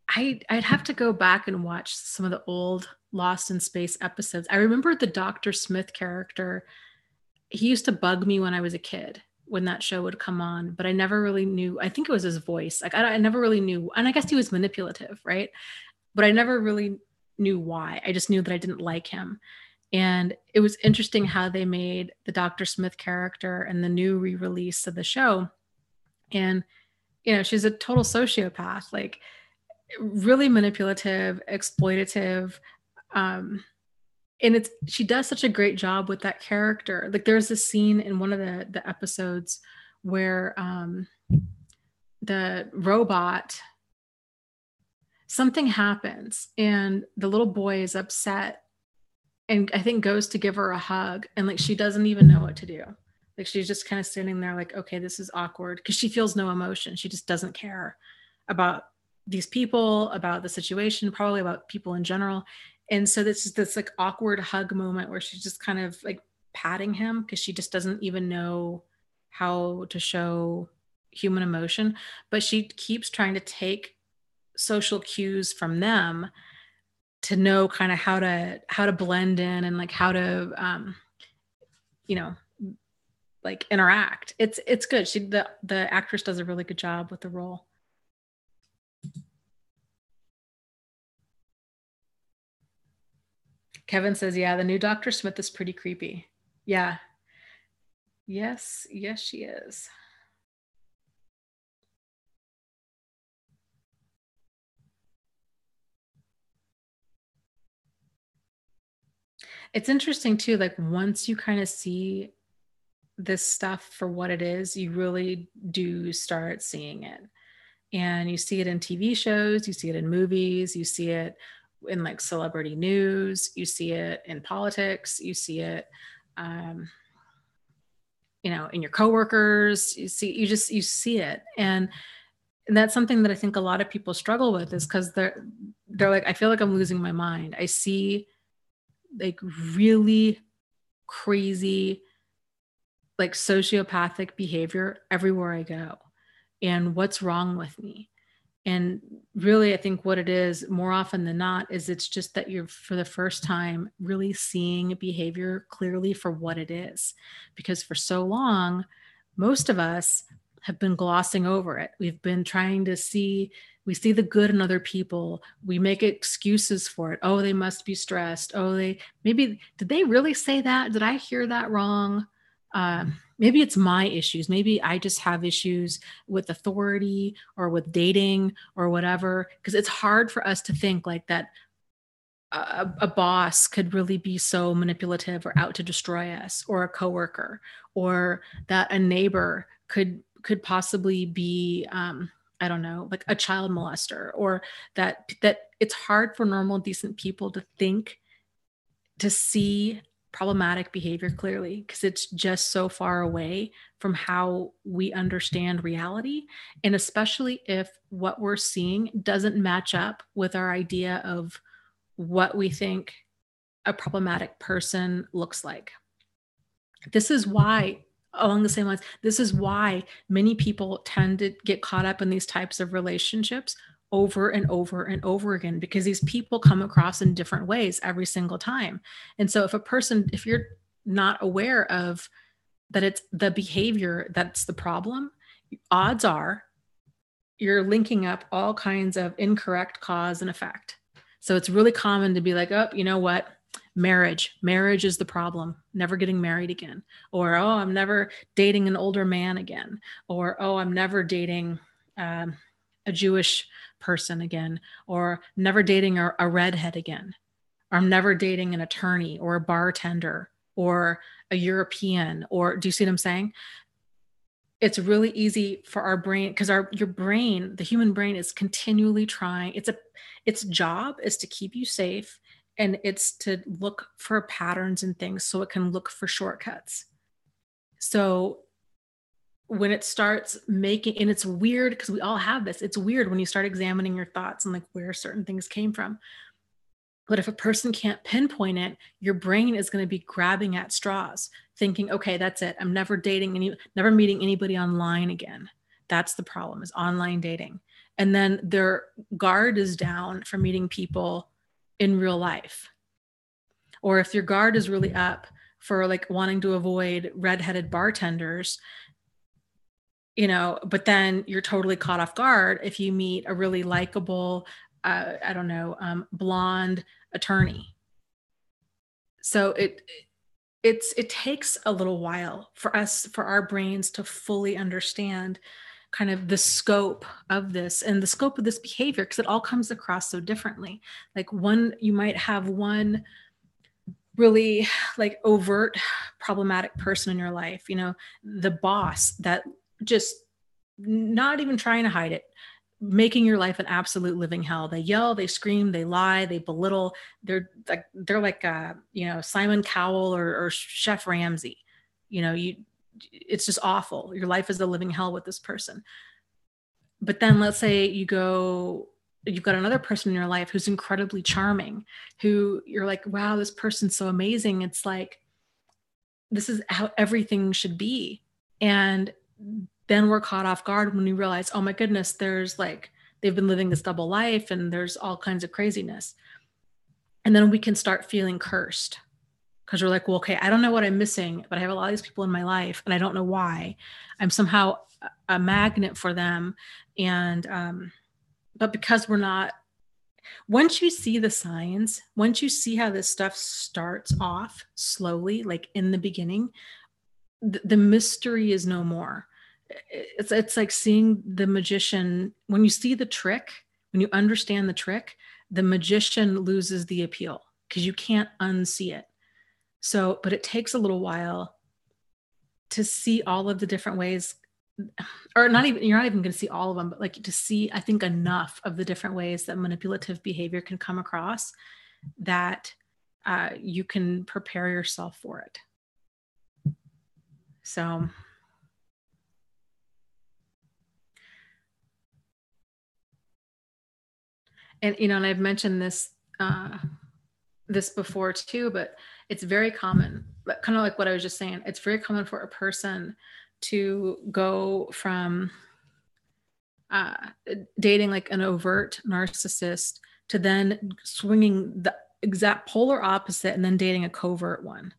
I'd have to go back and watch some of the old Lost in Space episodes. I remember the Dr. Smith character. He used to bug me when I was a kid when that show would come on, but I never really knew. I think it was his voice. Like I never really knew, and I guess he was manipulative, right? But I never really knew why. I just knew that I didn't like him. And it was interesting how they made the Dr. Smith character and the new re-release of the show. And she's a total sociopath. Like really manipulative, exploitative. Um, and she does such a great job with that character. Like there's a scene in one of the episodes where the robot, something happens and the little boy is upset and I think goes to give her a hug and like she doesn't even know what to do. Like she's just kind of standing there like, okay, this is awkward because she feels no emotion. She just doesn't care about these people, about the situation, probably about people in general. And so this is this like awkward hug moment where she's just kind of like patting him because she just doesn't even know how to show human emotion. But she keeps trying to take social cues from them to know kind of how to blend in and like how to you know like interact. It's good. The actress does a really good job with the role. Kevin says, yeah, the new Dr. Smith is pretty creepy. Yeah. Yes, she is. It's interesting too, like once you kind of see this stuff for what it is, you really do start seeing it. And you see it in TV shows, you see it in movies, you see it in like celebrity news, you see it in politics, you see it um, in your coworkers, you see it. And that's something that I think a lot of people struggle with is because they're like, I feel like I'm losing my mind. I see like really crazy like sociopathic behavior everywhere I go. And what's wrong with me? And really, I think what it is more often than not is it's just that you're for the first time really seeing behavior clearly for what it is. Because for so long, most of us have been glossing over it. We've been trying to we see the good in other people. We make excuses for it. Oh, they must be stressed. Oh, did they really say that? Did I hear that wrong? Maybe it's my issues. Maybe I just have issues with authority or with dating or whatever. Because it's hard for us to think like that a boss could really be so manipulative or out to destroy us, or a coworker, or that a neighbor could possibly be I don't know, like a child molester, or that it's hard for normal decent people to see problematic behavior clearly because it's just so far away from how we understand reality. And especially if what we're seeing doesn't match up with our idea of what we think a problematic person looks like. This is why, along the same lines, this is why many people tend to get caught up in these types of relationships over and over and over again because these people come across in different ways every single time. And so if you're not aware of that it's the behavior that's the problem, odds are you're linking up all kinds of incorrect cause and effect. So it's really common to be like, oh, you know what? Marriage is the problem. Never getting married again. Or, oh, I'm never dating an older man again. Or, oh, I'm never dating a Jewish person again. Or never dating a redhead again. Or I'm never dating an attorney or a bartender or a European. Or do you see what I'm saying? It's really easy for our brain, because your brain, the human brain, is continually trying. Its job is to keep you safe, and it's to look for patterns and things so it can look for shortcuts. So when it starts making, and it's weird because we all have this, it's weird when you start examining your thoughts and like where certain things came from. But if a person can't pinpoint it, your brain is going to be grabbing at straws, thinking, okay, that's it. I'm never never meeting anybody online again. That's the problem, is online dating. And then their guard is down for meeting people in real life. Or if your guard is really up for like wanting to avoid redheaded bartenders, but then you're totally caught off guard if you meet a really likable, I don't know, blonde attorney. So it takes a little while for our brains to fully understand kind of the scope of this and the scope of this behavior, because it all comes across so differently. Like you might have one really like overt problematic person in your life, the boss that just not even trying to hide it, making your life an absolute living hell. They yell, they scream, they lie, they belittle. They're like Simon Cowell or Chef Ramsay. It's just awful. Your life is a living hell with this person. But then let's say you've got another person in your life who's incredibly charming, who you're like, wow, this person's so amazing. It's like, this is how everything should be. And then we're caught off guard when we realize, oh my goodness, there's like, they've been living this double life and there's all kinds of craziness. And then we can start feeling cursed, because we're like, well, okay, I don't know what I'm missing, but I have a lot of these people in my life and I don't know why. I'm somehow a magnet for them. And, but because we're not, once you see the signs, once you see how this stuff starts off slowly, like in the beginning, the mystery is no more. It's like seeing the magician. When you see the trick, when you understand the trick, the magician loses the appeal because you can't unsee it. So, but it takes a little while to see all of the different ways, or not even, you're not even going to see all of them, but like to see, I think, enough of the different ways that manipulative behavior can come across that you can prepare yourself for it. So, and and I've mentioned this before too, but it's very common, but kind of like what I was just saying, it's very common for a person to go from dating like an overt narcissist to then swinging the exact polar opposite and then dating a covert one,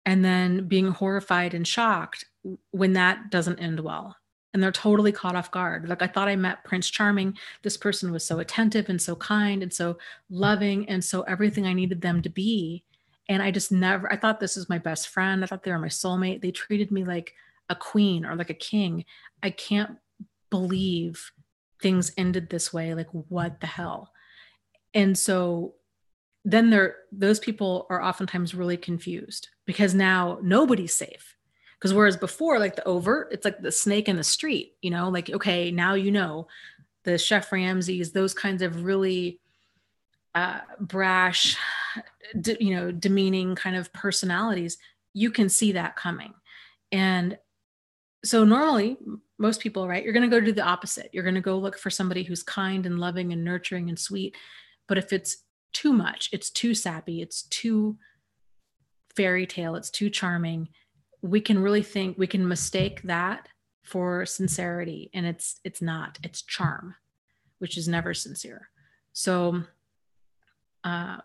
and then being horrified and shocked when that doesn't end well. And they're totally caught off guard. Like, I thought I met Prince Charming. This person was so attentive and so kind and so loving and so everything I needed them to be. And I thought this was my best friend. I thought they were my soulmate. They treated me like a queen or like a king. I can't believe things ended this way. Like, what the hell? And so then those people are oftentimes really confused because now nobody's safe. Because whereas before, like the overt, it's like the snake in the street, like, okay, now the Chef Ramsays, those kinds of really brash, demeaning kind of personalities, you can see that coming. And so normally, most people, right, you're going to go do the opposite. You're going to go look for somebody who's kind and loving and nurturing and sweet. But if it's too much, it's too sappy, it's too fairy tale, it's too charming, we can mistake that for sincerity. And it's not, it's charm, which is never sincere. So and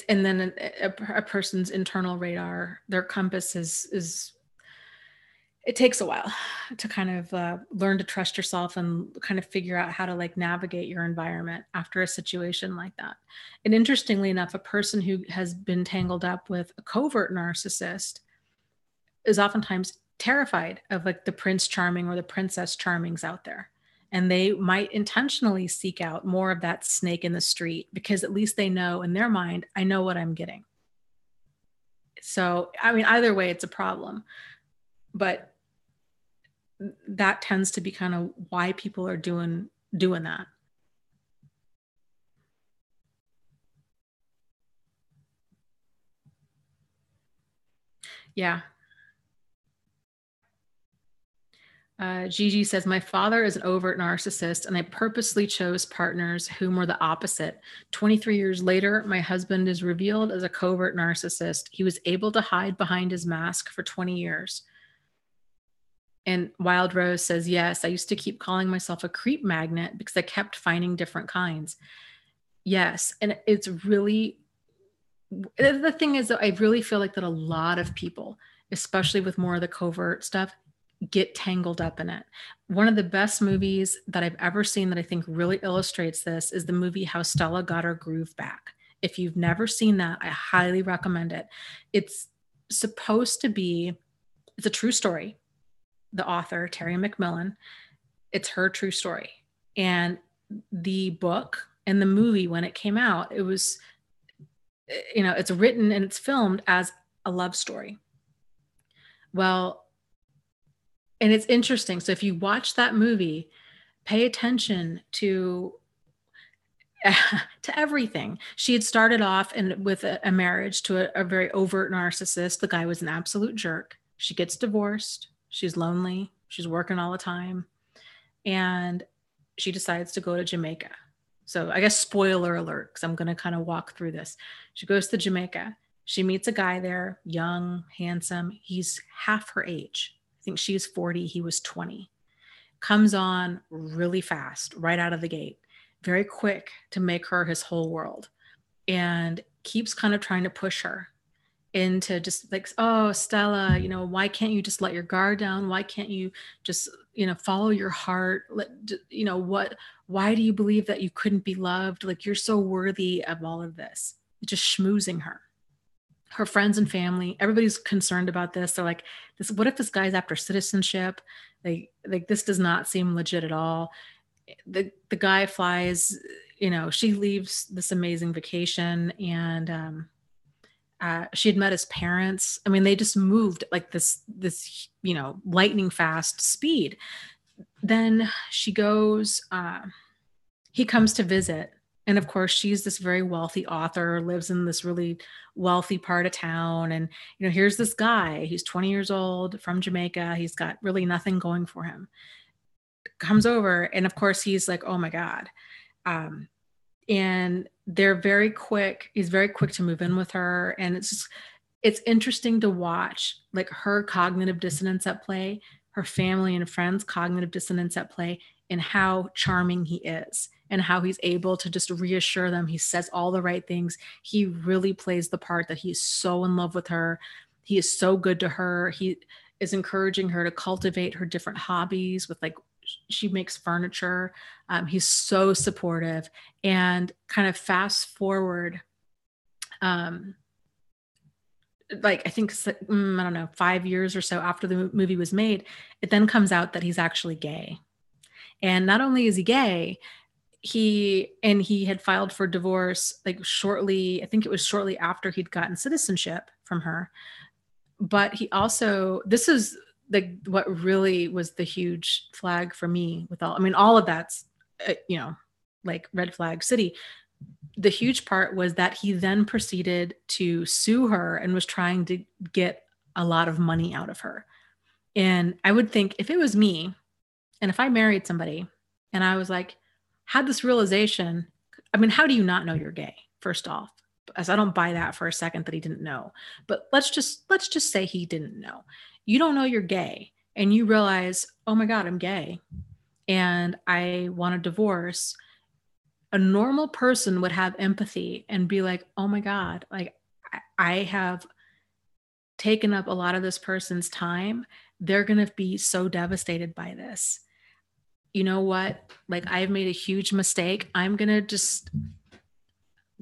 then a person's internal radar, their compass is it takes a while to kind of learn to trust yourself and kind of figure out how to like navigate your environment after a situation like that. And interestingly enough, a person who has been tangled up with a covert narcissist is oftentimes terrified of like the prince charming or the princess charmings out there. And they might intentionally seek out more of that snake in the street because at least they know in their mind, I know what I'm getting. So, I mean, either way, it's a problem. But that tends to be kind of why people are doing that. Yeah. Gigi says, my father is an overt narcissist, and I purposely chose partners whom were the opposite. 23 years later, my husband is revealed as a covert narcissist. He was able to hide behind his mask for 20 years. And Wild Rose says, yes, I used to keep calling myself a creep magnet because I kept finding different kinds. Yes. And it's really, the thing is that I really feel like that a lot of people, especially with more of the covert stuff, get tangled up in it. One of the best movies that I've ever seen that I think really illustrates this is the movie How Stella Got Her Groove Back. If you've never seen that, I highly recommend it. It's supposed to be, it's a true story. The author, Terry McMillan, it's her true story. And the book and the movie, when it came out, it was, it's written and it's filmed as a love story. Well, and it's interesting. So if you watch that movie, pay attention to to everything. She had started off with a marriage to a very overt narcissist. The guy was an absolute jerk. She gets divorced. She's lonely. She's working all the time. And she decides to go to Jamaica. So I guess spoiler alert, because I'm going to kind of walk through this. She goes to Jamaica. She meets a guy there, young, handsome. He's half her age. I think she's 40. He was 20. Comes on really fast, right out of the gate. Very quick to make her his whole world. And keeps kind of trying to push her into just like, oh, Stella, why can't you just let your guard down? Why can't you just, follow your heart? Why do you believe that you couldn't be loved? Like, you're so worthy of all of this. Just schmoozing her. Her friends and family, everybody's concerned about this. They're like, what if this guy's after citizenship? Like this does not seem legit at all. The guy flies, she leaves this amazing vacation, and she had met his parents. I mean, they just moved like this, lightning fast speed. Then she goes, he comes to visit. And of course, she's this very wealthy author, lives in this really wealthy part of town. And, here's this guy, he's 20 years old from Jamaica. He's got really nothing going for him. Comes over. And of course, he's like, oh my God. And they're very quick. He's very quick to move in with her. And it's interesting to watch like her cognitive dissonance at play, her family and friends' cognitive dissonance at play, and how charming he is and how he's able to just reassure them. He says all the right things. He really plays the part that he's so in love with her. He is so good to her. He is encouraging her to cultivate her different hobbies with like, she makes furniture. He's so supportive. And kind of fast forward, like I think, I don't know, 5 years or so after the movie was made, it then comes out that he's actually gay. And not only is he gay, he had filed for divorce like shortly, I think it was shortly after he'd gotten citizenship from her. But he also, this is like what really was the huge flag for me with all of that's, like red flag city. The huge part was that he then proceeded to sue her and was trying to get a lot of money out of her. And I would think if it was me, and if I married somebody and I was like, had this realization, I mean, how do you not know you're gay? First off, as I don't buy that for a second that he didn't know, but let's just say he didn't know. You don't know you're gay and you realize, oh my God, I'm gay and I want a divorce. A normal person would have empathy and be like, oh my God, like I have taken up a lot of this person's time they're going to be so devastated by this. You know what? Like, I've made a huge mistake. I'm going to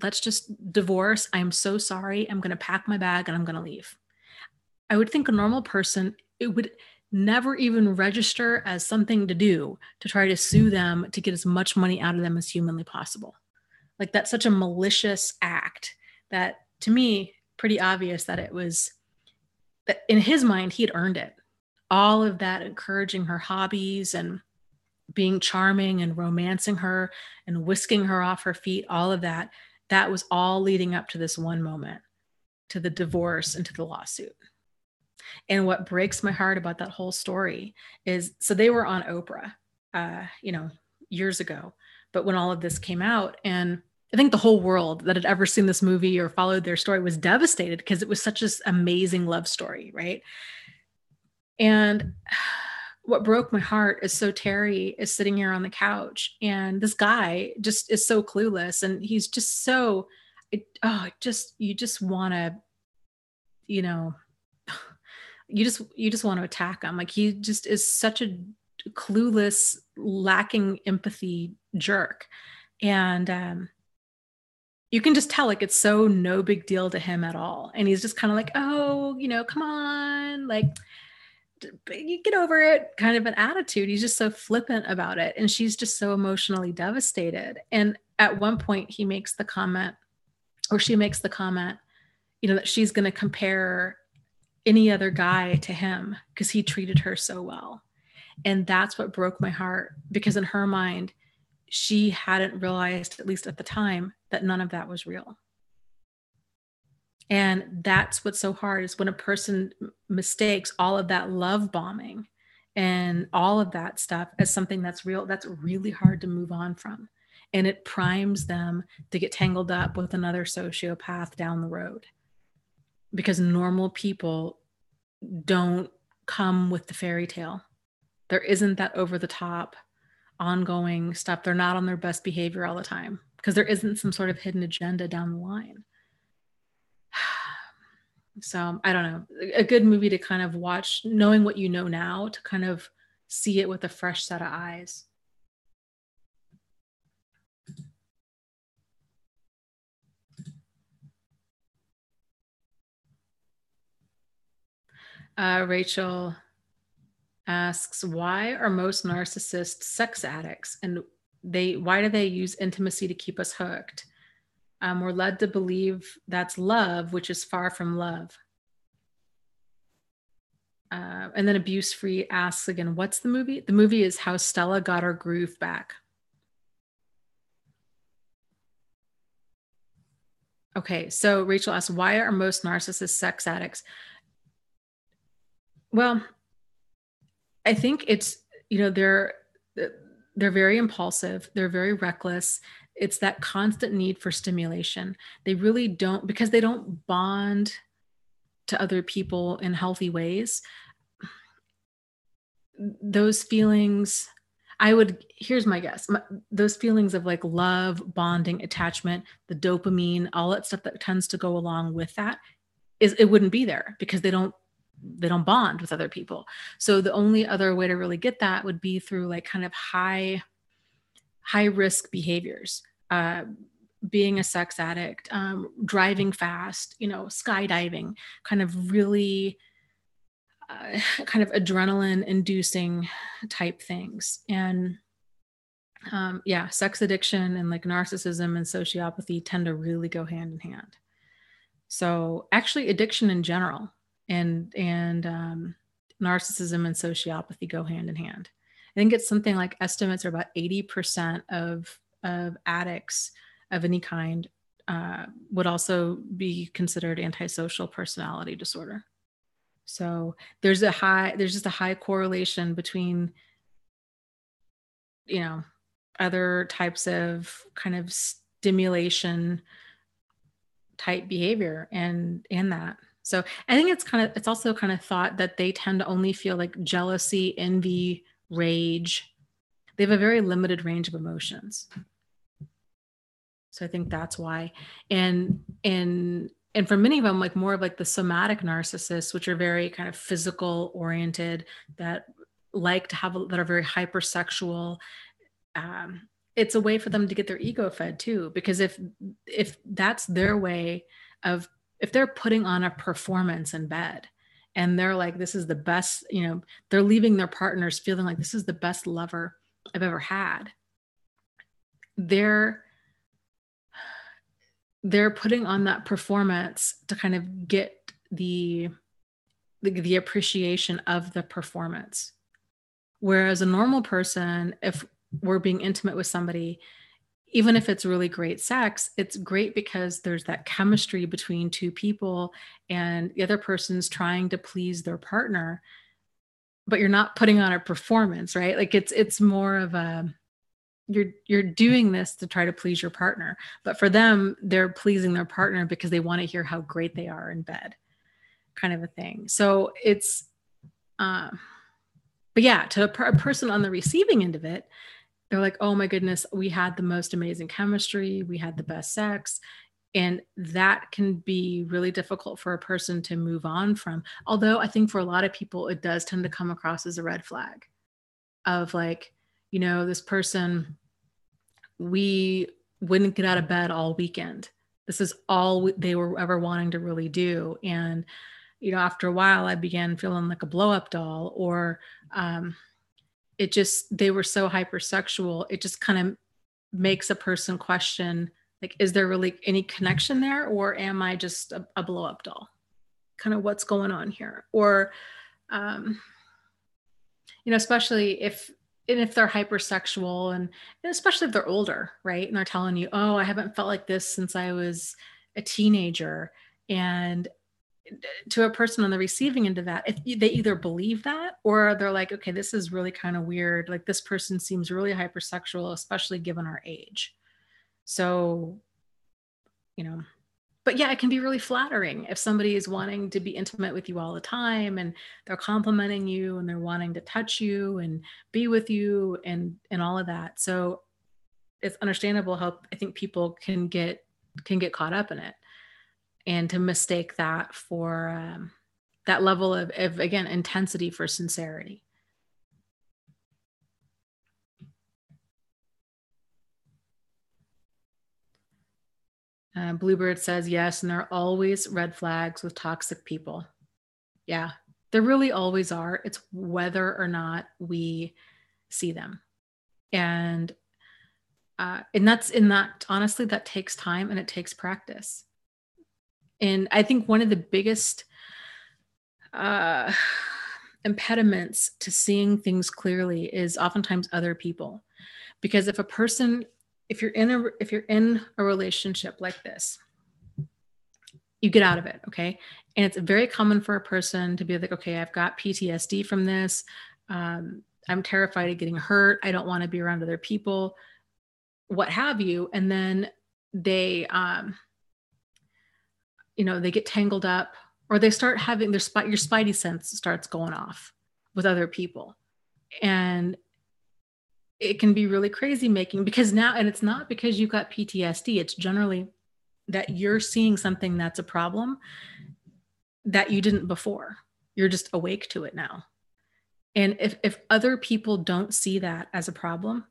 let's just divorce. I'm so sorry. I'm going to pack my bag and I'm going to leave. I would think a normal person, it would never even register as something to do to try to sue them to get as much money out of them as humanly possible. Like, that's such a malicious act that, to me, pretty obvious that it was, that in his mind, he had earned it. All of that encouraging her hobbies and being charming and romancing her and whisking her off her feet, all of that, that was all leading up to this one moment, to the divorce and to the lawsuit. And what breaks my heart about that whole story is, so they were on Oprah, years ago, but when all of this came out, and I think the whole world that had ever seen this movie or followed their story was devastated because it was such an amazing love story, right? And what broke my heart is, so Terry is sitting here on the couch, and this guy just is so clueless, and he's just so, you just want to, you know, you just want to attack him. Like, he just is such a clueless, lacking empathy jerk. And you can just tell, like, it's so no big deal to him at all. And he's just kind of like, oh, come on, like, you get over it, kind of an attitude. He's just so flippant about it. And she's just so emotionally devastated. And at one point he makes the comment, or she makes the comment, that she's going to compare any other guy to him because he treated her so well. And that's what broke my heart, because in her mind, she hadn't realized, at least at the time, that none of that was real. And that's what's so hard, is when a person mistakes all of that love bombing and all of that stuff as something that's real. That's really hard to move on from. And it primes them to get tangled up with another sociopath down the road, because normal people don't come with the fairy tale. There isn't that over the top ongoing stuff. They're not on their best behavior all the time because there isn't some sort of hidden agenda down the line. So I don't know, a good movie to kind of watch, knowing what you know now, to kind of see it with a fresh set of eyes. Rachel asks, why are most narcissists sex addicts, and why do they use intimacy to keep us hooked? We're led to believe that's love, which is far from love. And then Abuse Free asks again, what's the movie? The movie is How Stella Got Her Groove Back. Okay, so Rachel asks, why are most narcissists sex addicts? Well, I think it's, they're very impulsive. They're very reckless. It's that constant need for stimulation. They really don't, because they don't bond to other people in healthy ways. Those feelings, here's my guess, those feelings of like love, bonding, attachment, the dopamine, all that stuff that tends to go along with that, it wouldn't be there because they don't bond with other people. So the only other way to really get that would be through like kind of high risk behaviors, being a sex addict, driving fast, skydiving, kind of really kind of adrenaline inducing type things. And sex addiction and like narcissism and sociopathy tend to really go hand in hand. So actually addiction in general and narcissism and sociopathy go hand in hand. I think it's something like, estimates are about 80% of addicts of any kind would also be considered antisocial personality disorder. So there's just a high correlation between, other types of kind of stimulation type behavior and that. So I think it's also kind of thought that they tend to only feel like jealousy, envy, rage. They have a very limited range of emotions. So I think that's why. And And for many of them, like more of like the somatic narcissists, which are very kind of physical oriented, that like to have, that are very hypersexual. Um, it's a way for them to get their ego fed too, because if that's their way of, if they're putting on a performance in bed and they're like, this is the best, they're leaving their partners feeling like this is the best lover I've ever had. They're putting on that performance to kind of get the appreciation of the performance. Whereas a normal person, if we're being intimate with somebody, even if it's really great sex, it's great because there's that chemistry between two people and the other person's trying to please their partner, but you're not putting on a performance, right? Like it's more of a, you're doing this to try to please your partner, but for them, they're pleasing their partner because they want to hear how great they are in bed, kind of a thing. So it's but yeah, to a person on the receiving end of it, they're like, oh my goodness, we had the most amazing chemistry, we had the best sex. And that can be really difficult for a person to move on from. Although I think for a lot of people, it does tend to come across as a red flag of like, this person, we wouldn't get out of bed all weekend. This is all they were ever wanting to really do. And, after a while, I began feeling like a blow up doll, or they were so hypersexual. It just kind of makes a person question, like, is there really any connection there? Or am I just a blow up doll? Kind of what's going on here? Or, especially if they're hypersexual and especially if they're older, right? And they're telling you, oh, I haven't felt like this since I was a teenager. And to a person on the receiving end of that, if they either believe that or they're like, okay, this is really kind of weird. Like this person seems really hypersexual, especially given our age. So, but yeah, it can be really flattering if somebody is wanting to be intimate with you all the time and they're complimenting you and they're wanting to touch you and be with you and all of that. So it's understandable how I think people can get caught up in it, and to mistake that for that level of again, intensity for sincerity. Bluebird says yes, and there are always red flags with toxic people. Yeah, there really always are. It's whether or not we see them. And that's in that, honestly, that takes time and it takes practice. And I think one of the biggest impediments to seeing things clearly is oftentimes other people. Because if you're in a relationship like this, you get out of it, okay? And it's very common for a person to be like, okay, I've got PTSD from this. I'm terrified of getting hurt. I don't want to be around other people, what have you. And then they, they get tangled up, or they start having your spidey sense starts going off with other people. And it can be really crazy making, because now, and it's not because you've got PTSD, it's generally that you're seeing something that's a problem that you didn't before. You're just awake to it now. And if other people don't see that as a problem,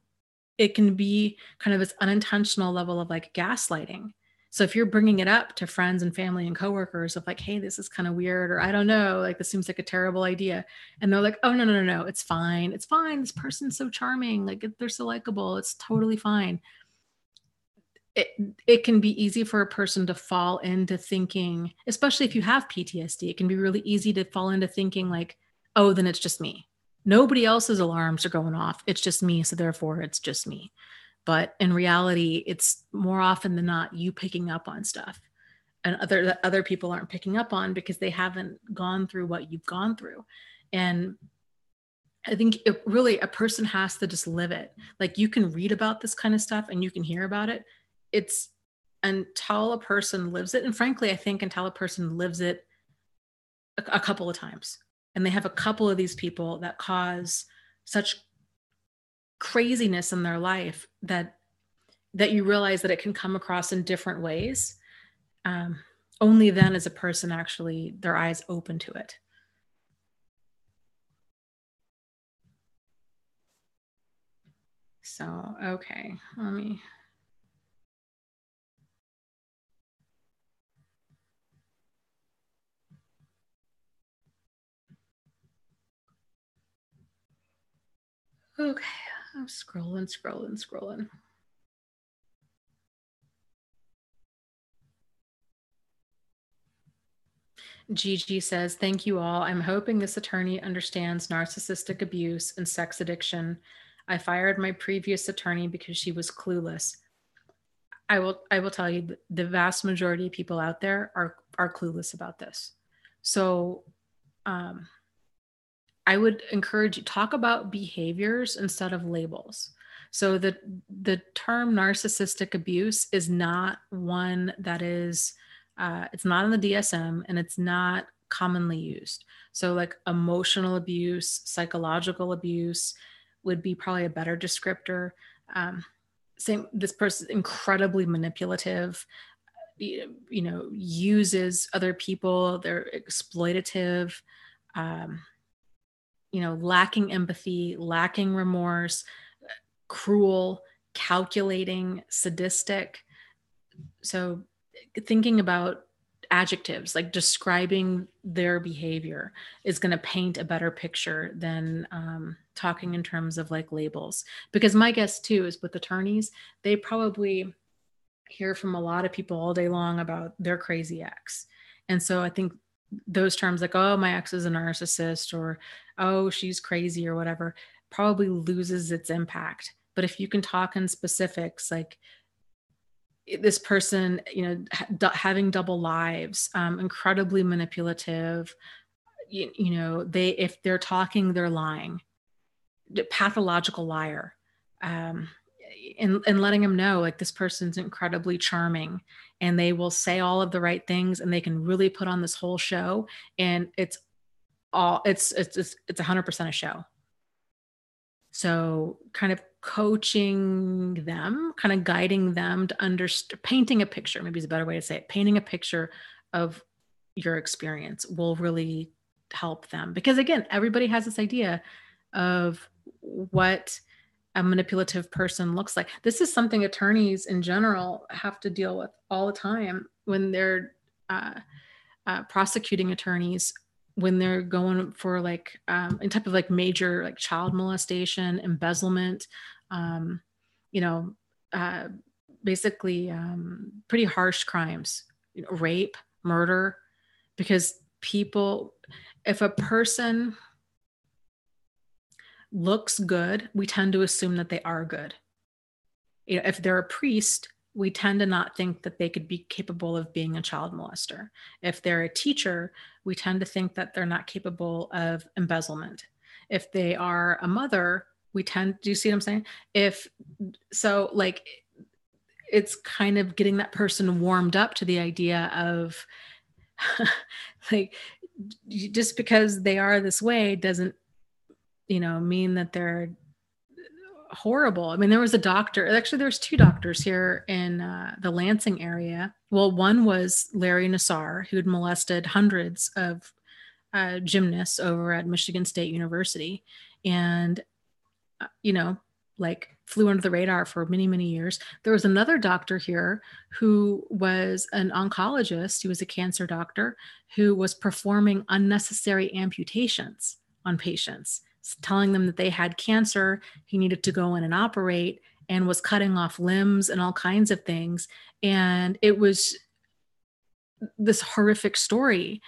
it can be kind of this unintentional level of like gaslighting. So if you're bringing it up to friends and family and coworkers of like, hey, this is kind of weird, or I don't know, like this seems like a terrible idea. And they're like, oh, no, it's fine. It's fine. This person's so charming. Like they're so likable. It's totally fine. It can be easy for a person to fall into thinking, especially if you have PTSD, it can be really easy to fall into thinking like, oh, then it's just me. Nobody else's alarms are going off. It's just me. So therefore it's just me. But in reality, it's more often than not you picking up on stuff and other people aren't picking up on because they haven't gone through what you've gone through. And I think really a person has to just live it. Like you can read about this kind of stuff and you can hear about it. It's until a person lives it. And frankly, I think until a person lives it a couple of times and they have a couple of these people that cause such craziness in their life that you realize that it can come across in different ways. Only then is a person actually their eyes open to it. So, okay, let me. Okay, I'm scrolling, scrolling, scrolling. Gigi says, "Thank you all. I'm hoping this attorney understands narcissistic abuse and sex addiction. I fired my previous attorney because she was clueless. I will tell you the vast majority of people out there are clueless about this. So um, I would encourage you talk about behaviors instead of labels. So the term narcissistic abuse is not one that is it's not in the DSM and it's not commonly used. So like emotional abuse, psychological abuse would be probably a better descriptor. Um, Same, this person is incredibly manipulative, uses other people, they're exploitative, um, lacking empathy, lacking remorse, cruel, calculating, sadistic. So thinking about adjectives like describing their behavior is going to paint a better picture than talking in terms of like labels, because my guess too is with attorneys, they probably hear from a lot of people all day long about their crazy ex. And so I think those terms like, oh, my ex is a narcissist, or oh, she's crazy, or whatever, probably loses its impact. But if you can talk in specifics, like this person, having double lives, incredibly manipulative, they, if they're talking, they're lying, pathological liar. Um, and letting them know like this person's incredibly charming and they will say all of the right things and they can really put on this whole show, and it's 100% a show. So kind of coaching them, kind of guiding them to understand, painting a picture, maybe is a better way to say it, painting a picture of your experience will really help them, because again, everybody has this idea of what a manipulative person looks like. This is something attorneys in general have to deal with all the time when they're uh, prosecuting attorneys, when they're going for like in type of like major like child molestation, embezzlement, um, you know, uh, basically pretty harsh crimes, rape, murder, because people, if a person looks good, we tend to assume that they are good. If they're a priest, we tend to not think that they could be capable of being a child molester. If they're a teacher, we tend to think that they're not capable of embezzlement. If they are a mother, we tend, do you see what I'm saying? If so, like, it's kind of getting that person warmed up to the idea of like, just because they are this way doesn't, mean that they're horrible. I mean, there was a doctor, actually, there's two doctors here in the Lansing area. Well, one was Larry Nassar, who had molested hundreds of gymnasts over at Michigan State University. And, like flew under the radar for many, many years. There was another doctor here who was an oncologist. He was a cancer doctor who was performing unnecessary amputations on patients, telling them that they had cancer. He needed to go in and operate, and was cutting off limbs and all kinds of things. And it was this horrific story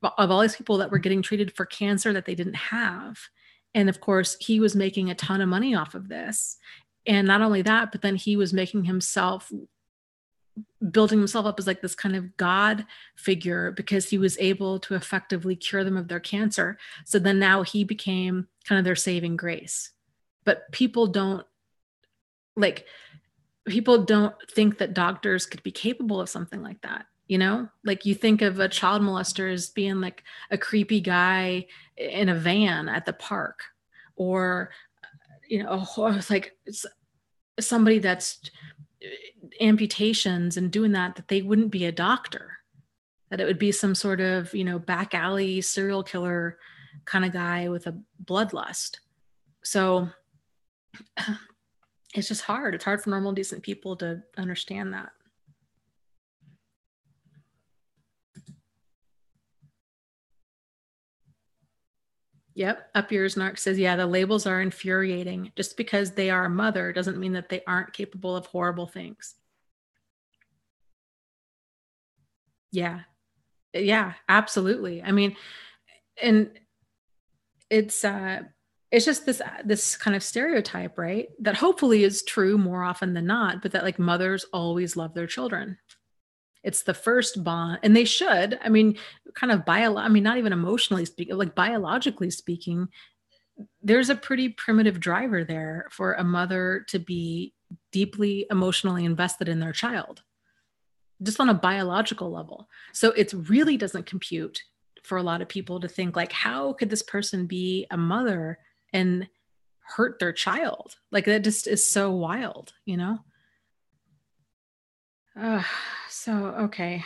of all these people that were getting treated for cancer that they didn't have. And of course, he was making a ton of money off of this. And not only that, but then he was making himself, building himself up as like this kind of God figure, because he was able to effectively cure them of their cancer. So then now he became kind of their saving grace. But like, people don't think that doctors could be capable of something like that. Like, you think of a child molester as being like a creepy guy in a van at the park, or it's like it's somebody that's amputations and doing that they wouldn't be a doctor. that it would be some sort of, back alley serial killer kind of guy with a bloodlust. So it's just hard. It's hard for normal, decent people to understand that. Yep. Up yours, Narc says, yeah, the labels are infuriating. Just because they are a mother doesn't mean that they aren't capable of horrible things. Yeah. Yeah, absolutely. I mean, and it's it's just this kind of stereotype, right? That hopefully is true more often than not, but that like mothers always love their children. It's the first bond, and they should. I mean, kind of I mean, not even emotionally speaking, like biologically speaking, there's a pretty primitive driver there for a mother to be deeply emotionally invested in their child, just on a biological level. So it really doesn't compute for a lot of people to think like, how could this person be a mother and hurt their child? Like that just is so wild, you know? Uh, so okay.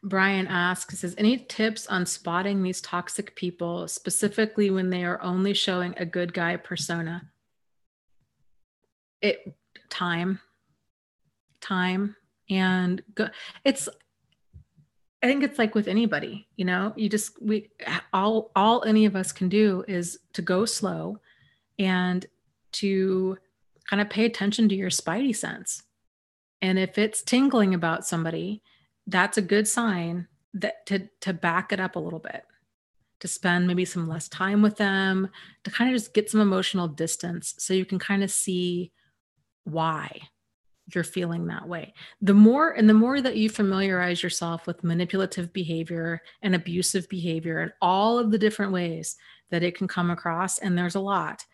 Brian asks, says, any tips on spotting these toxic people, specifically when they are only showing a good guy persona? It time, time, and go. It's. I think it's like with anybody, you just all any of us can do is to go slow and to kind of pay attention to your spidey sense. And if it's tingling about somebody, that's a good sign that to back it up a little bit, to spend maybe some less time with them, to kind of just get some emotional distance so you can kind of see why you're feeling that way. The more that you familiarize yourself with manipulative behavior and abusive behavior and all of the different ways that it can come across, and there's a lot,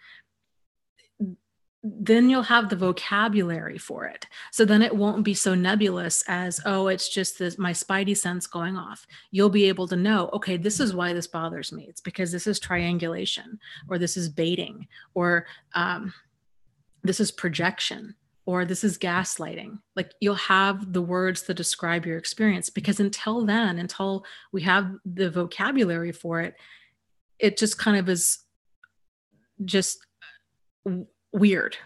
then you'll have the vocabulary for it. So then it won't be so nebulous as, oh, it's just this, my spidey sense going off. You'll be able to know, okay, this is why this bothers me. It's because this is triangulation, or this is baiting, or this is projection, or this is gaslighting. Like you'll have the words that describe your experience, because until then, until we have the vocabulary for it, it just kind of is just weird,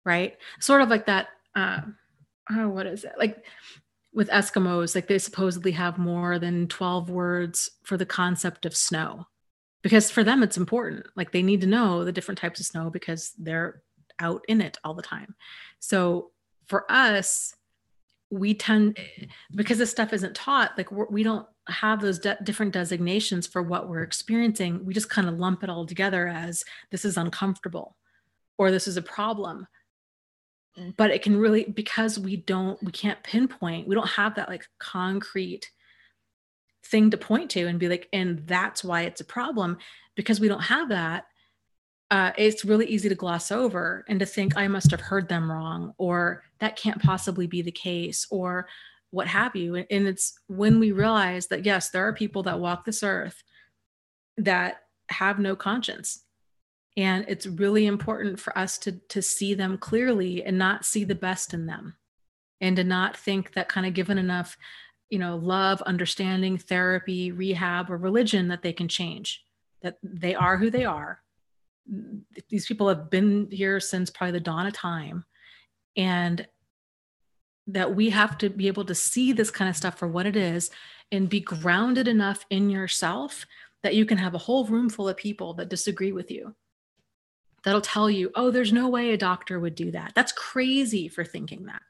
right? Sort of like that. Oh, what is it? Like with Eskimos, like they supposedly have more than 12 words for the concept of snow, because for them it's important. Like they need to know the different types of snow because they're out in it all the time. So for us, we tend, because this stuff isn't taught, like we don't have those different designations for what we're experiencing. We just kind of lump it all together as this is uncomfortable or this is a problem. But it can really, because we can't pinpoint, we don't have that like concrete thing to point to and be like, and that's why it's a problem. Because we don't have that, it's really easy to gloss over and to think I must have heard them wrong, or that can't possibly be the case, or what have you. And it's when we realize that, yes, there are people that walk this earth that have no conscience. And it's really important for us to see them clearly and not see the best in them, and to not think that kind of given enough, love, understanding, therapy, rehab, or religion, that they can change, that they are who they are. These people have been here since probably the dawn of time, and that we have to be able to see this kind of stuff for what it is and be grounded enough in yourself that you can have a whole room full of people that disagree with you, that'll tell you, oh, there's no way a doctor would do that. That's crazy for thinking that.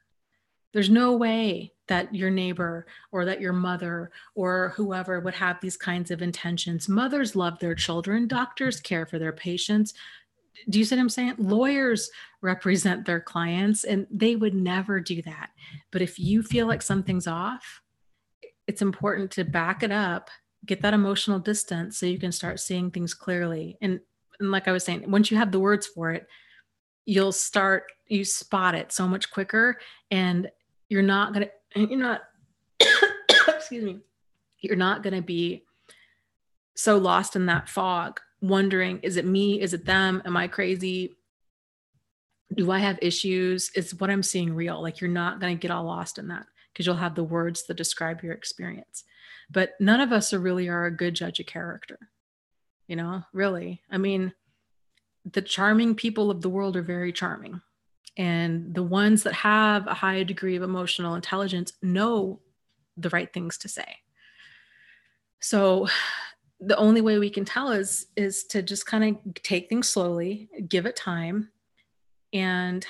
There's no way that your neighbor or that your mother or whoever would have these kinds of intentions. Mothers love their children. Doctors care for their patients. Do you see what I'm saying? Lawyers represent their clients, and they would never do that. But if you feel like something's off, it's important to back it up, get that emotional distance so you can start seeing things clearly. And like I was saying, once you have the words for it, you spot it so much quicker, and you're not, excuse me, you're not going to be so lost in that fog, wondering, is it me? Is it them? Am I crazy? Do I have issues? Is what I'm seeing real? Like, you're not going to get all lost in that because you'll have the words that describe your experience. But none of us are a good judge of character, really. I mean, the charming people of the world are very charming. And the ones that have a high degree of emotional intelligence know the right things to say. So the only way we can tell is to just kind of take things slowly, give it time, and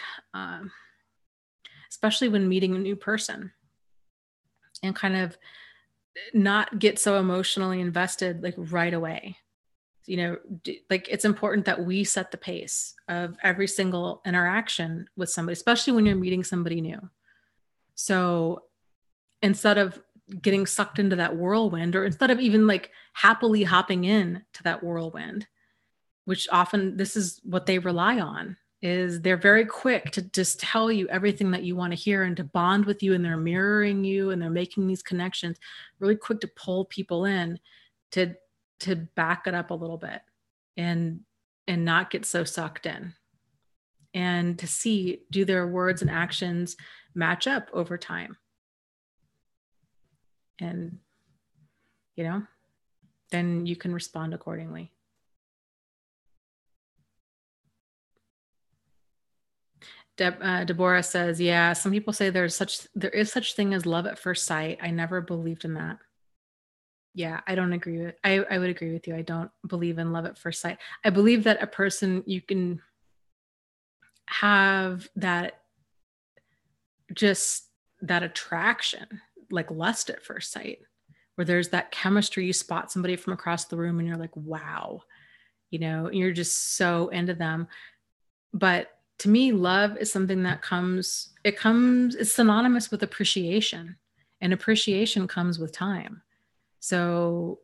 especially when meeting a new person, and kind of not get so emotionally invested like right away. Like, it's important that we set the pace of every single interaction with somebody, especially when you're meeting somebody new. So instead of getting sucked into that whirlwind, or instead of even like happily hopping in to that whirlwind, which often this is what they rely on, is they're very quick to just tell you everything that you want to hear and to bond with you, and they're mirroring you and they're making these connections, really quick to pull people in, to back it up a little bit, and not get so sucked in, and to see, do their words and actions match up over time. And then you can respond accordingly. Deborah says, yeah, some people say there is such thing as love at first sight. I never believed in that. Yeah, I don't agree with, I would agree with you. I don't believe in love at first sight. I believe that a person, you can have that, just that attraction, like lust at first sight, where there's that chemistry. You spot somebody from across the room and you're like, wow, you're just so into them. But to me, love is something that it's synonymous with appreciation, and appreciation comes with time. So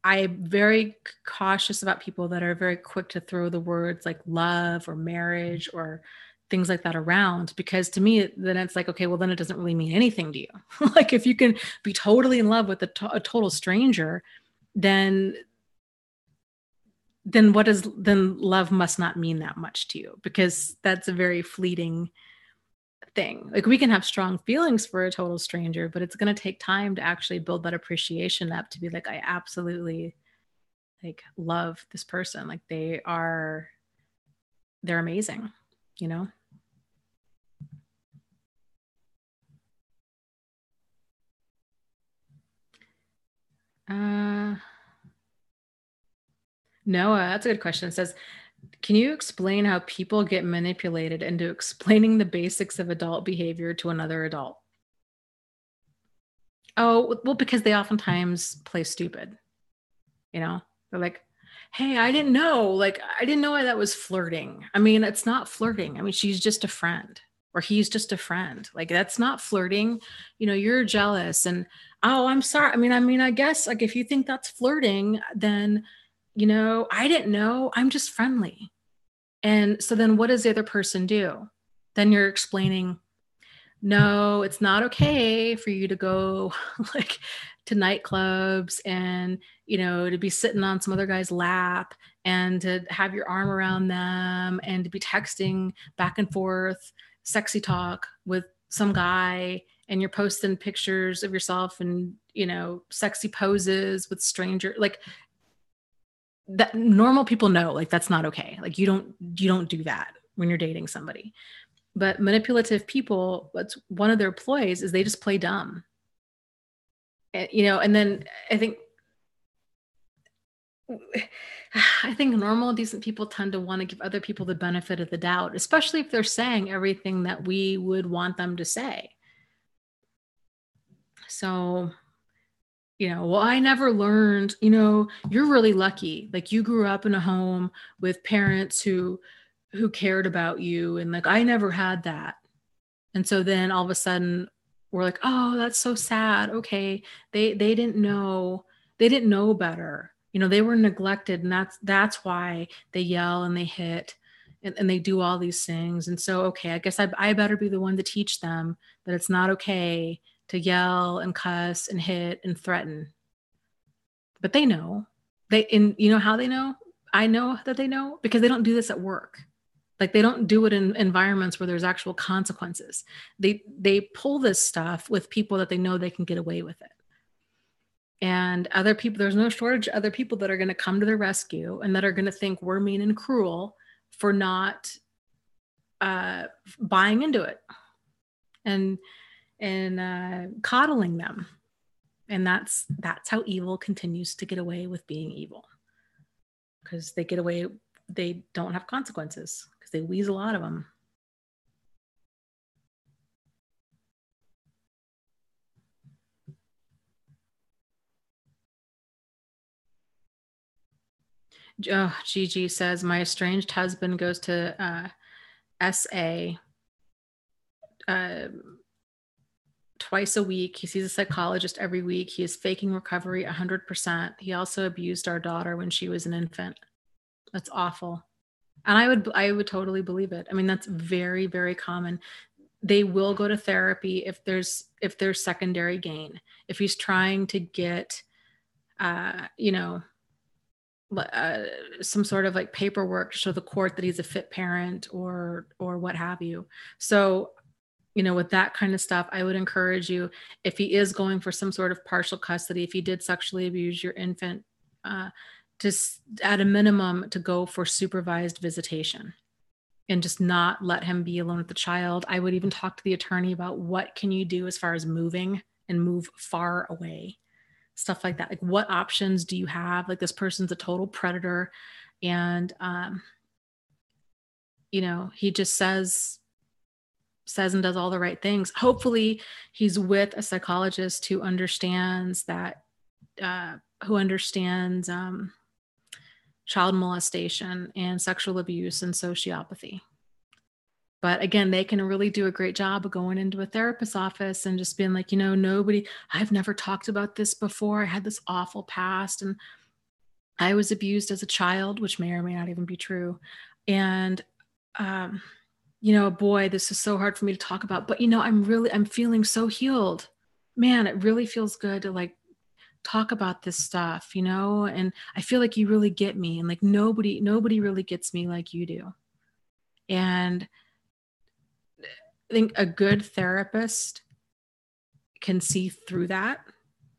I'm very cautious about people that are very quick to throw the words like love or marriage or things like that around, because to me, then it's like, okay, well, then it doesn't really mean anything to you. Like, if you can be totally in love with a total stranger, then then love must not mean that much to you, because that's a very fleeting thing. Like, we can have strong feelings for a total stranger, but it's going to take time to actually build that appreciation up, to be like, I absolutely like love this person. Like, they're amazing, you know? Uh, Noah, that's a good question. It says, can you explain how people get manipulated into explaining the basics of adult behavior to another adult? Oh, well, because they oftentimes play stupid, They're like, hey, I didn't know. Like, I didn't know why that was flirting. I mean, it's not flirting. I mean, she's just a friend, or he's just a friend. Like, that's not flirting. You're jealous, and, oh, I'm sorry. I guess, like, if you think that's flirting, then, I didn't know. I'm just friendly. And so then what does the other person do? Then you're explaining, no, it's not okay for you to go like to nightclubs, and, to be sitting on some other guy's lap, and to have your arm around them, and to be texting back and forth sexy talk with some guy, and you're posting pictures of yourself and, sexy poses with stranger, like, that normal people know, like, that's not okay. Like, you don't do that when you're dating somebody. But manipulative people, that's one of their ploys, is they just play dumb. And then I think normal, decent people tend to want to give other people the benefit of the doubt, especially if they're saying everything that we would want them to say. So, well, I never learned, you're really lucky. Like, you grew up in a home with parents who cared about you, and like, I never had that. And so then all of a sudden we're like, oh, that's so sad. Okay. They didn't know, better. They were neglected, and that's why they yell and they hit, and they do all these things. And so, okay, I guess I better be the one to teach them that it's not okay to yell and cuss and hit and threaten. But they know. And you know how they know? I know that they know, because they don't do this at work. Like they don't do it in environments where there's actual consequences. They pull this stuff with people that they know they can get away with it. And other people, there's no shortage of other people that are going to come to their rescue and that are going to think we're mean and cruel for not buying into it and coddling them. And that's how evil continues to get away with being evil, because they get away, they don't have consequences because they weasel out of them. Gigi says, my estranged husband goes to SA twice a week. He sees a psychologist every week. He is faking recovery 100%. He also abused our daughter when she was an infant. That's awful. And I would totally believe it. I mean, that's very, very common. They will go to therapy if there's secondary gain. If he's trying to get, some sort of like paperwork to show the court that he's a fit parent or what have you. So, with that kind of stuff, I would encourage you, if he is going for some sort of partial custody, if he did sexually abuse your infant, just at a minimum to go for supervised visitation and just not let him be alone with the child. I would even talk to the attorney about what can you do as far as moving and move far away, stuff like that. Like, what options do you have? Like, this person's a total predator, and he just says and does all the right things. Hopefully he's with a psychologist who understands that, child molestation and sexual abuse and sociopathy. But again, they can really do a great job of going into a therapist's office and just being like, I've never talked about this before. I had this awful past and I was abused as a child, which may or may not even be true. And, boy, this is so hard for me to talk about, but I'm feeling so healed, man. It really feels good to like talk about this stuff, and I feel like you really get me, and like nobody really gets me like you do. And I think a good therapist can see through that.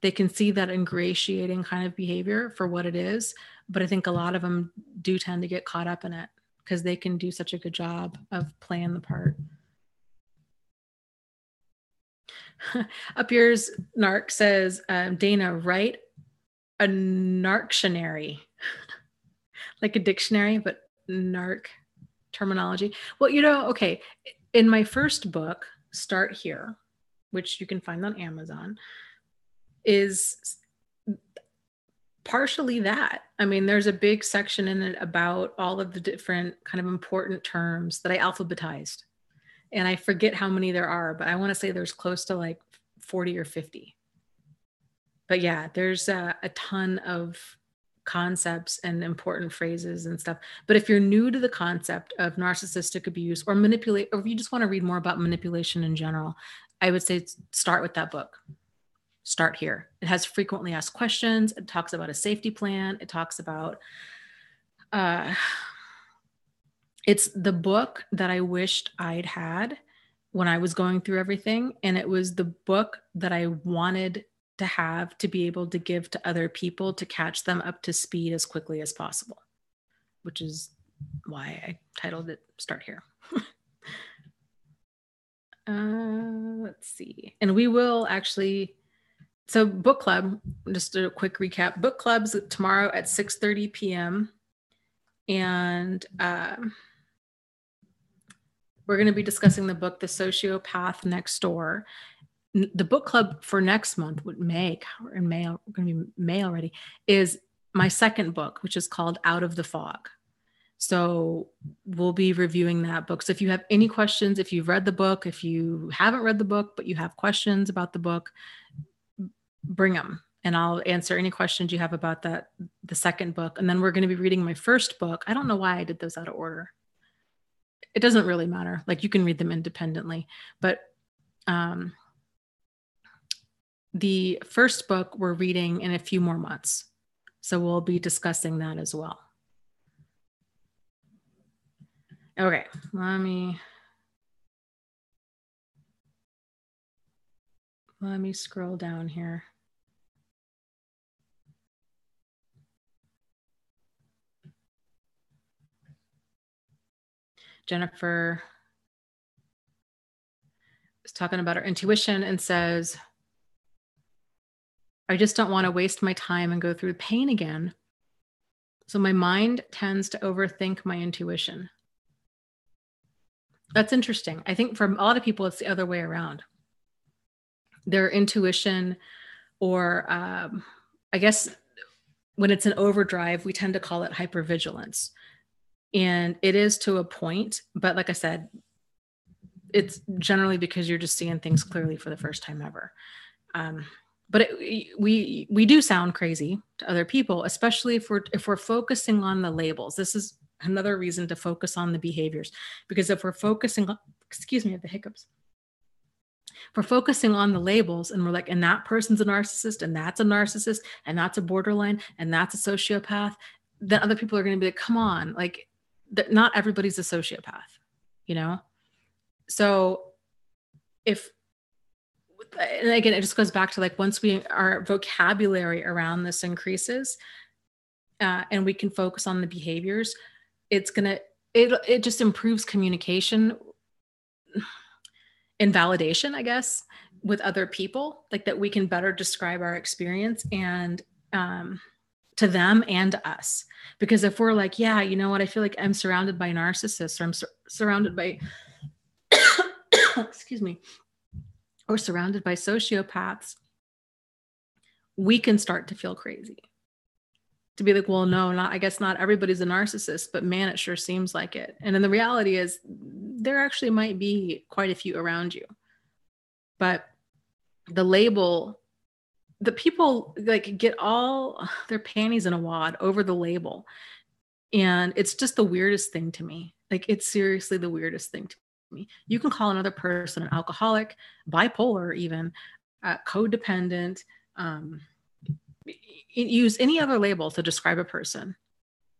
They can see that ingratiating kind of behavior for what it is. But I think a lot of them do tend to get caught up in it because they can do such a good job of playing the part. Up yours, Narc says, Dana, write a narctionary, like a dictionary, but narc terminology. Well, okay. In my first book, Start Here, which you can find on Amazon, is partially that. I mean, there's a big section in it about all of the different kind of important terms that I alphabetized. And I forget how many there are, but I want to say there's close to like 40 or 50. But yeah, there's a ton of concepts and important phrases and stuff. But if you're new to the concept of narcissistic abuse or manipulate, or if you just want to read more about manipulation in general, I would say start with that book. Start Here. It has frequently asked questions. It talks about a safety plan. It talks about, it's the book that I wished I'd had when I was going through everything. And it was the book that I wanted to have to be able to give to other people to catch them up to speed as quickly as possible, which is why I titled it Start Here. Let's see. And we will actually, so book club, just a quick recap, book club's tomorrow at 6:30 p.m. And we're going to be discussing the book, The Sociopath Next Door. The book club for next month, we're in May, we're going to be May already, is my second book, which is called Out of the Fog. So we'll be reviewing that book. So if you have any questions, if you've read the book, if you haven't read the book, but you have questions about the book, bring them and I'll answer any questions you have about that, the second book. And then we're going to be reading my first book. I don't know why I did those out of order. It doesn't really matter. Like, you can read them independently, but the first book we're reading in a few more months. So we'll be discussing that as well. Okay, let me scroll down here. Jennifer is talking about her intuition and says, I just don't want to waste my time and go through pain again. So my mind tends to overthink my intuition. That's interesting. I think for a lot of people, it's the other way around. Their intuition, or I guess when it's an overdrive, we tend to call it hypervigilance. And it is to a point, but like I said, it's generally because you're just seeing things clearly for the first time ever. But we do sound crazy to other people, especially if we're focusing on the labels. This is another reason to focus on the behaviors, because if we're focusing on, excuse me, the hiccups. If we're focusing on the labels and we're like, and that person's a narcissist, and that's a narcissist, and that's a borderline, and that's a sociopath, then other people are going to be like, come on, like, not everybody's a sociopath, you know? So if, and again, it just goes back to like, once our vocabulary around this increases, and we can focus on the behaviors, it just improves communication and validation, I guess, with other people, like that we can better describe our experience and to them and to us. Because if we're like, yeah, you know what, I feel like I'm surrounded by narcissists, or I'm surrounded by excuse me, or surrounded by sociopaths, we can start to feel crazy. To be like, well, no, I guess not everybody's a narcissist, but man, it sure seems like it. And then the reality is there actually might be quite a few around you. But the label, the people like get all their panties in a wad over the label. And it's just the weirdest thing to me. Like, it's seriously the weirdest thing to me. You can call another person an alcoholic, bipolar, even codependent, use any other label to describe a person.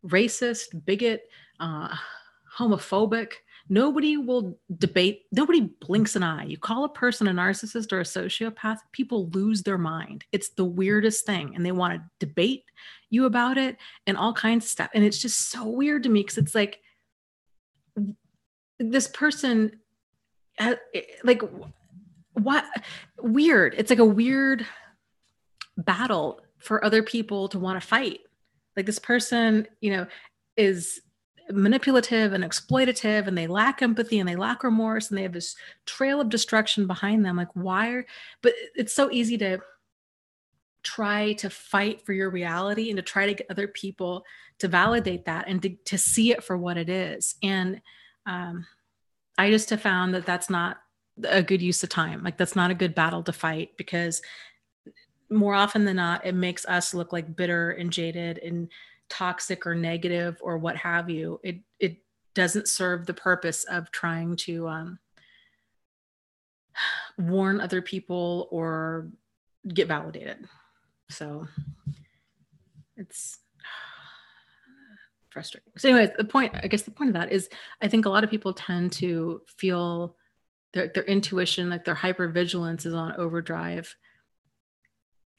Racist, bigot, homophobic. Nobody will debate. Nobody blinks an eye. You call a person a narcissist or a sociopath, people lose their mind. It's the weirdest thing. And they want to debate you about it and all kinds of stuff. And it's just so weird to me, because it's like, this person, like, what? Weird. It's like a weird battle for other people to want to fight. Like, this person, is manipulative and exploitative, and they lack empathy and they lack remorse, and they have this trail of destruction behind them. Like, but it's so easy to try to fight for your reality and to try to get other people to validate that and to see it for what it is. And I just have found that that's not a good use of time. Like, that's not a good battle to fight, because more often than not, it makes us look like bitter and jaded and toxic or negative or what have you. It doesn't serve the purpose of trying to warn other people or get validated. So it's frustrating. So anyways, the point of that is, I think a lot of people tend to feel their intuition, like their hypervigilance, is on overdrive,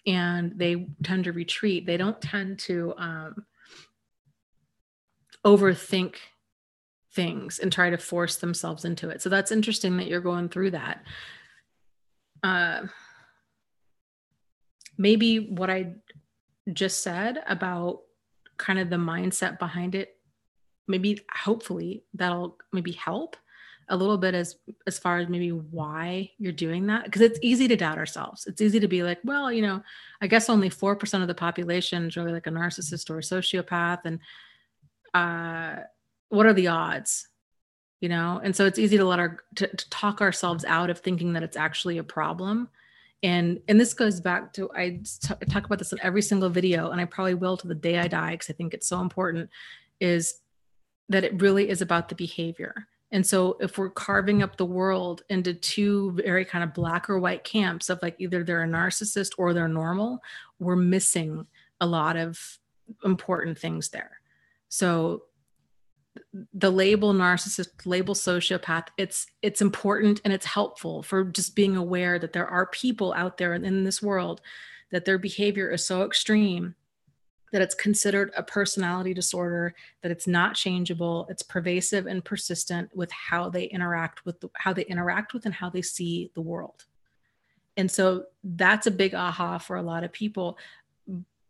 and they tend to retreat. They don't tend to overthink things and try to force themselves into it. So that's interesting that you're going through that. Maybe what I just said about kind of the mindset behind it, maybe hopefully that'll maybe help a little bit as far as maybe why you're doing that. Because it's easy to doubt ourselves. It's easy to be like, well, I guess only 4% of the population is really like a narcissist or a sociopath. And what are the odds? And so it's easy to to talk ourselves out of thinking that it's actually a problem. And this goes back to, I talk about this in every single video, and I probably will to the day I die, because I think it's so important, is that it really is about the behavior. And so if we're carving up the world into two very kind of black or white camps of like, either they're a narcissist or they're normal, we're missing a lot of important things there. So the label narcissist, label sociopath, it's important and it's helpful for just being aware that there are people out there in this world that their behavior is so extreme that it's considered a personality disorder, that it's not changeable, it's pervasive and persistent with how they interact with and how they see the world. And so that's a big aha for a lot of people.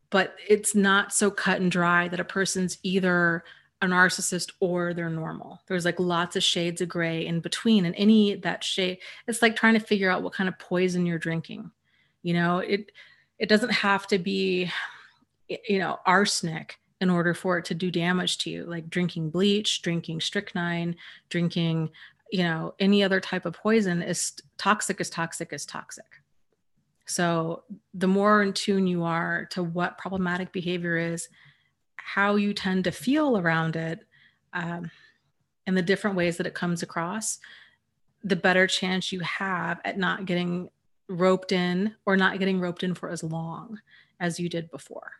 But it's not so cut and dry that a person's either a narcissist or they're normal. There's like lots of shades of gray in between. And any that shade, it's like trying to figure out what kind of poison you're drinking. It doesn't have to be, arsenic in order for it to do damage to you, like drinking bleach, drinking strychnine, drinking, any other type of poison is toxic, is toxic, is toxic. So the more in tune you are to what problematic behavior is, how you tend to feel around it, and the different ways that it comes across, the better chance you have at not getting roped in, or not getting roped in for as long as you did before.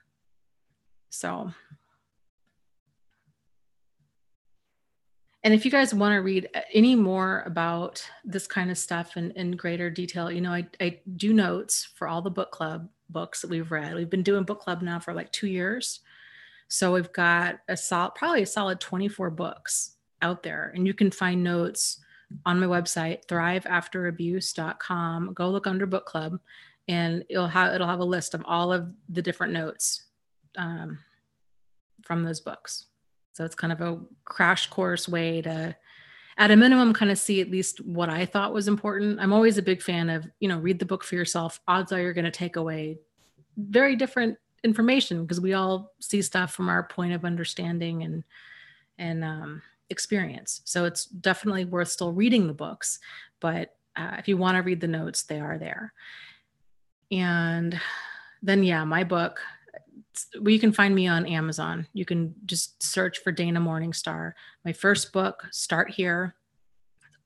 So, and if you guys want to read any more about this kind of stuff in greater detail, I do notes for all the book club books that we've read. We've been doing book club now for like 2 years. So we've got probably a solid 24 books out there, and you can find notes on my website, thriveafterabuse.com. Go look under book club, and it'll have a list of all of the different notes from those books. So it's kind of a crash course way to, at a minimum, kind of see at least what I thought was important. I'm always a big fan of, read the book for yourself. Odds are you're going to take away very different information, because we all see stuff from our point of understanding and experience. So it's definitely worth still reading the books. But if you want to read the notes, they are there. And then, my book, you can find me on Amazon. You can just search for Dana Morningstar. My first book, Start Here.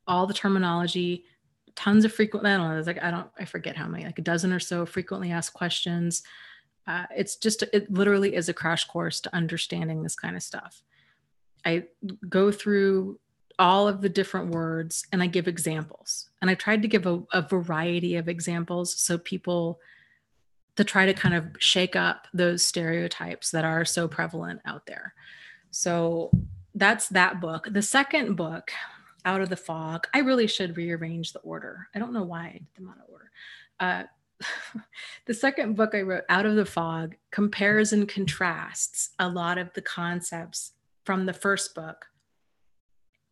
All the terminology, tons of frequent, I forget how many, like a dozen or so frequently asked questions. It literally is a crash course to understanding this kind of stuff. I go through all of the different words and I give examples. And I tried to give a variety of examples so people to try to kind of shake up those stereotypes that are so prevalent out there. So that's that book. The second book, Out of the Fog, I really should rearrange the order. I don't know why I did them out of order. The second book I wrote, Out of the Fog, compares and contrasts a lot of the concepts from the first book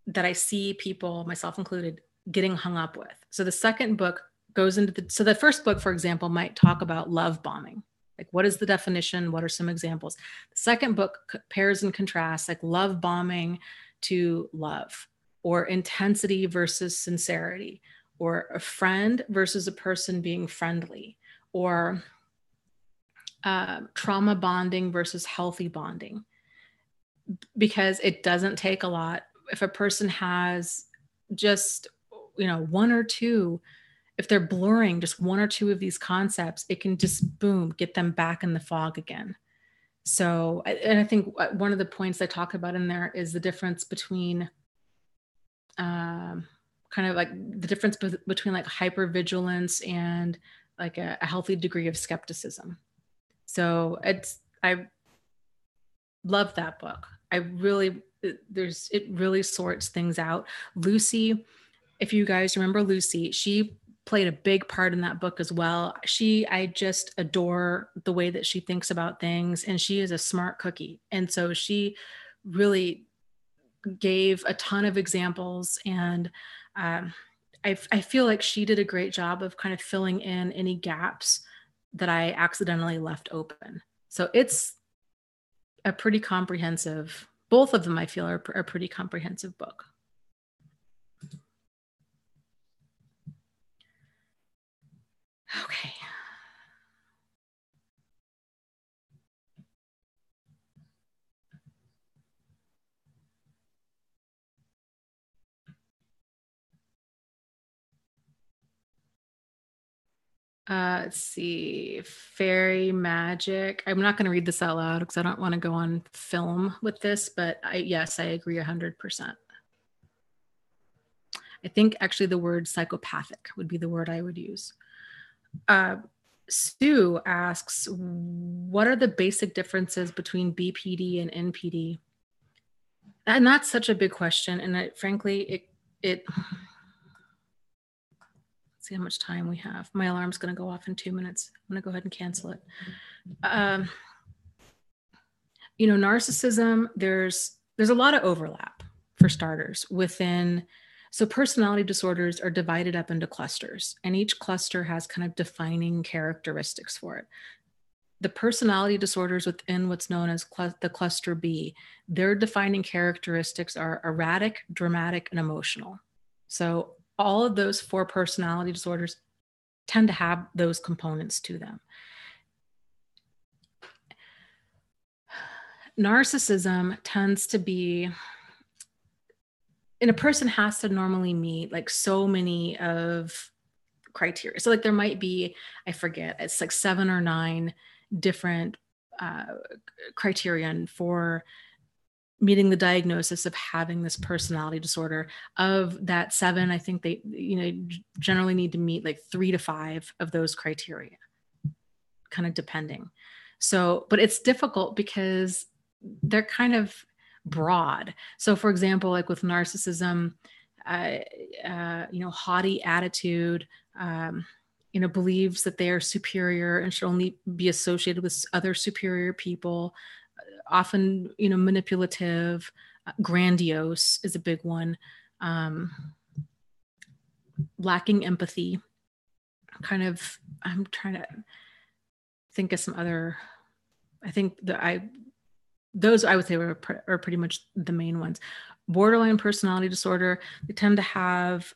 that I see people, myself included, getting hung up with. So the second book goes into so the first book, for example, might talk about love bombing. Like, what is the definition? What are some examples? The second book compares and contrasts like love bombing to love, or intensity versus sincerity, or a friend versus a person being friendly, or trauma bonding versus healthy bonding. Because it doesn't take a lot. If a person has just, one or two, if they're blurring just one or two of these concepts, it can just, boom, get them back in the fog again. So, and I think one of the points I talk about in there is the difference between kind of like the difference between like hypervigilance and like a healthy degree of skepticism. So I love that book. it really sorts things out. Lucy, if you guys remember Lucy, she played a big part in that book as well. I just adore the way that she thinks about things, and she is a smart cookie. And so she really gave a ton of examples, and I feel like she did a great job of kind of filling in any gaps that I accidentally left open. So it's a pretty comprehensive, both of them I feel are a pretty comprehensive book. Okay. Let's see. Fairy magic. I'm not going to read this out loud because I don't want to go on film with this, but yes, I agree 100%. I think actually the word psychopathic would be the word I would use. Sue asks, what are the basic differences between BPD and NPD? And that's such a big question. And frankly, let's see how much time we have. My alarm's going to go off in 2 minutes. I'm going to go ahead and cancel it. Narcissism, there's a lot of overlap for starters within. So personality disorders are divided up into clusters, and each cluster has kind of defining characteristics for it. The personality disorders within what's known as the cluster B, their defining characteristics are erratic, dramatic, and emotional. So all of those 4 personality disorders tend to have those components to them. Narcissism tends to be, and a person has to normally meet like so many of criteria. So like there might be, I forget, it's like 7 or 9 different criterion for meeting the diagnosis of having this personality disorder. Of that 7, I think they, generally need to meet like 3 to 5 of those criteria, kind of depending. So, but it's difficult because they're kind of broad. So for example, like with narcissism, haughty attitude, believes that they are superior and should only be associated with other superior people, often, manipulative, grandiose is a big one, lacking empathy, kind of, I'm trying to think of some other, I think those I would say are pretty much the main ones. Borderline personality disorder, they tend to have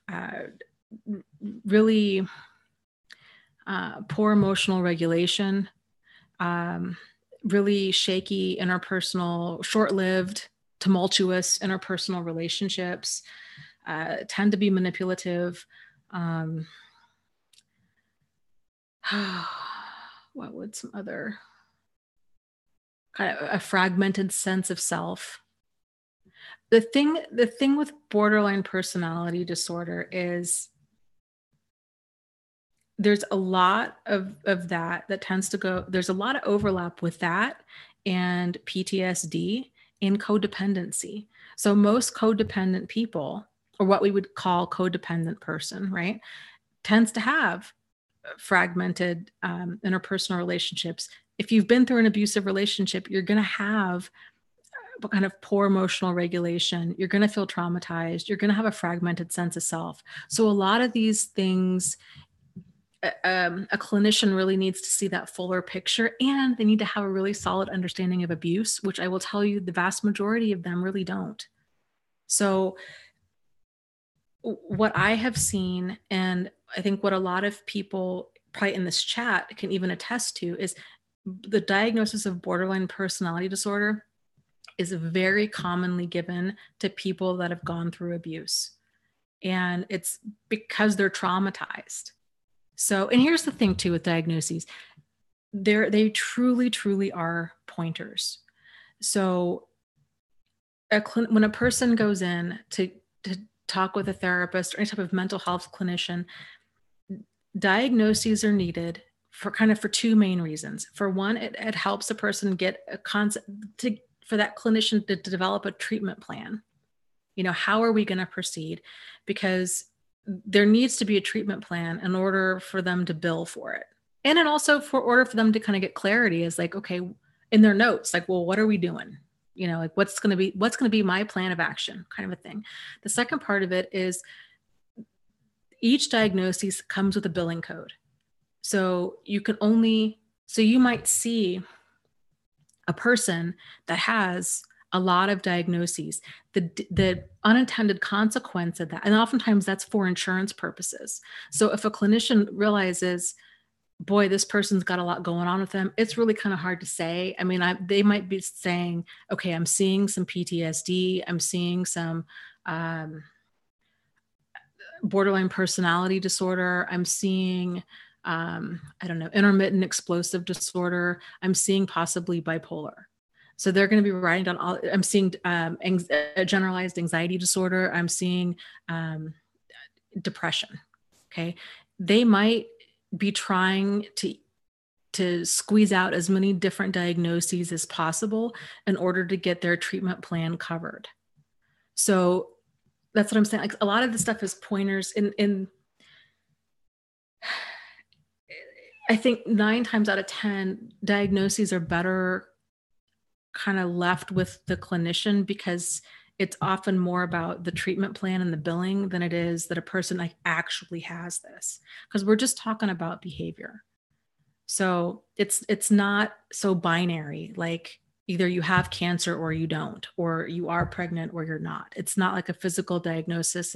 really poor emotional regulation, really shaky interpersonal, short-lived, tumultuous interpersonal relationships, tend to be manipulative. What would some other, kind of a fragmented sense of self. The thing with borderline personality disorder is there's a lot of that tends to go, there's a lot of overlap with that and PTSD and codependency. So most codependent people, or what we would call codependent person, right, tends to have fragmented interpersonal relationships. If you've been through an abusive relationship, you're going to have a kind of poor emotional regulation. You're going to feel traumatized. You're going to have a fragmented sense of self. So a lot of these things, a clinician really needs to see that fuller picture, and they need to have a really solid understanding of abuse, which I will tell you the vast majority of them really don't. So what I have seen, and I think what a lot of people probably in this chat can even attest to, is the diagnosis of borderline personality disorder is very commonly given to people that have gone through abuse. And it's because they're traumatized. So, and here's the thing too with diagnoses, they truly, truly are pointers. So when a person goes in to talk with a therapist or any type of mental health clinician, diagnoses are needed for 2 main reasons. For one, it helps a person get a concept for that clinician to develop a treatment plan. How are we going to proceed? Because there needs to be a treatment plan in order for them to bill for it. And then also for order for them to kind of get clarity is like, okay, in their notes, like, well, what are we doing? Like what's going to be my plan of action, kind of a thing. The second part of it is each diagnosis comes with a billing code. So you might see a person that has a lot of diagnoses, the unintended consequence of that, and oftentimes that's for insurance purposes. So if a clinician realizes, boy, this person's got a lot going on with them, it's really kind of hard to say. I mean, they might be saying, okay, I'm seeing some PTSD, I'm seeing some borderline personality disorder, I'm seeing I don't know, intermittent explosive disorder. I'm seeing possibly bipolar. So they're going to be writing down all, I'm seeing generalized anxiety disorder. I'm seeing depression. Okay. They might be trying to squeeze out as many different diagnoses as possible in order to get their treatment plan covered. So that's what I'm saying. Like, a lot of the stuff is pointers in I think 9 times out of 10 diagnoses are better kind of left with the clinician, because it's often more about the treatment plan and the billing than it is that a person like actually has this, because we're just talking about behavior. So it's not so binary, like either you have cancer or you don't, or you are pregnant or you're not. It's not like a physical diagnosis.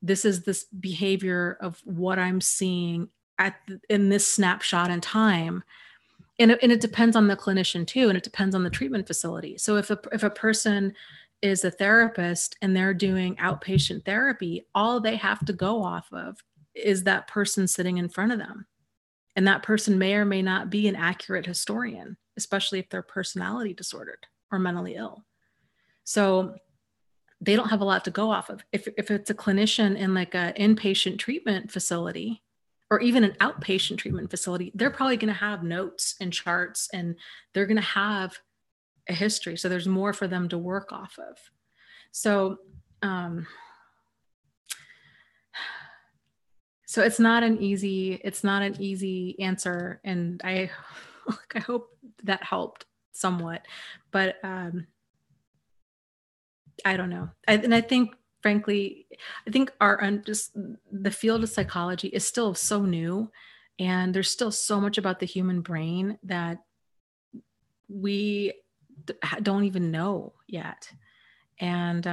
This is this behavior of what I'm seeing in this snapshot in time. And it depends on the clinician too, and it depends on the treatment facility. So if a person is a therapist and they're doing outpatient therapy, all they have to go off of is that person sitting in front of them. And that person may or may not be an accurate historian, especially if they're personality disordered or mentally ill. So they don't have a lot to go off of. If it's a clinician in like an inpatient treatment facility or even an outpatient treatment facility, they're probably going to have notes and charts, and they're going to have a history. So there's more for them to work off of. So, so it's not an easy answer. And I hope that helped somewhat, but I don't know. And I think, frankly, just the field of psychology is still so new, and there's still so much about the human brain that we don't even know yet. And,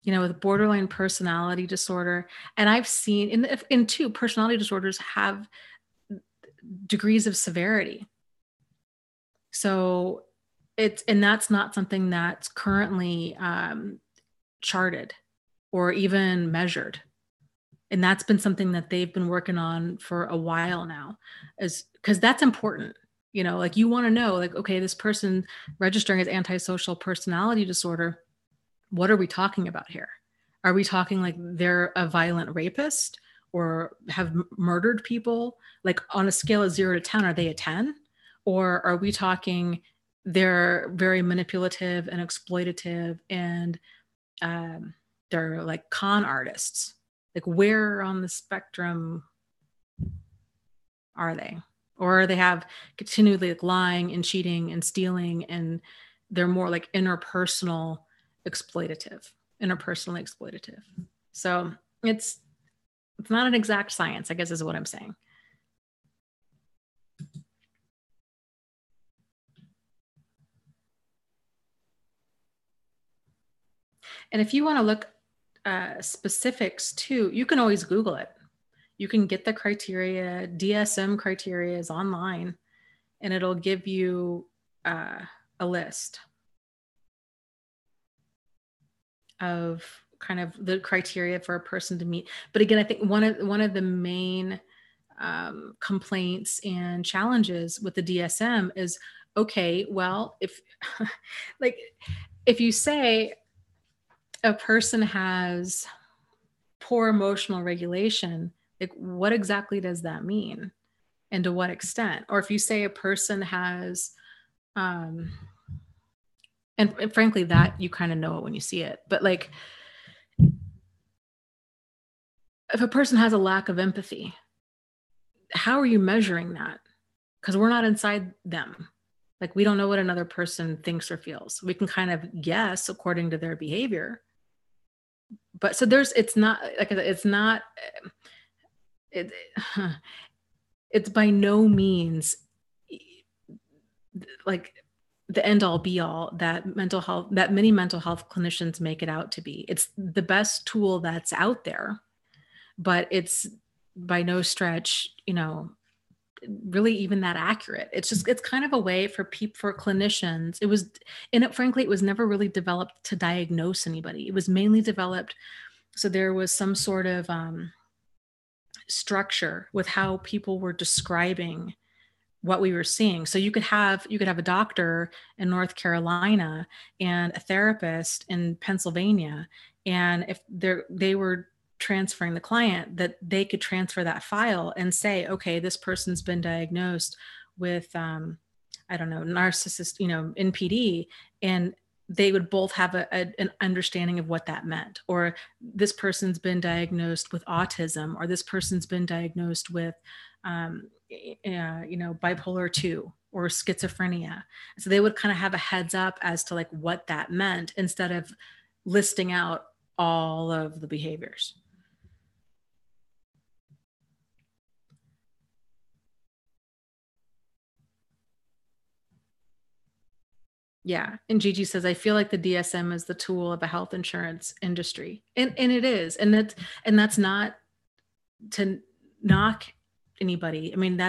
with borderline personality disorder, and I've seen in two, personality disorders have degrees of severity. So that's not something that's currently charted or even measured. And that's been something that they've been working on for a while now, because that's important. Like, you want to know, like, okay, this person registering as antisocial personality disorder, what are we talking about here? Are we talking like they're a violent rapist or have murdered people? Like, on a scale of 0 to 10, are they a 10? Or are we talking they're very manipulative and exploitative, and they're like con artists? Like, where on the spectrum are they? Or they have continually like lying and cheating and stealing, and they're more like interpersonally exploitative. So it's not an exact science, I guess, is what I'm saying. And if you want to look specifics too, you can always Google it. You can get the criteria. DSM criteria is online, and it'll give you a list of kind of the criteria for a person to meet. But again, I think one of the main complaints and challenges with the DSM is, okay, well, if like, if you say a person has poor emotional regulation, like, what exactly does that mean, and to what extent? Or if you say a person has and frankly, that you kind of know it when you see it, but like, if a person has a lack of empathy, how are you measuring that? Because we're not inside them. Like, we don't know what another person thinks or feels. We can kind of guess according to their behavior. But so it's by no means like the end all be all that many mental health clinicians make it out to be. It's the best tool that's out there, but it's by no stretch, really even that accurate. It's kind of a way for clinicians. Frankly, it was never really developed to diagnose anybody. It was mainly developed so there was some sort of structure with how people were describing what we were seeing. So you could have a doctor in North Carolina and a therapist in Pennsylvania, and if they were transferring the client, that they could transfer that file and say, okay, this person's been diagnosed with I don't know, narcissist, NPD, and they would both have an understanding of what that meant. Or this person's been diagnosed with autism, or this person's been diagnosed with bipolar 2 or schizophrenia. So they would kind of have a heads up as to like what that meant instead of listing out all of the behaviors. Yeah. And Gigi says, I feel like the DSM is the tool of a health insurance industry. And it is. And that's not to knock anybody. I mean,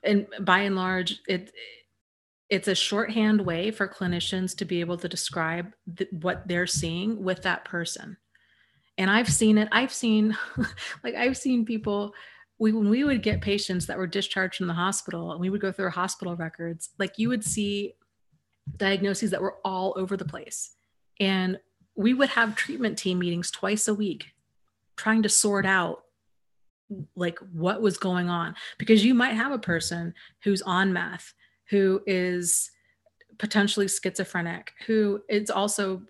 and by and large, it's a shorthand way for clinicians to be able to describe what they're seeing with that person. And I've seen it. I've seen, like, I've seen people, when we would get patients that were discharged from the hospital and we would go through our hospital records, like you would see diagnoses that were all over the place. And we would have treatment team meetings twice a week trying to sort out like what was going on, because you might have a person who's on meth, who is potentially schizophrenic, who is also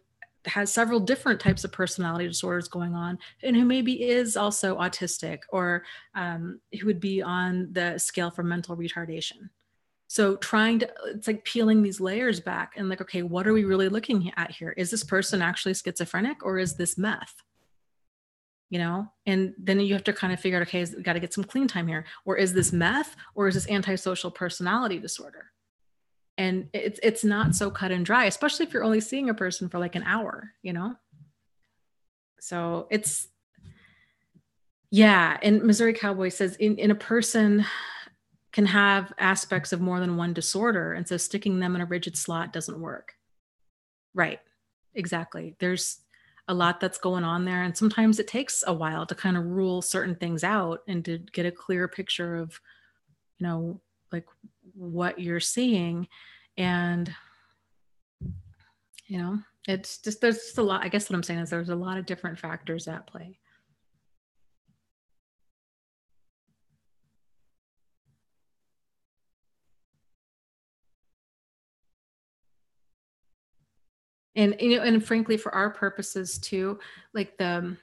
has several different types of personality disorders going on, and who maybe is also autistic, or who would be on the scale for mental retardation. So it's like peeling these layers back and like, okay, what are we really looking at here? Is this person actually schizophrenic, or is this meth? And then you have to kind of figure out, okay, got to get some clean time here. Or is this meth, or is this antisocial personality disorder? And it's not so cut and dry, especially if you're only seeing a person for like an hour, So yeah. And Missouri Cowboy says in a person can have aspects of more than one disorder. And so sticking them in a rigid slot doesn't work. Right. Exactly. There's a lot that's going on there. And sometimes it takes a while to kind of rule certain things out and to get a clear picture of, like what you're seeing. And, it's just, there's just a lot. I guess what I'm saying is there's a lot of different factors at play. And, and frankly, for our purposes too, like the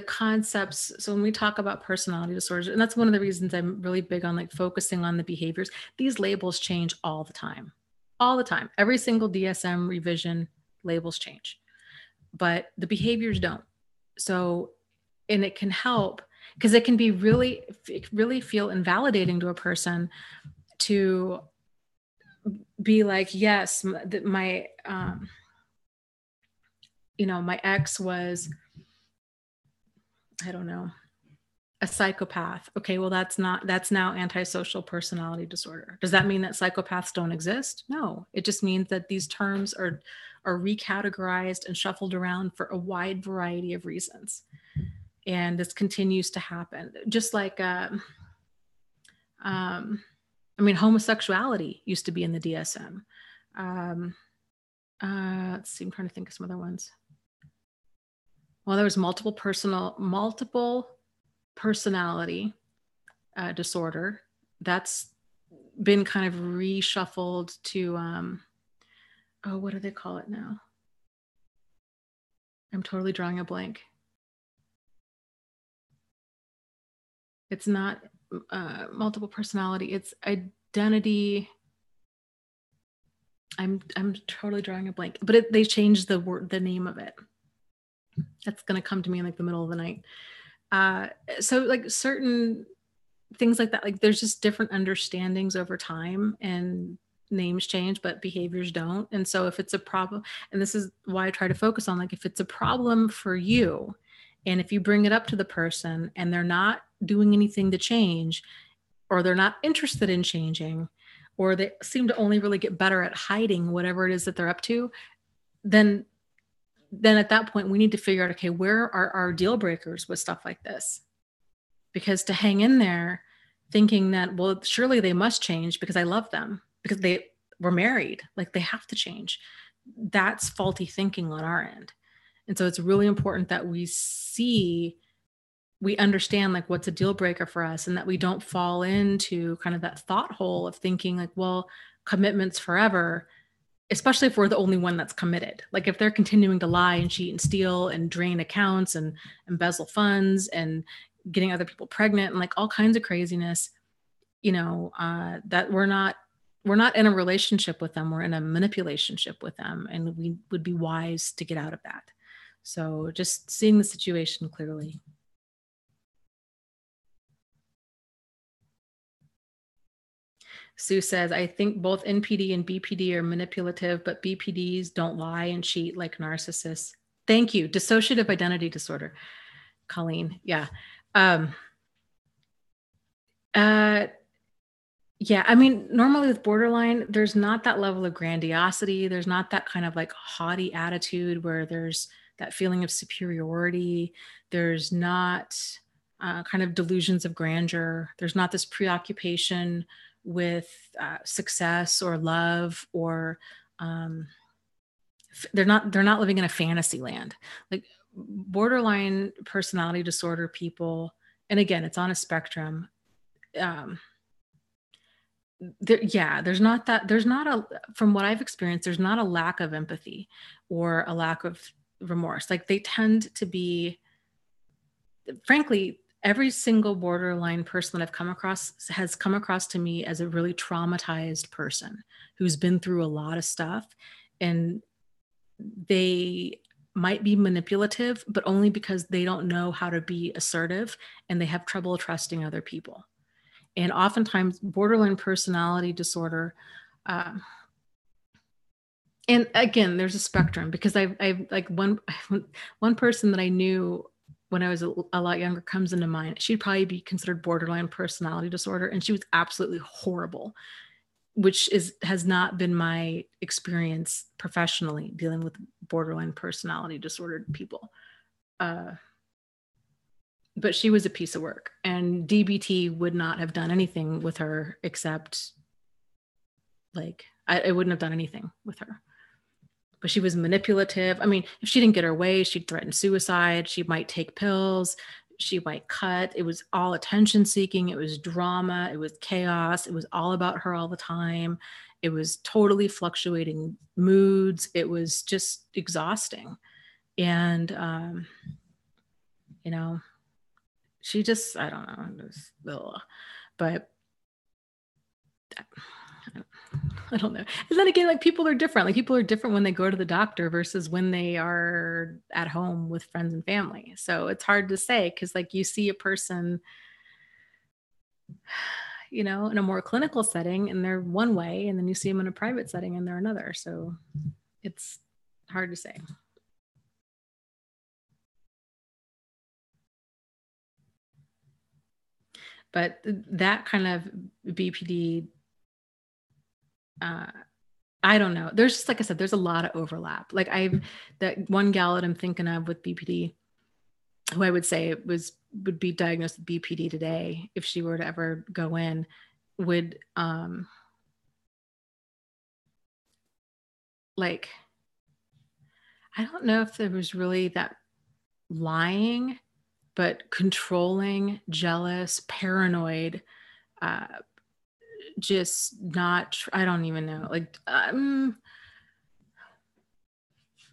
concepts. So when we talk about personality disorders, and that's one of the reasons I'm really big on like focusing on the behaviors, these labels change all the time. Every single DSM revision, labels change, but the behaviors don't. So, and it can help because it can be really feel invalidating to a person to be like, yes, my my ex was, I don't know, a psychopath. Okay, well, that's now antisocial personality disorder. Does that mean that psychopaths don't exist? No, it just means that these terms are recategorized and shuffled around for a wide variety of reasons. And this continues to happen. Just like, homosexuality used to be in the DSM. Let's see, I'm trying to think of some other ones. Well, there was multiple personality disorder. That's been kind of reshuffled to, what do they call it now? I'm totally drawing a blank. It's not multiple personality. It's identity. I'm totally drawing a blank, but they changed the name of it. That's going to come to me in like the middle of the night. So like certain things like that, like there's just different understandings over time, and names change, but behaviors don't. And so if it's a problem, and this is why I try to focus on, like, if it's a problem for you, and if you bring it up to the person and they're not doing anything to change, or they're not interested in changing, or they seem to only really get better at hiding whatever it is that they're up to, then then at that point we need to figure out, okay, where are our deal breakers with stuff like this? Because to hang in there thinking that, well, surely they must change because I love them, because they were married, like they have to change. That's faulty thinking on our end. And so it's really important that we understand like what's a deal breaker for us, and that we don't fall into kind of that thought hole of thinking like, well, commitment's forever, especially if we're the only one that's committed. Like if they're continuing to lie and cheat and steal and drain accounts and embezzle funds and getting other people pregnant and like all kinds of craziness, that we're not in a relationship with them. We're in a manipulationship with them, and we would be wise to get out of that. So just seeing the situation clearly. Sue says, I think both NPD and BPD are manipulative, but BPDs don't lie and cheat like narcissists. Thank you. Dissociative identity disorder. Colleen. Yeah. Um, uh, yeah. I mean, normally with borderline, there's not that level of grandiosity. There's not that kind of like haughty attitude where there's that feeling of superiority. There's not kind of delusions of grandeur. There's not this preoccupation with success or love, or they're not living in a fantasy land. Like borderline personality disorder people, and again, it's on a spectrum. From what I've experienced, there's not a lack of empathy or a lack of remorse. Like they tend to be, frankly, every single borderline person that I've come across has come across to me as a really traumatized person who's been through a lot of stuff, and they might be manipulative, but only because they don't know how to be assertive and they have trouble trusting other people. And oftentimes borderline personality disorder, and again, there's a spectrum, because I've like one person that I knew when I was a lot younger comes into mind. She'd probably be considered borderline personality disorder, and she was absolutely horrible, which has not been my experience professionally dealing with borderline personality disordered people. But she was a piece of work, and DBT would not have done anything with her except like, I wouldn't have done anything with her. But she was manipulative. I mean, if she didn't get her way, she'd threaten suicide. She might take pills. She might cut. It was all attention seeking. It was drama. It was chaos. It was all about her all the time. It was totally fluctuating moods. It was just exhausting. And, she just, I don't know, just, but I don't know. And then again, like people are different. Like people are different when they go to the doctor versus when they are at home with friends and family. So it's hard to say, because like you see a person, in a more clinical setting and they're one way, and then you see them in a private setting and they're another. So it's hard to say. But that kind of BPD, I don't know. There's just, like I said, there's a lot of overlap. Like that one gal that I'm thinking of with BPD, who I would say would be diagnosed with BPD today, if she were to ever go in, would like, I don't know if there was really that lying, but controlling, jealous, paranoid, just not, I don't even know. Like, I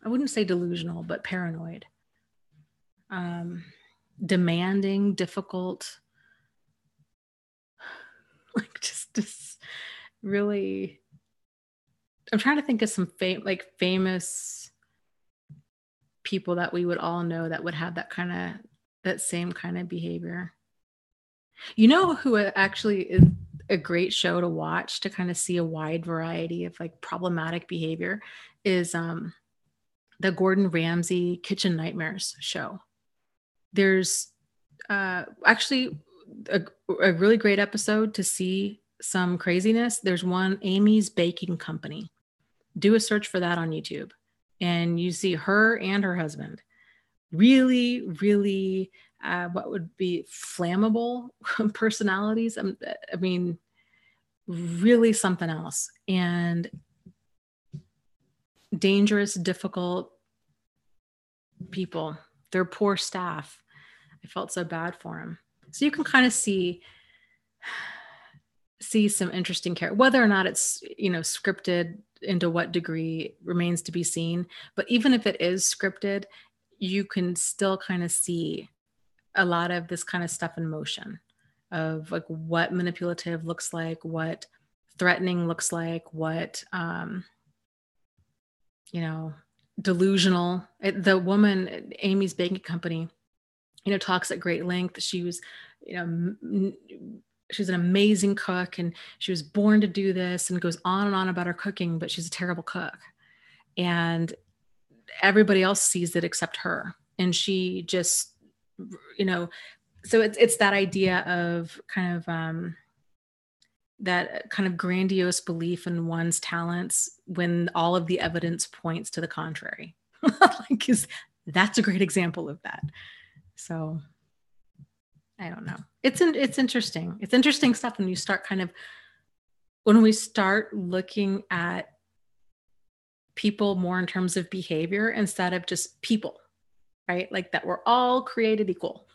wouldn't say delusional, but paranoid. Demanding, difficult, like just really, I'm trying to think of some famous people that we would all know that would have that same kind of behavior. Who actually is a great show to watch to kind of see a wide variety of like problematic behavior is the Gordon Ramsay Kitchen Nightmares show. There's actually a really great episode to see some craziness. There's one, Amy's Baking Company. Do a search for that on YouTube. and you see her and her husband really, really, what would be flammable personalities. I mean, really something else, and dangerous, difficult people. They're poor staff. I felt so bad for him. So you can kind of see some interesting character, whether or not it's, scripted, into what degree remains to be seen. But even if it is scripted, you can still kind of see a lot of this kind of stuff in motion, of like what manipulative looks like, what threatening looks like, what, delusional. The woman, Amy's baking company, talks at great length. She was, she's an amazing cook, and she was born to do this, and goes on and on about her cooking, but she's a terrible cook. And everybody else sees it except her. And she just, so it's that idea of kind of, that kind of grandiose belief in one's talents when all of the evidence points to the contrary. That's a great example of that. So I don't know. It's interesting. It's interesting stuff when you start when we start looking at people more in terms of behavior instead of just people, right? Like that we're all created equal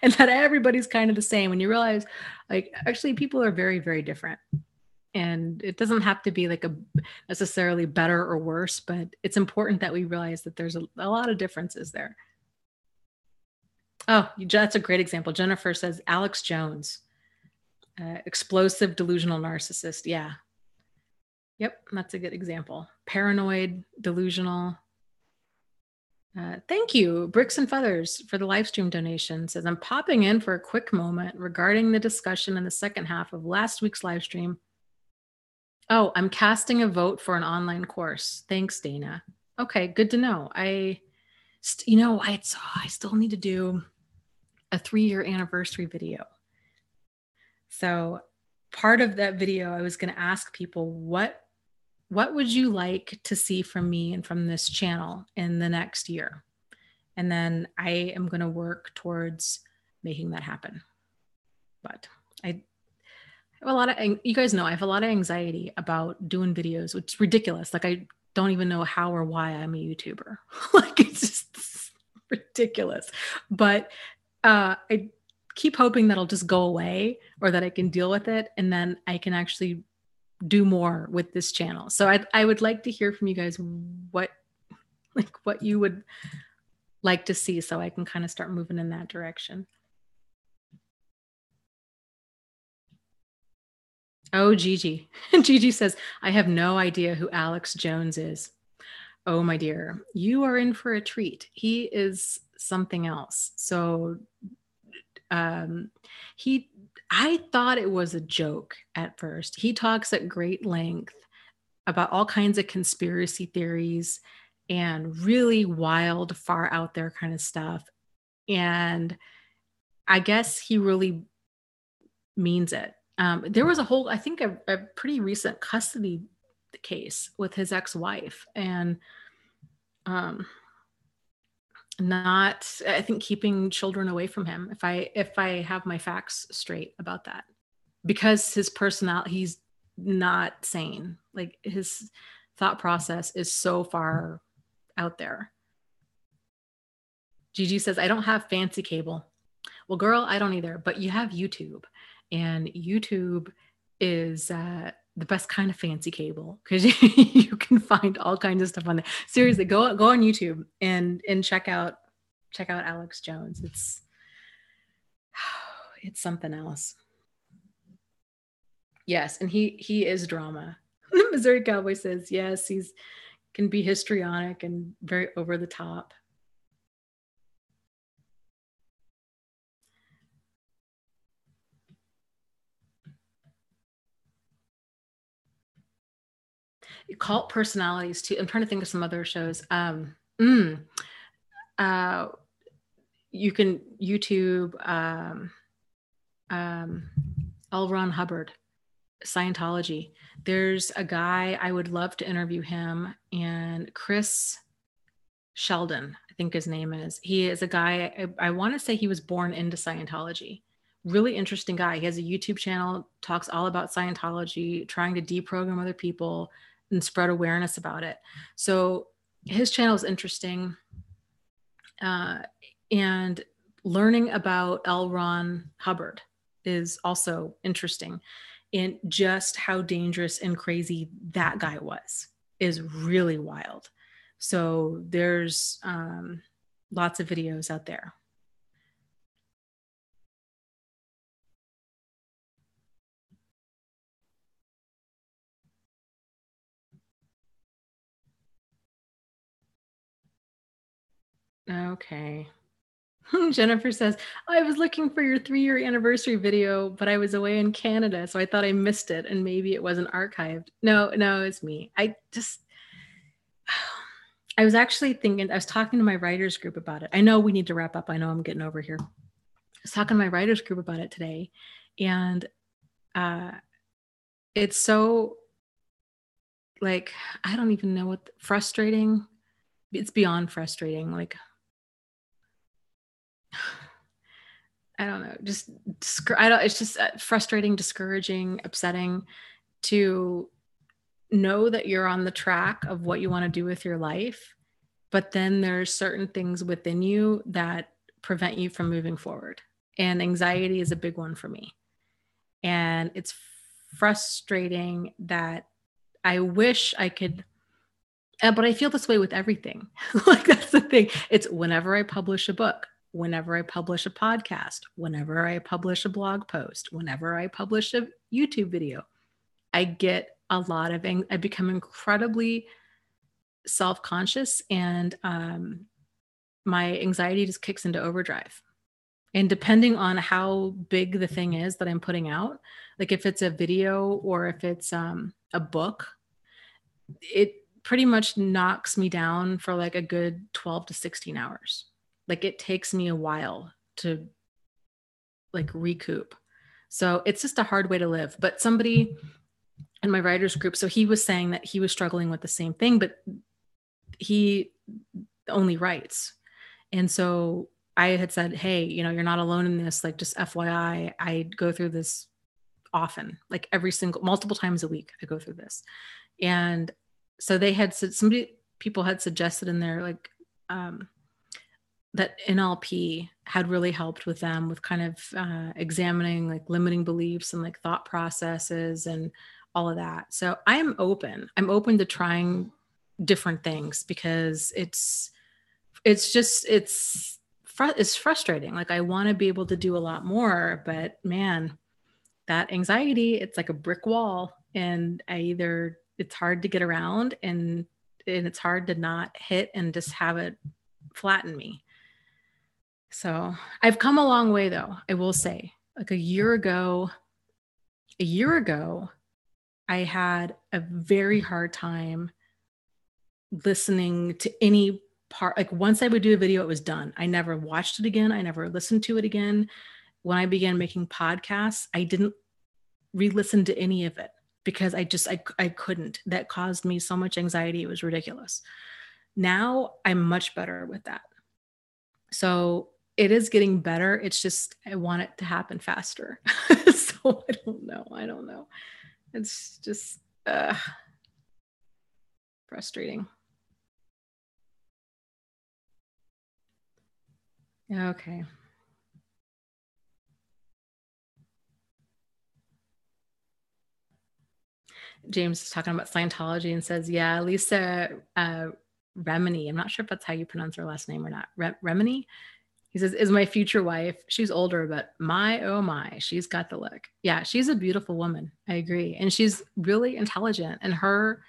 and that everybody's kind of the same. When you realize, like, actually people are very, very different. And it doesn't have to be like a necessarily better or worse, but it's important that we realize that there's a lot of differences there. Oh, that's a great example. Jennifer says Alex Jones, explosive, delusional narcissist. Yeah. Yep, that's a good example. Paranoid, delusional. Thank you, Bricks and Feathers, for the live stream donation. Says, I'm popping in for a quick moment regarding the discussion in the second half of last week's live stream. Oh, I'm casting a vote for an online course. Thanks, Dana. Okay, good to know. I still need to do a 3-year anniversary video. So part of that video, I was going to ask people, what would you like to see from me and from this channel in the next year? And then I am going to work towards making that happen. But I have you guys know, I have a lot of anxiety about doing videos, which is ridiculous. Like, I don't even know how or why I'm a YouTuber. Like, it's just ridiculous. But I keep hoping that'll just go away, or that I can deal with it, and then I can actually do more with this channel. So I would like to hear from you guys what you would like to see, so I can kind of start moving in that direction. Oh, Gigi. Gigi says, I have no idea who Alex Jones is. Oh, my dear, you are in for a treat. He is something else. So I thought it was a joke at first. He talks at great length about all kinds of conspiracy theories and really wild, far out there kind of stuff. And I guess he really means it. There was I think a pretty recent custody case with his ex-wife, and I think keeping children away from him, if I have my facts straight about that, because his personality, he's not sane. Like, his thought process is so far out there. Gigi says, I don't have fancy cable. Well, girl, I don't either, but you have YouTube, and YouTube is the best kind of fancy cable, because you can find all kinds of stuff on there. Seriously, go on YouTube and check out Alex Jones. It's something else. Yes, and he is drama. Missouri Cowboy says, yes, he's can be histrionic and very over the top. Cult personalities too. I'm trying to think of some other shows. You can YouTube L. Ron Hubbard. Scientology. There's a guy, I would love to interview him, and Chris Sheldon, I think his name is. He is a guy, I want to say he was born into Scientology. Really interesting guy. He has a YouTube channel, talks all about Scientology, trying to deprogram other people and spread awareness about it. So his channel is interesting. And learning about L. Ron Hubbard is also interesting. And just how dangerous and crazy that guy was is really wild. So there's lots of videos out there. Okay. Jennifer says, I was looking for your 3-year anniversary video, but I was away in Canada, so I thought I missed it and maybe it wasn't archived. No, it's me. I was actually thinking, I was talking to my writers group about it. I know we need to wrap up. I know I'm getting over here. I was talking to my writers group about it today, and it's so, like, I don't even know what, frustrating. It's beyond frustrating. Like, I don't know, it's just frustrating, discouraging, upsetting to know that you're on the track of what you want to do with your life, but then there's certain things within you that prevent you from moving forward. And anxiety is a big one for me. And it's frustrating that I wish I could, but I feel this way with everything. Like, that's the thing. It's whenever I publish a book, whenever I publish a podcast, whenever I publish a blog post, whenever I publish a YouTube video, I get a lot of, I become incredibly self-conscious, and my anxiety just kicks into overdrive. And depending on how big the thing is that I'm putting out, like if it's a video or if it's a book, it pretty much knocks me down for like a good 12 to 16 hours. Like, it takes me a while to like recoup. So it's just a hard way to live. But somebody in my writers group, so he was saying that he was struggling with the same thing, but he only writes. And so I had said, hey, you're not alone in this. Like, just FYI, I go through this often, like multiple times a week, I go through this. And so they had said, people had suggested in there, like, that NLP had really helped with them with kind of examining like limiting beliefs and like thought processes and all of that. So I'm open to trying different things, because it's frustrating. Like, I want to be able to do a lot more, but man, that anxiety, it's like a brick wall, and it's hard to get around, and it's hard to not hit and just have it flatten me. So I've come a long way, though, I will say. Like a year ago, I had a very hard time listening to any part. Like, once I would do a video, it was done. I never watched it again. I never listened to it again. When I began making podcasts, I didn't re-listen to any of it, because I couldn't. That caused me so much anxiety. It was ridiculous. Now I'm much better with that. So it is getting better. It's just, I want it to happen faster. So I don't know. It's just frustrating. Okay. James is talking about Scientology and says, yeah, Lisa Remini, I'm not sure if that's how you pronounce her last name or not. Remini? He says, is my future wife. She's older, but my, oh my, she's got the look. Yeah, she's a beautiful woman. I agree. And she's really intelligent, and her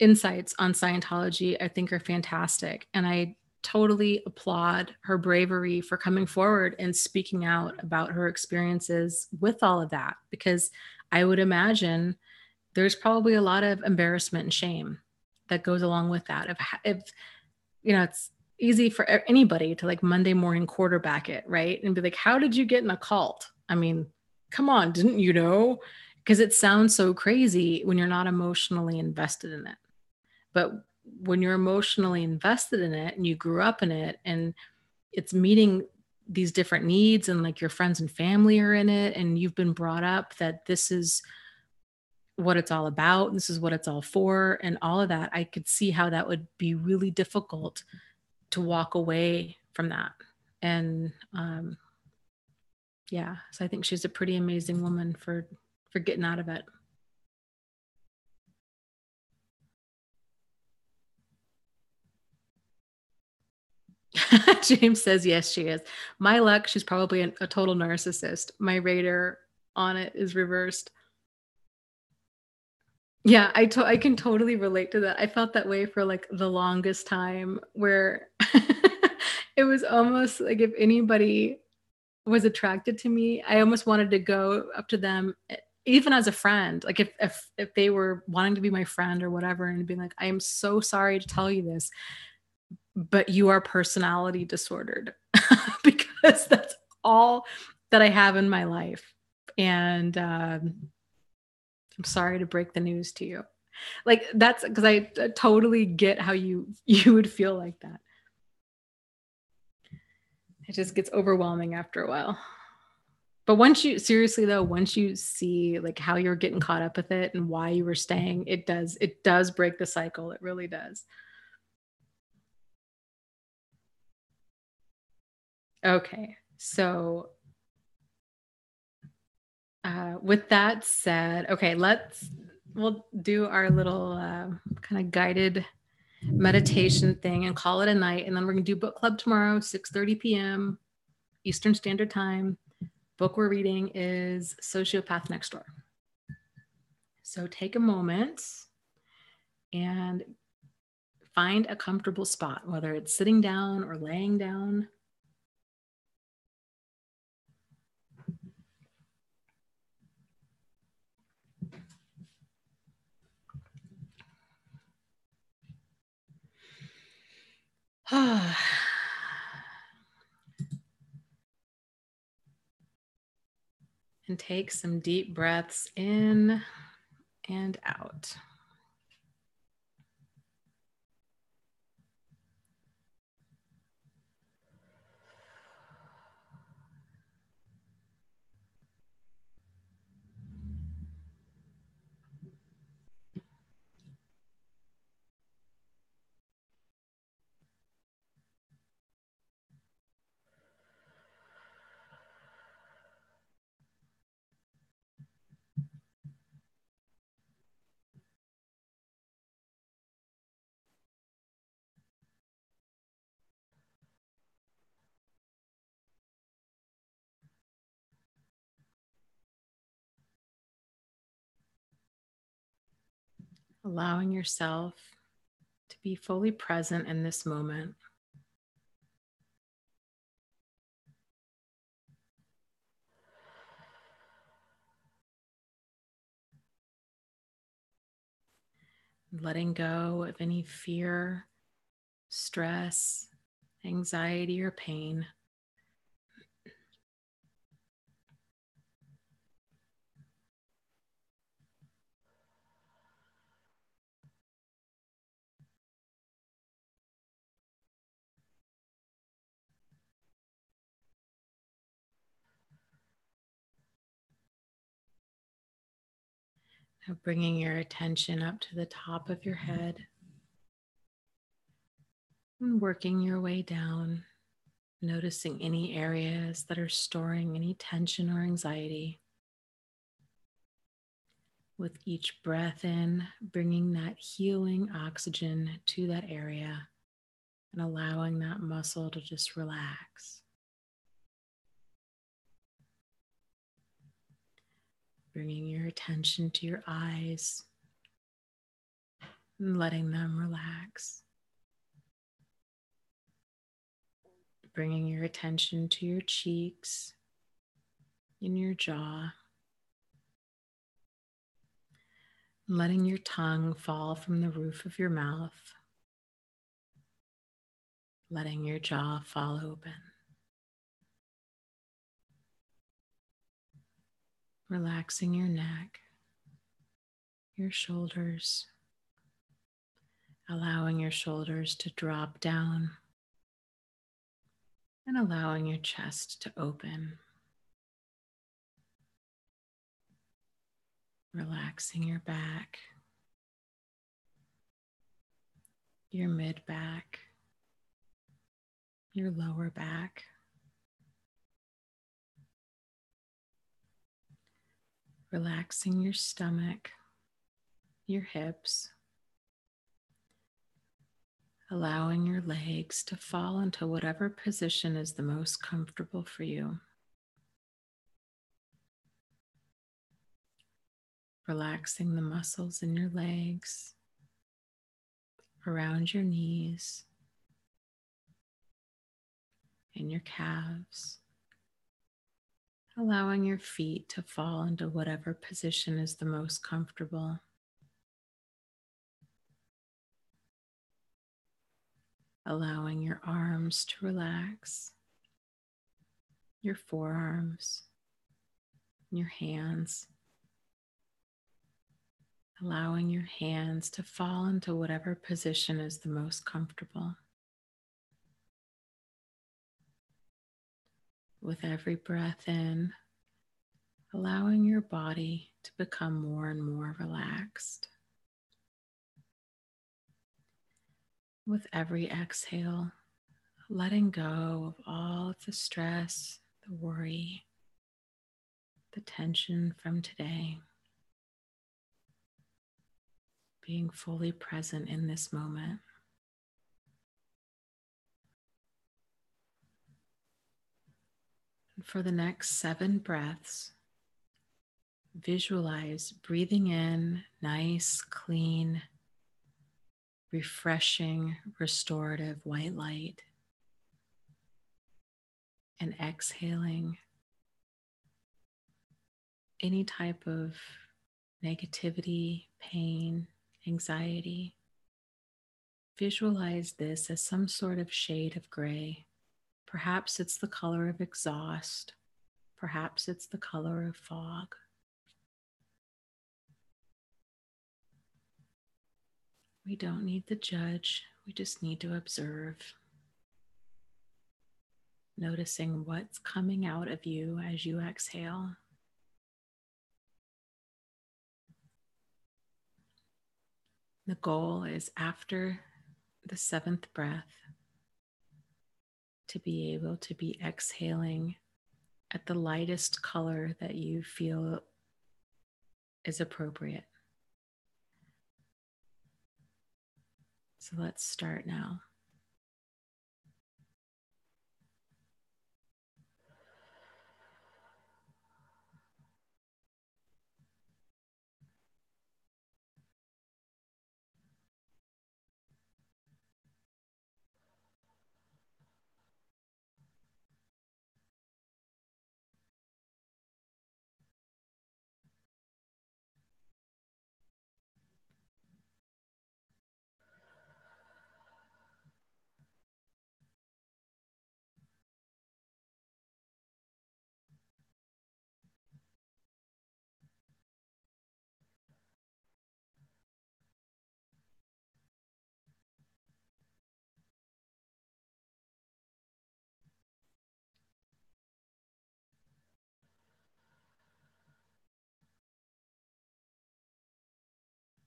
insights on Scientology, I think, are fantastic. And I totally applaud her bravery for coming forward and speaking out about her experiences with all of that, because I would imagine there's probably a lot of embarrassment and shame that goes along with that. If it's easy for anybody to like Monday morning quarterback it, right? And be like, how did you get in a cult? I mean, come on, didn't you know? Because it sounds so crazy when you're not emotionally invested in it. But when you're emotionally invested in it and you grew up in it and it's meeting these different needs and like your friends and family are in it and you've been brought up that this is what it's all about, this is what it's all for and all of that, I could see how that would be really difficult to walk away from that. And yeah, so I think she's a pretty amazing woman for getting out of it. James says yes, she is. My luck, she's probably a total narcissist. My radar on it is reversed. Yeah, I can totally relate to that. I felt that way for like the longest time where it was almost like if anybody was attracted to me, I almost wanted to go up to them even as a friend. Like if they were wanting to be my friend or whatever and be like, "I am so sorry to tell you this, but you are personality disordered." Because that's all that I have in my life. And I'm sorry to break the news to you. Like that's because I totally get how you would feel like that. It just gets overwhelming after a while. But once you seriously though, once you see like how you're getting caught up with it and why you were staying, it does break the cycle. It really does. Okay. So with that said, okay, we'll do our little kind of guided meditation thing and call it a night. And then we're gonna do book club tomorrow, 6:30 p.m. Eastern Standard Time. Book we're reading is Sociopath Next Door. So take a moment and find a comfortable spot, whether it's sitting down or laying down. And take some deep breaths in and out. Allowing yourself to be fully present in this moment. Letting go of any fear, stress, anxiety, or pain. Now bringing your attention up to the top of your head and working your way down, noticing any areas that are storing any tension or anxiety. With each breath in, bringing that healing oxygen to that area and allowing that muscle to just relax. Bringing your attention to your eyes and letting them relax. Bringing your attention to your cheeks and your jaw. Letting your tongue fall from the roof of your mouth. Letting your jaw fall open. Relaxing your neck. your shoulders, allowing your shoulders to drop down and allowing your chest to open, relaxing your back, your mid back, your lower back, relaxing your stomach, your hips, allowing your legs to fall into whatever position is the most comfortable for you. Relaxing the muscles in your legs, around your knees, in your calves, allowing your feet to fall into whatever position is the most comfortable. Allowing your arms to relax, your forearms, your hands, allowing your hands to fall into whatever position is the most comfortable. With every breath in, allowing your body to become more and more relaxed. With every exhale, letting go of all of the stress, the worry, the tension from today. Being fully present in this moment. And for the next 7 breaths, visualize breathing in nice, clean, refreshing, restorative white light, and exhaling any type of negativity, pain, anxiety. Visualize this as some sort of shade of gray. Perhaps it's the color of exhaust. Perhaps it's the color of fog. We don't need to judge, we just need to observe. Noticing what's coming out of you as you exhale. The goal is after the 7th breath to be able to be exhaling at the lightest color that you feel is appropriate. So let's start now.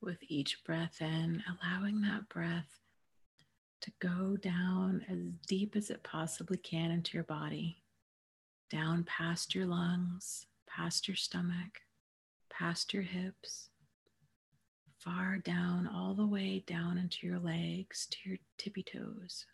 With each breath in, allowing that breath to go down as deep as it possibly can into your body, down past your lungs, past your stomach, past your hips, far down, all the way down into your legs, to your tippy toes.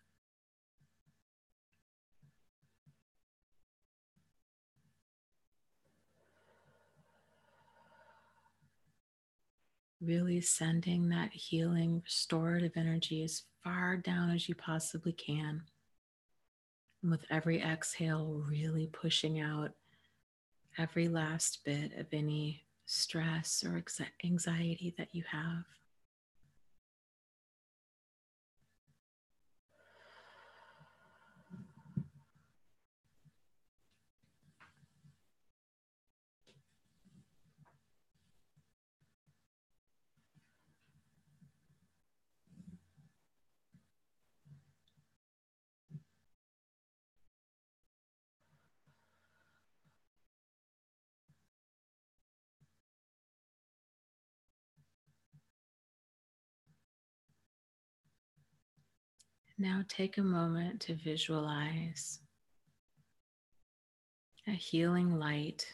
Really sending that healing, restorative energy as far down as you possibly can. And with every exhale, really pushing out every last bit of any stress or anxiety that you have. Now take a moment to visualize a healing light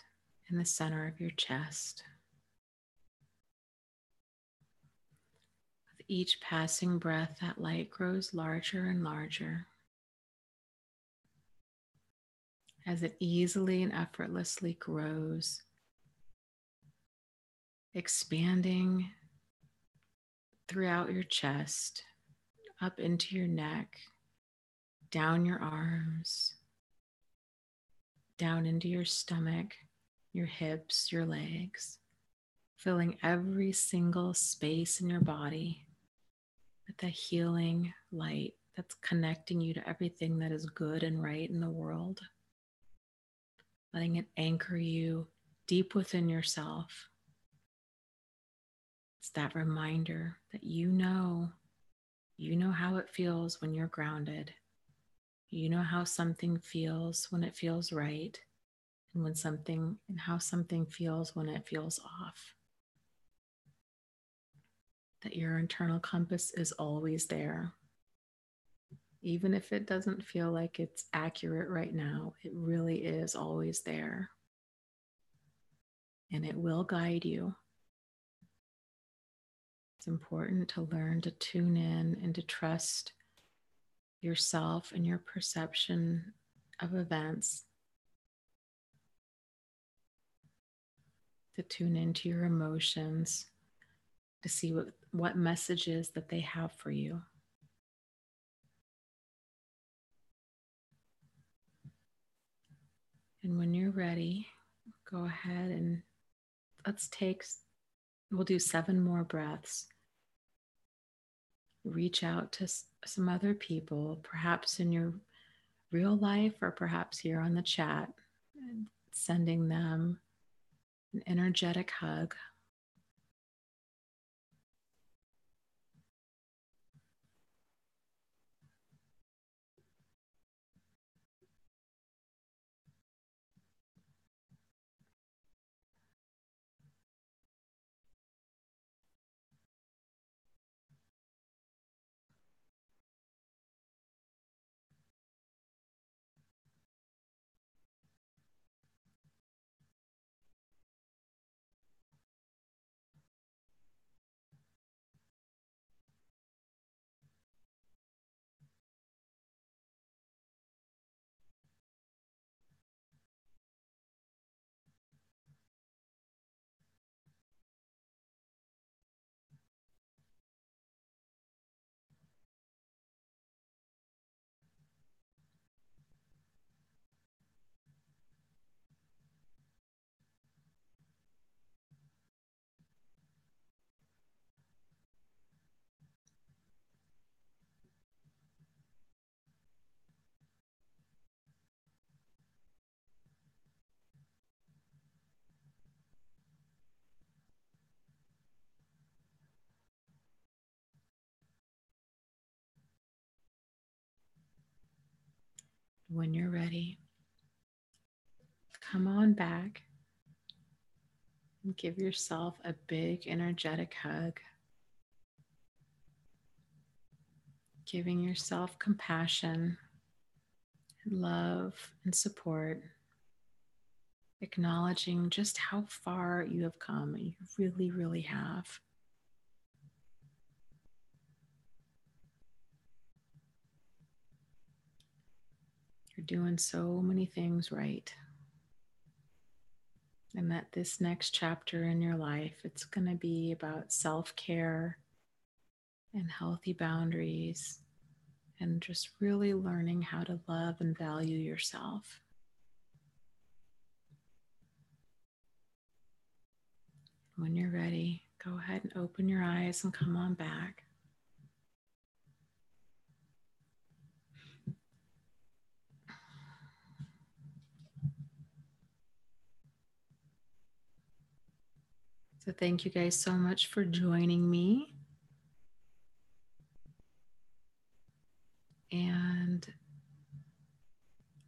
in the center of your chest. With each passing breath, that light grows larger and larger as it easily and effortlessly grows, expanding throughout your chest, up into your neck, down your arms, down into your stomach, your hips, your legs, filling every single space in your body with the healing light that's connecting you to everything that is good and right in the world, letting it anchor you deep within yourself. It's that reminder that you know how it feels when you're grounded. You know how something feels when it feels right, and how something feels when it feels off. That your internal compass is always there. Even if it doesn't feel like it's accurate right now, it really is always there. And it will guide you. It's important to learn to tune in and to trust yourself and your perception of events, to tune into your emotions, to see what messages that they have for you. And when you're ready, go ahead and we'll do 7 more breaths. Reach out to some other people, perhaps in your real life or perhaps here on the chat, and sending them an energetic hug. When you're ready, come on back and give yourself a big energetic hug, giving yourself compassion, love, and support, acknowledging just how far you have come. You really, really have. You're doing so many things right. And that this next chapter in your life, it's going to be about self-care and healthy boundaries and just really learning how to love and value yourself. When you're ready, go ahead and open your eyes and come on back. So thank you guys so much for joining me. And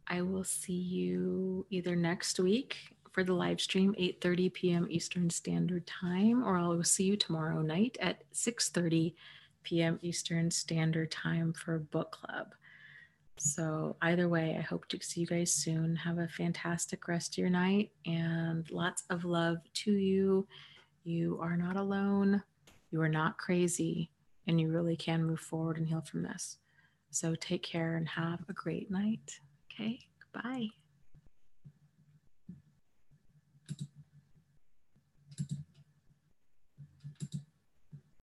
I will see you either next week for the live stream, 8:30 p.m. Eastern Standard Time, or I will see you tomorrow night at 6:30 p.m. Eastern Standard Time for book club. So either way, I hope to see you guys soon. Have a fantastic rest of your night and lots of love to you. You are not alone. You are not crazy, and you really can move forward and heal from this. So take care and have a great night. Okay, goodbye.